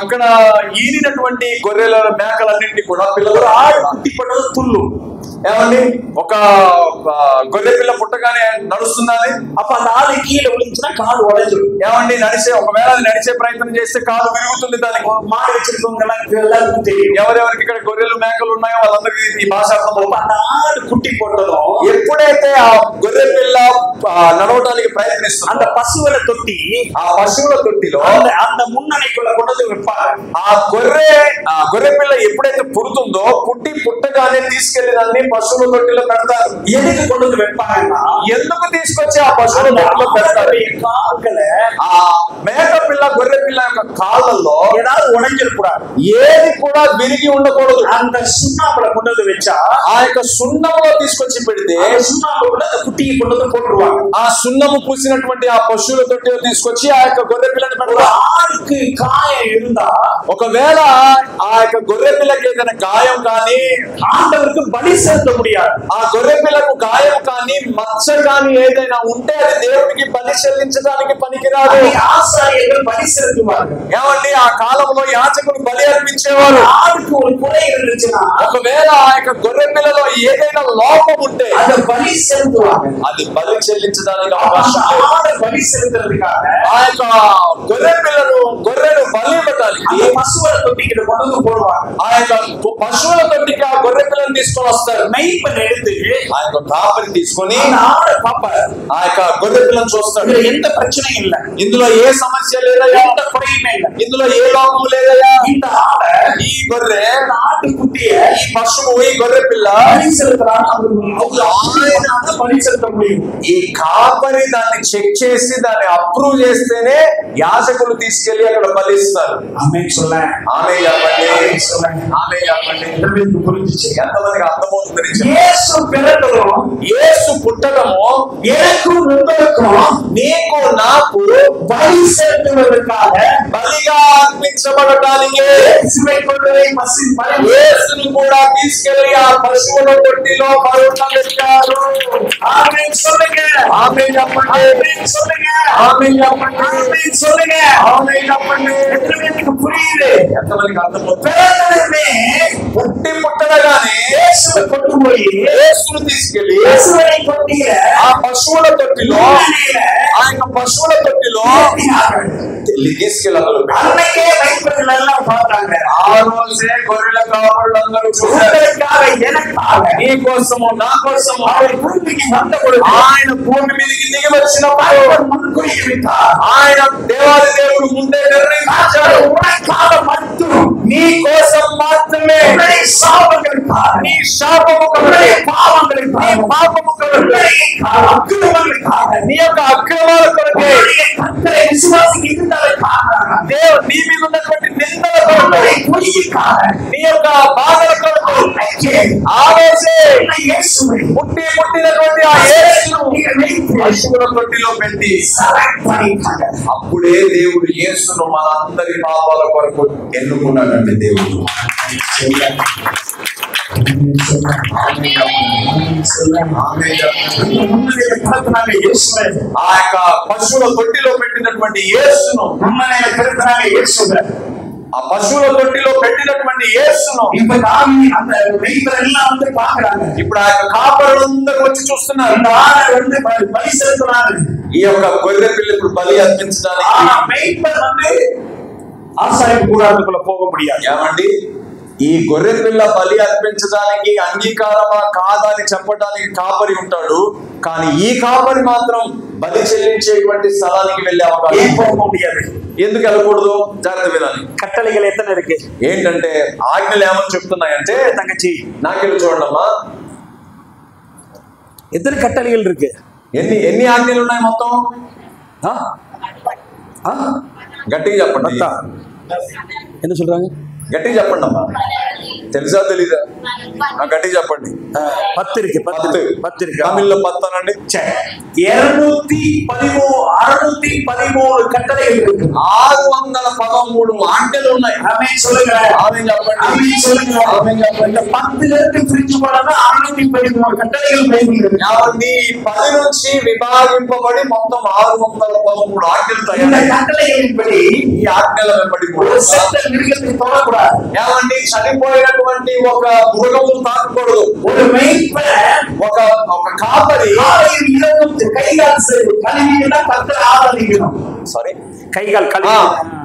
అక్కడ ఈనినటువంటి గొర్రెల మేకలన్నింటినీ కూడా పిల్లలు ఆడు కుట్టి పడదు తుల్లు. ఏమండి ఒక గొర్రె పిల్ల పుట్టగానే నడుస్తుందని అప్ప அந்த ஆடு கீழே விழுந்துச்சுன்னா கால் உடைஞ்சிடும். ఏమండి ఒకవేళ అది నడిచే ప్రయత్నం చేస్తే కాలు విరుగుతుంది. దానికి మాడు వెచ్చిருக்கவங்க தெரியும். ఎవరెవరికి ఇక్కడ గొర్రెలు మేకలు ఉన్నాయో వాళ్ళందరికీ ఈ భాష అర్థం. அந்த ஆடு குட்டி போட்டதும் ఎప్పుడైతే ఆ గొర్రె పిల్ల నడవడానికి ప్రయత్నిస్తుంది, அந்த పశువుల తొట్టి, ఆ పశువుల తొట్టిలో அந்த మున్నణికుల కొట్టదు వెప్పారు. ఆ గొర్రె పిల్ల ఎప్పుడైతే పుడుతుందో పుట్టగానే తీసుకెళ్లి దాన్ని పశువుల తొట్టిలో పెడతారు. ఎందుకు కొట్టదు వెప్పారన్నా, ఎందుకు తీసుకొచ్చి ఆ పశువుల తొట్టిలో పెడతారు? ఆ మేక పిల్ల గొర్రె పిల్ల యొక్క కాళ్ళల్లో ఏதாவது ఉడంజిరకూడదు, ఏది కూడా విరిగి ఉండకూడదు. అంత సున్నాపుల కొట్టదు వెచ్చా ఆ యొక్క సున్నంలో తీసుకొచ్చి పెడితే సున్నాపు కూడా కుట్టికి కొట్టదు పోட்டுருவாங்க. ఆ సున్నము పూసినటువంటి ఆ పశువుల తొట్టిలో తీసుకొచ్చి ఆ యొక్క గొర్రె పిల్లని పెడతారు. ఆడికి గాయం இருந்தா, ఒకవేళ ఆ యొక్క గొర్రె పిల్లకి ఏదైనా గాయం కానీ ఆండవருக்கு బలి సెలుత முடியாது. ఆ గొర్రె పిల్లకు గాయం కానీ మచ్చ కానీ ఏదైనా ఉంటే అది దేవునికి బలి చెల్లించడానికి పనికిరాదు. ఆచార్యులు బలి సెలుతువారు. ఏమండి ఆ కాలంలో యాజకులు బలి అర్పించేవారు. ఆడికి ఒక కుறை இருந்துச்சுனா, ఒకవేళ ఆ యొక్క గొర్రె పిల్లలో ఏదైనా లోపం ఉంటే అది బలి సెలుతువారు. అది బలి చెల్లించడానికి అవకాశం లేదు. బలి సెలుతుறதுக்காக ఆ యొక్క గొర్రెను బలి ఇవ్వడానికి పశువుల తొట్టికి కొట్టదు పోடுவாங்க. ఆ యొక్క పశువుల తొట్టికి ఆ గొర్రె పిల్లని తీసుకొని వస్తారు. మెయిపని எடுத்து ఆ యొక్క కాపరి తీసుకొని ఆ యొక్క గొర్రె పిల్లని చూస్తాడు. ఎంత ప్రశ్న இல்ல, ఇందులో ఏ సమస్య లేదయ్యా, ఎంత కుறையுமே இல்ல, ఇందులో ఏ లోపం లేదయ్యా. இந்த ஆடை, ఈ గొర్రె, ஆட்டு குட்டிய, ఈ పశువు, ఈ గొర్రె పిల్ల బలి సెలుతుறாங்க. ఆయన బలి సెలుత முடியும். ఈ కాపరి దాన్ని చెక్ చేసి దాన్ని అప్రూవ్ చేస్తేనే యాజకులు తీసుకెళ్లి అక్కడ బలిస్తారు. ఆమేన్ சொல்ல, ఆమేన్ చెప్పండి, ఆమేన్ చెప్పండి. ఎంతమందికి అర్థమవుతుంది? యేసు పిల్లలు, యేసు పుట్టడము எனக்கு உங்களுக்கு నీకు నాకు బలి సెలుతువதற்காக, బలిగా అర్పించబడటానికే యేసును కూడా తీసుకెళ్లి ఆ పశువుల తొట్టిలో పరుండబెట్టారు. ఆమేన్ சொல்லுங்க, ఆమేన్ చెప్పండి, ఆమేన్ சொல்லுங்க, ఆమేన్ చెప్పండి, ఆమేన్ சொல்லுங்க, ఆమేన్ చెప్పండి. మీకు పురియుது. ఎంతమందికి అర్థమవుతుంది? పిల్లలనే పుట్టగానే యేసును కొట్టుపోయి యేసును తీసుకెళ్లి యేసుని కొట్టిన ఆ పశువుల తొట్టిలో, ఆ యొక్క పశువుల తొట్టిలో తీసుకెళ్ళగలరు. అన్నకే వైపులు ఎல்லாம் பார்த்தாங்க. ఆ రోజే గొర్రెల కాపరులందరూ చూశారు. నీ కోసము నా కోసము ఆయన భూమి మీదకి దిగి వచ్చినప్పుడు ఆయన దేవాది దేవుడు ముందే నిర్ణయించాడు. నీ కోసం మాత్రమే నీ శాపము నీ యొక్క అక్రమాల కొరకే దేవుడు నీ మీద ఉన్నటువంటి నిందల కొరకు, నీ యొక్క బాధల కొరకు ఆ రోజే పుట్టినటువంటి ఆ యేసును పశువుల తొట్టిలో పెట్టి అప్పుడే దేవుడు యేసును మనందరి పాపాల కొరకు ఎన్నుకున్నాడండి దేవుడు. ఆ యొక్క పశువుల తొట్టిలో పెట్టినటువంటి యేసును, ఆ పశువుల తొట్టిలో పెట్టినటువంటి యేసును ఇప్పుడు ఆ యొక్క కాపరులందరూ వచ్చి చూస్తున్నారు. ఈ యొక్క గొర్రె పిల్ల ఇప్పుడు బలి అర్పించడానికి ఆసారి కూడాదుకుల పోగ ముడియాలి. ఏమండి ఈ గొర్రె పిల్ల బలి అర్పించడానికి అంగీకారమా కాదా అని చెప్పడానికి కాపరి ఉంటాడు. కానీ ఈ కాపరి మాత్రం బలి చెల్లించేటువంటి స్థలానికి వెళ్ళే అవకాశం. ఎందుకు వెళ్ళకూడదు? జాగ్రత్త వినాలి. కట్టలిగలు ఎత్తన ఇருக்கு. ఏంటంటే ఆజ్ఞలు ఏమని చెప్తున్నాయంటే, నాకెళ్ళి చూడండమ్మా, ఎత్తన కట్టలిగలు ఇருக்கு. ఎన్ని ఆజ్ఞలు ఉన్నాయి మొత్తం? గట్టిగా చెప్పండి. ఎందుకు சொல்றாங்க? గట్టిగా చెప్పండి అమ్మా. తెలుసా తెలీదా? గట్టిగా చెప్పండి. 10 இருக்கு. 10 இருக்கு. తమిళ్లో 10 అనండి. 613 కట్టளைகள் இருக்கு. 613 ఆజ్ఞలు ఉన్నాయి. ఆమేన్ சொல்லுங்க. ఆమేన్ చెప్పండి. ఆమేన్ சொல்லுங்க. ఆమేన్ చెప్పండి. 10 இருந்து பிரிச்சு போனா 613 కట్టளைகள் బైబిల్లో இருக்கு. కాబట్టి 10 నుంచి విభాగింపబడి మొత్తం 613 ఆజ్ఞలు తయారు. இந்த కట్టளைகளின் படி ఈ ఆజ్ఞల వెంబడి ఏమండి, చనిపోయినటువంటి ఒక మృగము తాకూడదు. ఒక కాపరి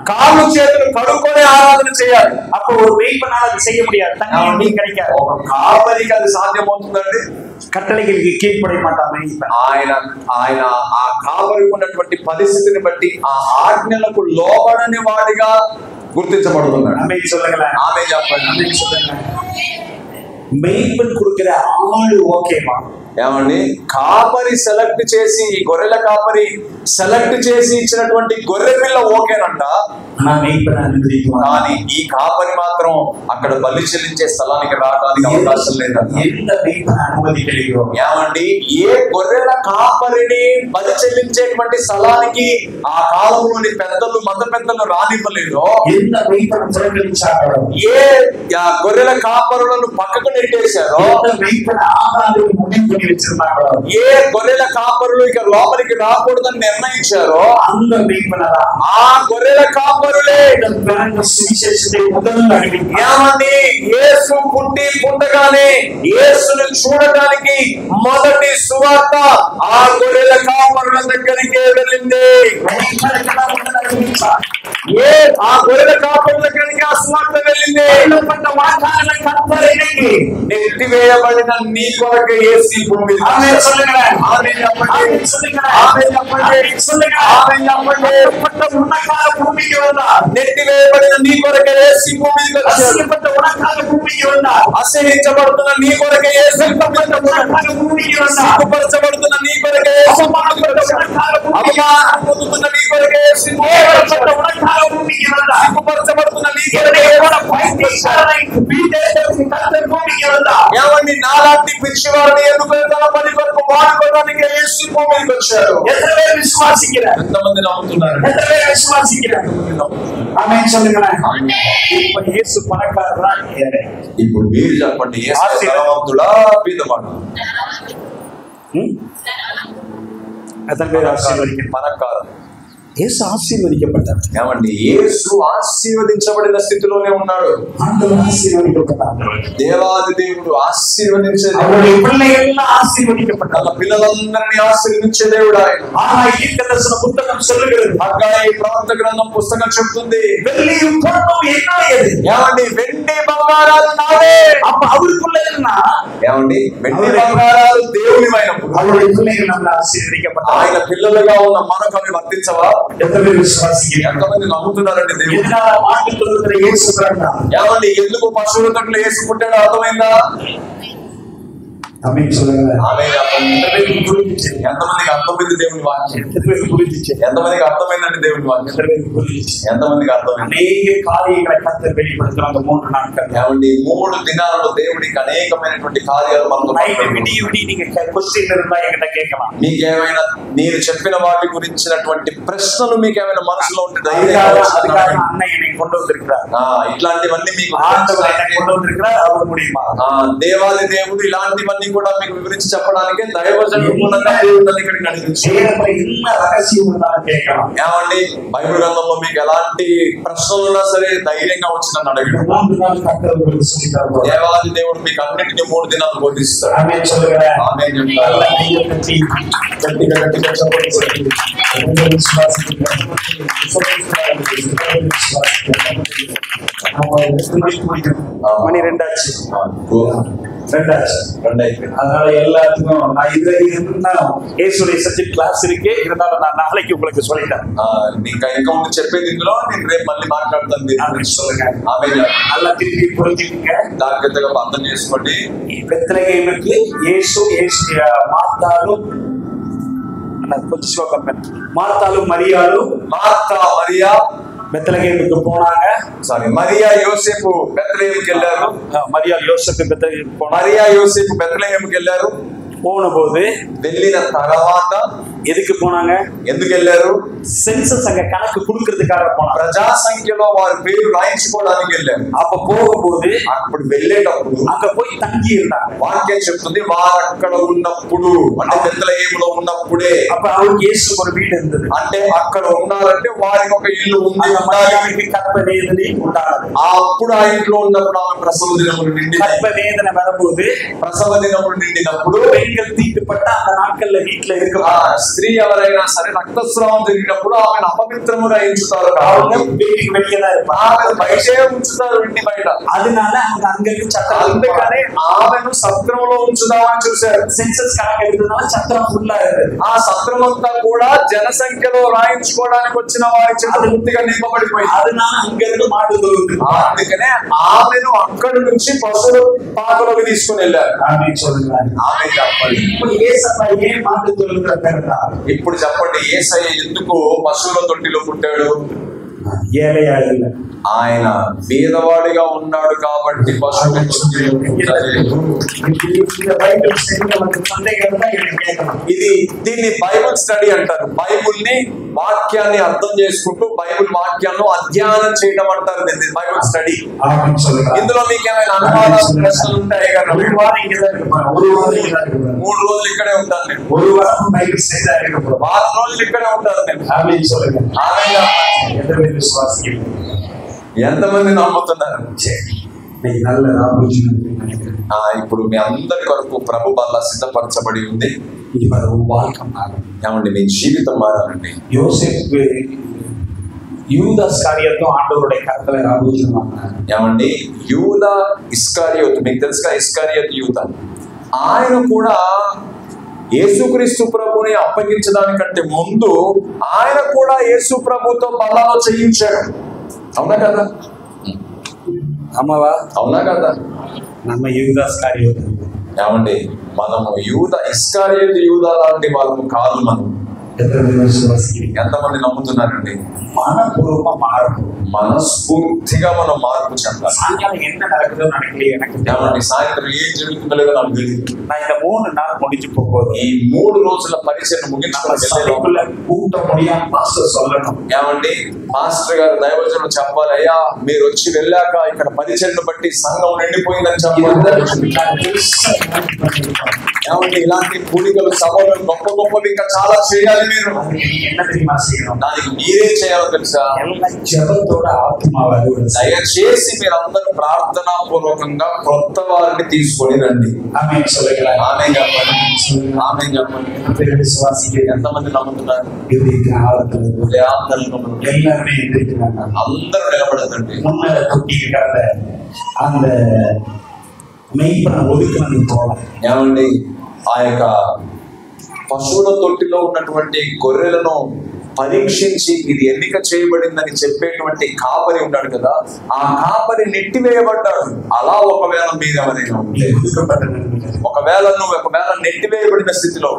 కాళ్ళు చేతులు కడుక్కొని ఆరాధన చేయాలి. అప్పుడు ஒரு மெய்ப்பனால அது செய்ய முடியாது. தண்ணி கிடைக்காது. ఒక కాపరికి అది సాధ్యమవుతుందండి. కట్టளைకి కీழ்పడే మాటామే. ఆయన ఆ కాపరికి ఉన్నటువంటి పరిస్థితిని బట్టి ఆ ఆజ్ఞలకు లోబడని వాడిగా గుర్తించబడుతున్నాడు. ఆమేన్ சொல்லுங்க. ఆమేన్ చెప్పండి. ఆమేన్ சொல்லுங்க. மெய்ப்பன் கொடுக்கிற ஆளு ஓகேமா? ఏమండి, కాపరి సెలెక్ట్ చేసి, ఈ గొర్రెల కాపరి సెలెక్ట్ చేసి ఇచ్చినటువంటి గొర్రె పిల్ల ఓకేనంట. కానీ ఈ కాపరి మాత్రం అక్కడ బలి చెల్లించే స్థలానికి రావడానికి అవకాశం లేదంట. ఏమండి, ఏ గొర్రెల కాపరిని బలి చెల్లించేటువంటి స్థలానికి ఆ కాలంలోని పెద్దలు, మత పెద్దలు రానివ్వలేదు. ఏ గొర్రెల కాపరులను పక్కకు నెట్టేశారో, ఏ గొర్రెల కాపరులు ఇక లోపలికి రాకూడదని నిర్ణయించారో, ఆ గొర్రెల కాపరులే ఏమండి, యేసు పుట్టగానే యేసును చూడటానికి మొదటి సువార్త ఆ గొర్రెల కాపరుల దగ్గరికే వెళ్ళింది. ఆ గొర్రెల కాపరుల దగ్గరికి ఆ సువార్త వెళ్ళింది. నెట్టివేయబడిన నీ కొరకు యేసు భూమి. ఆమేన్ சொல்லுங்க. ఆమేన్ చెప్పండి. ఆమేన్ చెప్పండి. ఆమేన్ చెప్పండి. ఉన్నకాల భూమికి వల్ల నెట్టివేయబడిన నీ కొరకు యేసు భూమికి వచ్చాడు. భూమికి వల్ల అసహించబడుతున్న నీ కొరకు యేసు భూమికి వల్ల సిగ్గుపరచబడుతున్న నీ కొరకు యేసు అవమానపడుతున్న నీ కొరకు యేసు భూమికి వల్ల సిగ్గుపరచబడుతున్న నీ కొరకు ఏమండి, నాలాంటి పిచ్చివారిని ఎన్నుకొని తన పని కొరకు వాడుకోవడానికి యేసు భూమికి వచ్చాడు. ఎంతమంది నమ్ముతున్నారు? ఇప్పుడు మీరు చెప్పండి, యేసు ధనవంతుడా బీదవాడా? అతని పేరు పనకారు. యేసు ఆశీర్వదించబడ్డాడు. ఏమండి, యేసు ఆశీర్వదించబడిన స్థితిలోనే ఉన్నాడు. దేవాది దేవుడు ఆశీర్వదించే తన పిల్లలందరినీ ఆశీర్వదించే దేవుడు ఆయన. హగ్గయి ప్రవక్త గ్రంథం పుస్తకం చెప్తుంది, ఏమండి, వెండి బంగారాలు నావే. ఏమండి, వెండి బంగారాలు దేవునివైనప్పుడు ఆయన పిల్లలుగా ఉన్న మనకు అవి వర్తించవా? ఎంతమంది నమ్ముతున్నారండి దేవుడు? ఏమండి, ఎందుకు పశువుల తొట్ల యేసు పుట్టాడో అర్థమైందా? ఎంతమందికి అర్థమైంది దేవుని వాక్యం? ఎంతమందికి అర్థమైందండి దేవుని వాక్యం? ఎంతమందికి అర్థమైంది? ఏమండి, 3 దినాలలో దేవుడికి అనేకమైనటువంటి కార్యాలు మనకు. మీకేమైనా నేను చెప్పిన వాటి గురించినటువంటి ప్రశ్నలు మీకేమైనా మనసులో ఉంటే ఇట్లాంటివన్నీ మీకు దేవాది దేవుడు ఇలాంటివన్నీ కూడా మీకు వివరించి చెప్పడానికి దైవజనుడు మూలంగా దేవుడు ఇక్కడికి పెట్టి నడిపించు. வேதத்துல என்ன ரகசியம் இருந்தாலும் கேட்கலாம். ఏమండి బైబిల్ గ్రంథంలో మీకు ఎలాంటి ప్రశ్నలు ఉన్నా సరే ధైర్యంగా వచ్చి నన్ను అడగండి. 3 நாள் கர்த்தர் உங்களுக்கு சொல்லி தருவார். దేవాది దేవుడు మీకు అన్నిటిని 3 దినాలు బోధిస్తాడు. ఆమేన్ சொல்லுங்க. ఆమేన్ చెప్తారు. గట్టిగా చెప్పండి. மணி 2 ஆச்சு. அதனால எல்லாத்துக்கும் நான் இதுல இருந்தா ஏசுடைய சப்ஜெக்ட் கிளாஸ் இருக்கே, இருந்தாலும் நான் நாளைக்கு உங்களுக்கு சொல்லிட்டேன். ఇంకా ముందు చెప్పేది ఇందులో నేను రేపు మళ్ళీ మాట్లాడతాను. சொல்லுங்க. நல்லா திருப்பி புரிஞ்சுக்கங்க, జాగ్రత్తగా అర్థం చేసుకోండి. బెత్లెహేముకి యేసు మార్తాలు కొంచెం శ్లోకం మార్తాలు మరియాలు బెత్లెహేముకి పోనాங்க. సారీ, మరియా యోసేపు బెత్లెహేముకి వెళ్ళారు. మరియా యోసేపు బెత్లెహేముకి మరియా యోసేపు బెత్లెహేముకి వెళ్ళారు. போனபோது వెళ్ళిన తర్వాత எதுக்கு போனாங்க? ఎందుకు వెళ్ళారు? సెన్సస్ అங்க కணக்கு கொடுக்கிறதுக்காக போனாங்க. ప్రజా సంఖ్యలో వారి పేరు రాయించుకోవడానికి వెళ్ళారు. அப்ப போகும்போது అప్పుడు వెళ్ళేటప్పుడు అங்க పోయి తంగి இருந்தாங்க. వాక్యం చెప్తుంది వారు అక్కడ ఉన్నప్పుడు, అంటే బెత్లెహేములో ఉన్నప్పుడే. అప్పుడు அவருக்கு இயேசுக்கு ஒரு வீடு இருந்தது. అంటే అక్కడ ఉన్నారంటే వారికి ఒక ఇల్లు ఉంది. మరియాకి కర్ప వేదన ఉండాలి. అప్పుడు ఆ ఇంట్లో ఉన్నప్పుడు ఆమె ప్రసవ దినములు నిండి కర్ప వేదన வரும்போது ప్రసవ దినములు నిండినప్పుడు பெண்கள் தீட்டுப்பட்ட அந்த நாட்கள்ல வீட்டுல இருக்க స్త్రీ ఎవరైనా సరే రక్తస్రావం జరిగినప్పుడు ఆమెను అపవిత్రముగా ఎంచుతారు. வீட்டுக்கு வெளியேதான் இருப்பாங்க. ఆమెను బయటే ఉంచుతారు, ఇంటి బయట. அதனால அங்கிருந்து சத்திரம், అందుకని ఆమెను సత్రంలో ఉంచుదామని చూశారు. సెన్సస్ కணக்கு எடுத்ததுனால சத்திரம் ఫుల్ అయ్యేది. ఆ సత్రం అంతా కూడా జనసంఖ్యలో రాయించుకోవడానికి వచ్చిన వారి చేత పూర్తిగా నింపబడిపోయింది. அதனால அங்கிருந்து மாடு దొరుకుతుంది. అందుకనే ఆమెను అక్కడి నుంచి పశువుల పాకలోకి తీసుకుని వెళ్ళారు. ఆమె చూడండి. ఆమె చెప్పండి, ఇప్పుడు యేసయ్య ఏ మాటు దొరుకుతారు? ఇప్పుడు చెప్పండి, యేసయ్య ఎందుకు పశువుల తొట్టిలో పుట్టాడు? ఆయన పేదవాడిగా ఉన్నాడు కాబట్టి పశువుల తొట్టిలో పుట్టాడు. దీన్ని బైబుల్ స్టడీ అంటారు. బైబుల్ ని వాక్యాన్ని అర్థం చేసుకుంటూ బైబుల్ వాక్యాన్ని అధ్యయనం చేయడం అంటారు. దీన్ని బైబుల్ స్టడీ. ఇందులో మీకు ఏమైనా అనుమానాలు, ప్రశ్నలు ఉంటాయి కదా? 3 రోజులు ఇక్కడే ఉంటాను నేను. వారం రోజులు ఇక్కడే ఉంటాను నేను. ఎంతమంది నమ్ముతున్నారు? ఇప్పుడు మీ అందరి కొరకు ప్రభు వల్ల సిద్ధపరచబడి ఉంది. ఏమండి, మీ జీవితం మారాలండి. యూదా ఇస్కారియోతు ఆండవరుடைய కర్తల రాబోతున్నాడు. ఏమండి, యూదా ఇస్కారియోతు మీకు తెలుసుగా? ఇస్కారియోతు యూదా, ఆయన కూడా యేసుక్రీస్తు ప్రభుని అప్పగించడానికంటే ముందు ఆయన కూడా యేసు ప్రభుతో బలాలో చేయించాడు. అవునా కదా? అమ్మవా, అవునా కదా? నమ్మ యూదా ఇస్కారియోతు. ఏమండి, మనము యూదా ఇస్కారియోతు యూదా లాంటి వాళ్ళము కాదు. మనం ఎంతమంది నమ్ముతున్నారండి? మనపూర్వక మార్పు, మనస్ఫూర్తిగా మనం మార్పు చెందాలి. సాయంకాలం ఎంత நடக்குதோ நடக்கலையே எனக்கு ఏమండి, సాయంత్రం ఏం జరుగుతుందో లేదో నాకు తెలియదు. நான் இந்த 3 நாள் முடிஞ்சு போகுது. ఈ 3 రోజుల పరిచయం ముగించుకున్న కూట முடியாம పాస్టర్ சொல்லணும். ఏమండి, మాస్టర్ గారు దైవజనులు చెప్పాలి, అయ్యా మీరు వచ్చి వెళ్ళాక ఇక్కడ పరిచయను బట్టి సంఘం నిండిపోయిందని చెప్పాలి. ఏమండి, ఇలాంటి కూడికలు, సభలు గొప్ప గొప్పవి ఇంకా చాలా చేయాలి. మీరు దానికి మీరేం చేయాలో తెలుసా? దయచేసి మీరందరూ ప్రార్థనా పూర్వకంగా కొత్త వారిని తీసుకొని రండి. ఆమె చెప్పండి. ఎంతమంది నమ్ముతున్నారు? అందరూ నిలబడదండి. ఏమండి, ఆ యొక్క పశువుల తొట్టిలో ఉన్నటువంటి గొర్రెలను పరీక్షించి ఇది ఎన్నిక చేయబడిందని చెప్పేటువంటి కాపరి ఉన్నాడు కదా, ఆ కాపరి నెట్టివేయబడ్డాడు. అలా ఒకవేళ మీరెవరైనా ఉంటే, ఒకవేళ నెట్టివేయబడిన స్థితిలో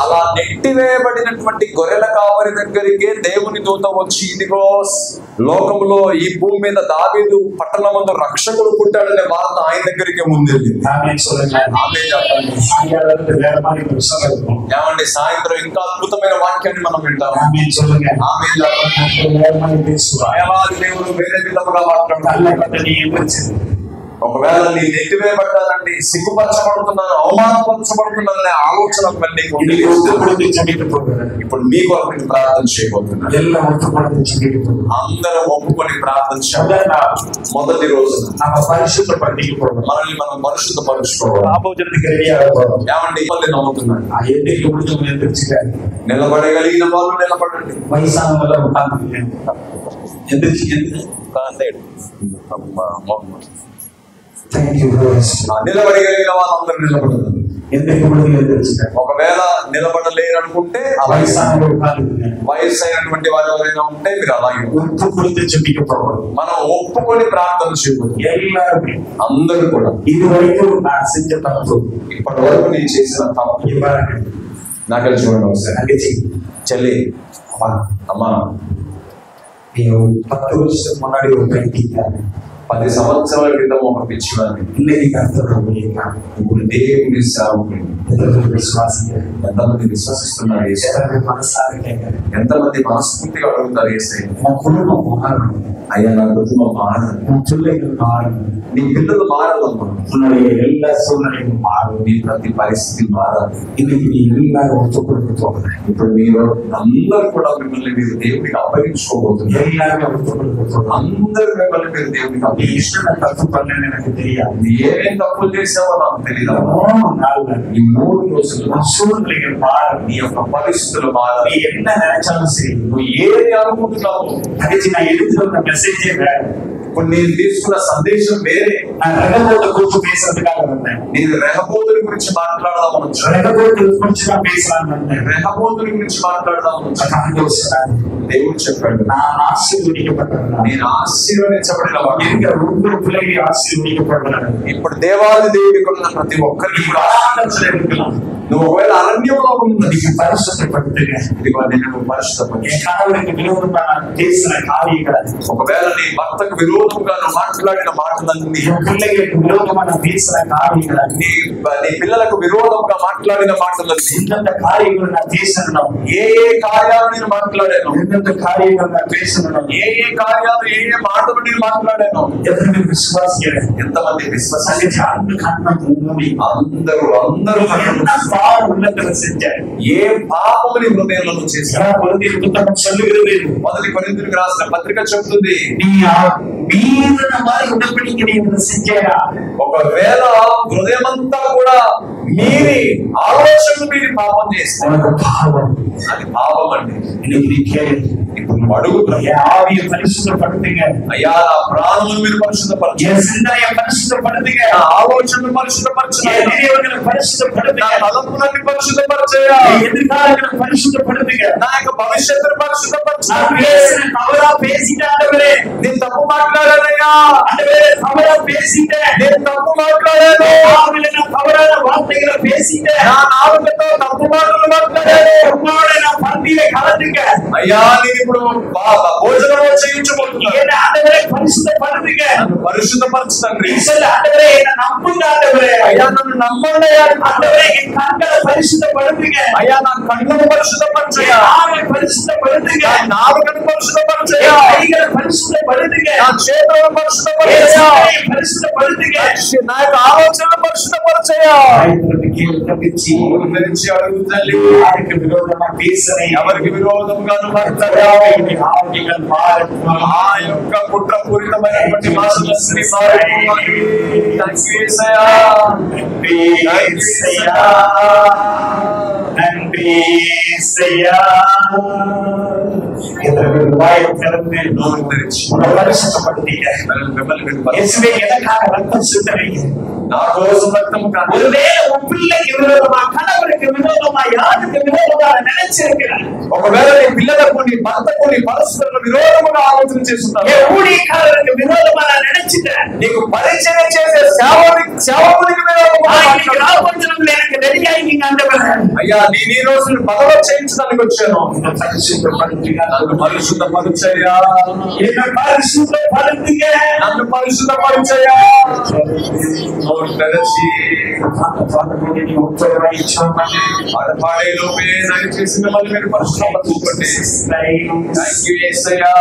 అలా నెట్టివేయబడినటువంటి గొర్రెల కాపరి దగ్గరికే దేవుని దూత వచ్చి, ఇదిగో లోకంలో ఈ భూమి మీద దావీదు పట్టణమందు రక్షకుడు పుట్టాడనే వార్త ఆయన దగ్గరికే ముందు. ఏమండి, సాయంత్రం ఇంకా అద్భుతమైన వాక్యాన్ని మనం వింటాం. దేవుడు వేరే విధముగా మాట్లాడుతున్నాడు. ఒకవేళ నీ నెట్టివేయబడ్డానండి, సిగ్గుపరచబడుతున్నాను, అవమానపరచబడుతున్నాననే ఆలోచన ఇప్పుడు మీ కొరకు ప్రార్థన చేయబోతున్నాను. అందరూ ఒప్పుకొని ప్రార్థన చేయాలి. మొదటి రోజు మనల్ని మనం పరిశుద్ధపరుచుకోవాలి. ఏమండి ఇబ్బంది నమ్ముతున్నాను. నిలబడగలిగిన వాళ్ళు నిలబడండి. నిలబడగలిగిన వాళ్ళందరూ నిలబడతారు. ఒకవేళ నిలబడలేరనుకుంటే వయసు అయినటువంటి వారు ఎవరైనా ఉంటే మీరు అలాగే మనం ఒప్పుకొని ప్రార్థన చేయబోతుంది. అందరూ కూడా ఇప్పటి వరకు నేను చేసిన తప్పు నాకు చూడండి ఒకసారి. చెల్లి అమ్మా, 10 సంవత్సరాల క్రితం ఒక పిచ్చివాడిని ఇప్పుడు దేవుని సేవకుని ఎంతమంది విశ్వసిస్తున్నారు? ఎంతమంది మనస్ఫూర్తిగా అడుగుతారు? అయ్యా నా కుటుంబం మారాలి, నీ పిల్లలు మారాలమ్మా, నీ ప్రతి పరిస్థితి మారాలి. ఇప్పుడు మీరు అందరూ కూడా మిమ్మల్ని మీరు దేవుడికి అప్పగించుకోబోతున్నారు. అందరూ మిమ్మల్ని మీరు దేవుడికి ఏమేం తప్పులు చేసావో నాకు తెలియదు. ఈ 3 రోజులు నీ యొక్క పరిస్థితులు మారాలి. నువ్వు ఏది అనుకుంటున్నావు ఇప్పుడు నేను తీసుకున్న సందేశం వేరే. నేను రెహబోతుల గురించి మాట్లాడదాం, రెహబోతుల గురించి మాట్లాడదాం. దేవుడు చెప్పాడు, నేను ఆశీర్వదించబడిన వాడు. ఇప్పుడు దేవాది దేవుడికి ఉన్న ప్రతి ఒక్కరికి కూడా నువ్వు ఒకవేళ అరణ్యంలో ఉన్నది ఒకవేళ నీ భర్తకు విరోధంగా మాట్లాడిన మాటలన్నీ, నీ పిల్లలకు విరోధంగా మాట్లాడిన మాటలన్నీ, ఏ ఏ కార్యాలు నేను మాట్లాడాను, ఏ ఏ కార్యాలు ఏ ఏ మాటలు నేను మాట్లాడాను, ఎంతమంది విశ్వాసాలు అందరూ ఏ పాపముని హృదయంలో చేశారు. మొదటి కొరింథీయులకు రాసిన పత్రిక చెబుతుంది, ఒకవేళ హృదయమంతా కూడా మీరి ఆలోచనలు మీరు పాపం చేస్తే అది పాపం అండి. ఇప్పుడు నువ్వు అడుగుతున్నావు, అయ్యా నా ప్రాణములు మీరు పరిశుద్ధపరచాలి, నా ఆలోచనలు పరిశుద్ధపరచాలి, నా తలంపులన్నీ పరిశుద్ధపరచాలి, నా యొక్క భవిష్యత్తును పరిశుద్ధపరచాలి. నేను తప్పు మాట్లాడానయ్యా, నేను తప్పు మాట్లాడాను, నా నాలుకతో తప్పు మాటలు మాట్లాడాను. అయ్యా నేను ఇప్పుడు భోజనం చేయించబోతున్నాను, పరిశుద్ధపరచండి. అయ్యా నన్ను నమ్మండి, అయ్యా నా కళ్ళను పరిశుద్ధపరచయ్యా, నాలుకను పరిశుద్ధపరచయ్యా, నా చేతులను పరిశుద్ధపరచయ్యా, నా యొక్క ఆలోచనను పరిశుద్ధపరచయ్యా. ఎవరికి విరోధంగా ఆ యొక్క కుట్రపూరితమైనటువంటి మాటలన్నీ నా కోసం రక్తము కాదు, ఒకవేళ నీ పిల్లలకు నీ భర్తకు నీ పరిస్థితులకు విరోధముగా ఆలోచన చేస్తున్నావు, నీకు పరిచయం చేసే సేవకునికి అయ్యా నేను ఈ రోజు పదవ చేయించడానికి వచ్చాను, నన్ను పరిశుద్ధపరిచయ్యా, నన్ను పరిశుద్ధపరిచయ్యా. చేసిన మళ్ళీ మీరు పరిశుద్ధపరచుకోండి. థ్యాంక్ యూ యేసయ్యా.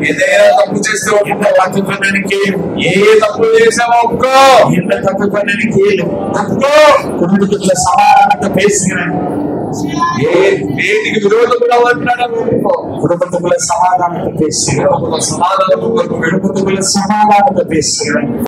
ఏదైనా తప్పు చేస్తే ఏ తప్పు చేసావో ఒక్కో குடும்பத்துக்குள்ள சமாதானத்தை பேசுகிறேன். వేటికి విరోధంగా మాట్లాడాము குடும்பத்துக்குள்ள சமாதானத்தை பேசுகிறேன். సమాధానం குடும்பத்துக்குள்ள சமாதானத்தை பேசுகிறேன்.